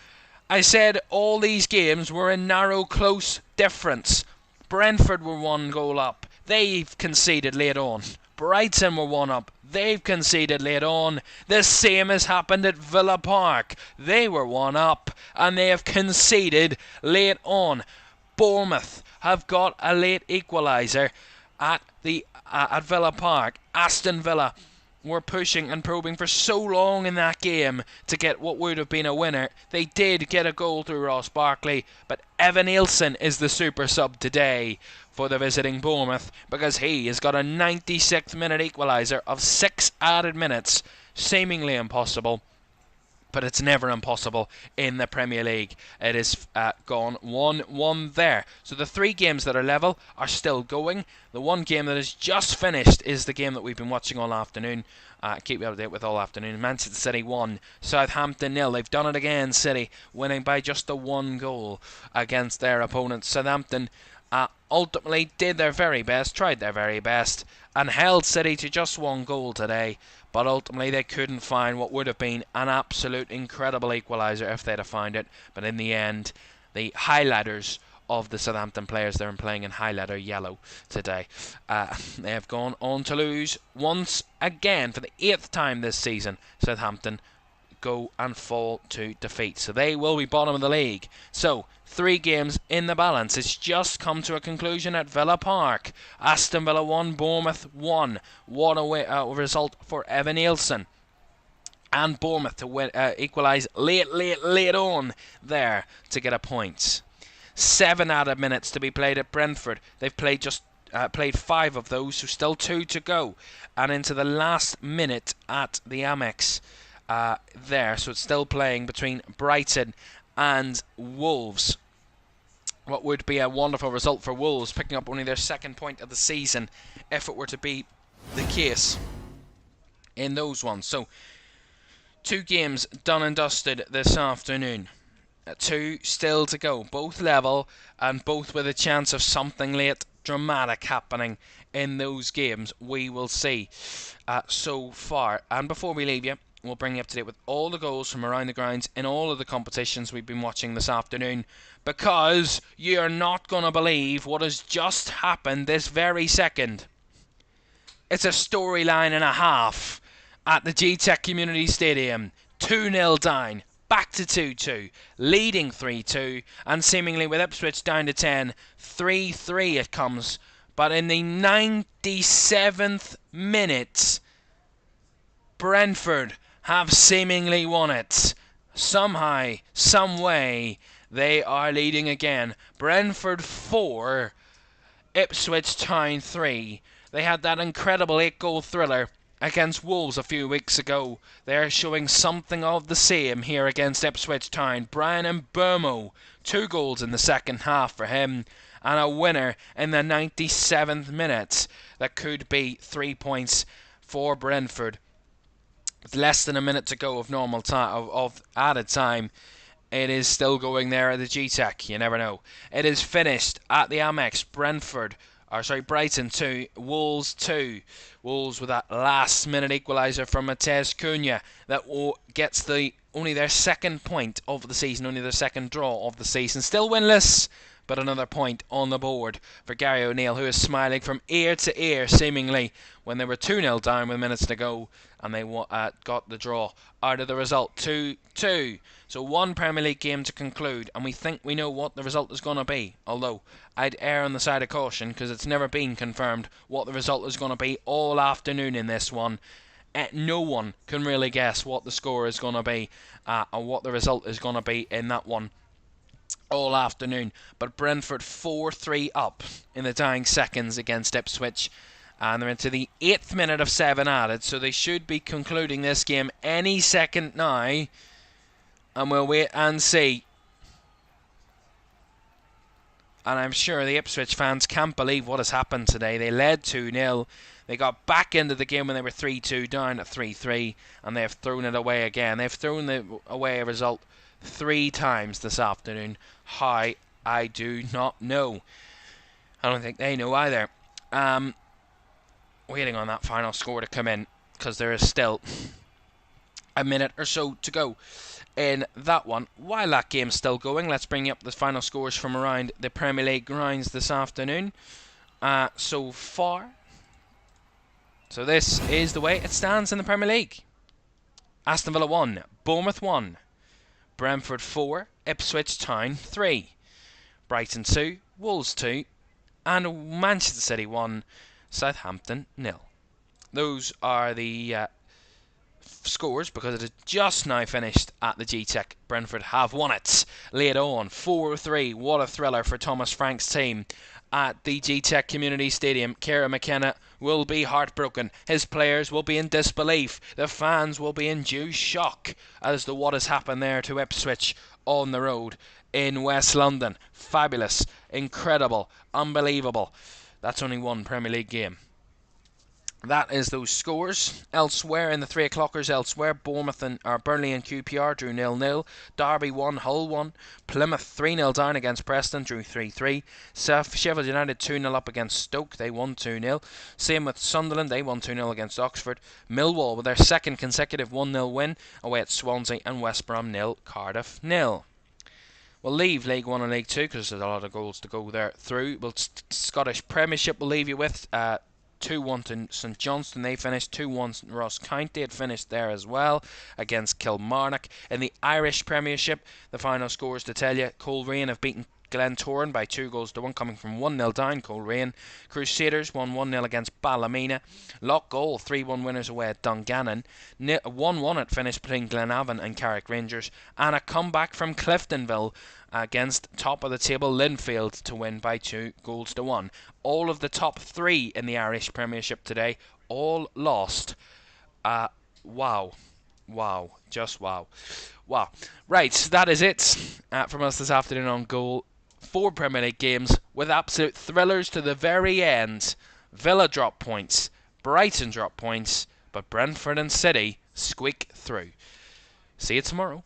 I said all these games were a narrow, close difference. Brentford were 1 goal up. They've conceded late on. Brighton were 1 up. They've conceded late on. The same has happened at Villa Park. They were 1 up and they have conceded late on. Bournemouth have got a late equaliser at Villa Park. Aston Villa were pushing and probing for so long in that game to get what would have been a winner. They did get a goal through Ross Barkley, but Evan Nielsen is the super sub today for the visiting Bournemouth, because he has got a 96th minute equaliser of 6 added minutes. Seemingly impossible, but it's never impossible in the Premier League. It is gone 1-1 there. So the 3 games that are level are still going. The one game that is just finished is the game that we've been watching all afternoon. Keep you up to date with all afternoon. Manchester City 1, Southampton 0. They've done it again, City, winning by just the 1 goal against their opponents. Southampton ultimately did their very best, tried their very best, and held City to just 1 goal today. But ultimately they couldn't find what would have been an absolute incredible equaliser if they'd have found it. But in the end, the highlighters of the Southampton players, they're playing in highlighter yellow today, they have gone on to lose once again for the 8th time this season. Southampton go and fall to defeat, so they will be bottom of the league. So 3 games in the balance. It's just come to a conclusion at Villa Park. Aston Villa 1, Bournemouth 1. What a result for Evan Nielsen. And Bournemouth to win, equalise late on there to get a point. 7 added minutes to be played at Brentford. They've played 5 of those, so still 2 to go. And into the last minute at the Amex there, so it's still playing between Brighton and Wolves. What would be a wonderful result for Wolves, picking up only their 2nd point of the season if it were to be the case in those ones. So 2 games done and dusted this afternoon. Two still to go, both level and both with a chance of something late dramatic happening in those games. We will see so far. And before we leave you, we'll bring you up to date with all the goals from around the grounds in all of the competitions we've been watching this afternoon, because you're not going to believe what has just happened this very second. It's a storyline and a half at the G-Tech Community Stadium. 2-0 down, back to 2-2, leading 3-2, and seemingly with Ipswich down to 10, 3-3 it comes. But in the 97th minute, Brentford have seemingly won it. Somehow, some way, they are leading again. Brentford 4, Ipswich Town 3. They had that incredible 8-goal thriller against Wolves a few weeks ago. They're showing something of the same here against Ipswich Town. Brian Mbeumo, 2 goals in the second half for him, and a winner in the 97th minute. That could be 3 points for Brentford. With less than a minute to go of normal time, of added time, it is still going there at the G-Tech. You never know. It is finished at the Amex. Brighton 2, Wolves 2. Wolves with that last-minute equaliser from Matej Cunha that gets only their second point of the season, only their second draw of the season. Still winless, but another point on the board for Gary O'Neill, who is smiling from ear to ear, seemingly, when they were 2-0 down with minutes to go, and they got the draw out of the result, 2-2. So one Premier League game to conclude, and we think we know what the result is going to be. Although, I'd err on the side of caution, because it's never been confirmed what the result is going to be all afternoon in this one. No one can really guess what the score is going to be, or what the result is going to be in that one all afternoon. But Brentford 4-3 up in the dying seconds against Ipswich, and they're into the 8th minute of 7 added, so they should be concluding this game any second now, and we'll wait and see. And I'm sure the Ipswich fans can't believe what has happened today. They led 2-0, they got back into the game when they were 3-2 down at 3-3, and they've thrown it away again. They've thrown away a result 3 times this afternoon. How, I do not know. I don't think they know either. Waiting on that final score to come in, because there is still a minute or so to go in that one. While that game's still going, let's bring you up the final scores from around the Premier League grounds this afternoon. So far, so this is the way it stands in the Premier League. Aston Villa 1, Bournemouth 1, Brentford 4, Ipswich Town 3, Brighton 2, Wolves 2, and Manchester City 1, Southampton 0. Those are the scores, because it is just now finished at the G-Tech. Brentford have won it late on 4-3. What a thriller for Thomas Frank's team at the G-Tech Community Stadium. Kieran McKenna will be heartbroken. His players will be in disbelief. The fans will be in due shock as to what has happened there to Ipswich on the road in West London. Fabulous, incredible, unbelievable. That's only one Premier League game. That is those scores. Elsewhere in the 3 o'clockers, Bournemouth and Burnley and QPR drew 0-0. Derby 1, Hull 1. Plymouth 3-0 down against Preston, drew 3-3. Sheffield United 2-0 up against Stoke, they won 2-0. Same with Sunderland, they won 2-0 against Oxford. Millwall with their second consecutive 1-0 win away at Swansea, and West Brom 0, Cardiff 0. We'll leave League 1 and League 2 because there's a lot of goals to go there through. Scottish Premiership we'll leave you with 2-1 to St Johnstone. They finished 2-1. Ross County had finished there as well against Kilmarnock. In the Irish Premiership, the final scores to tell you: Coleraine have beaten Glentoran by 2-1, coming from 1-0 down. Coleraine. Crusaders won 1-0 against Ballymena. Loughgall 3-1 winners away at Dungannon. 1-1 at finish between Glenavon and Carrick Rangers, and a comeback from Cliftonville against top of the table Linfield to win by 2-1. All of the top 3 in the Irish Premiership today, all lost. Wow. Just wow. Right, that is it from us this afternoon on Goal. 4 Premier League games with absolute thrillers to the very end. Villa drop points, Brighton drop points, but Brentford and City squeak through. See you tomorrow.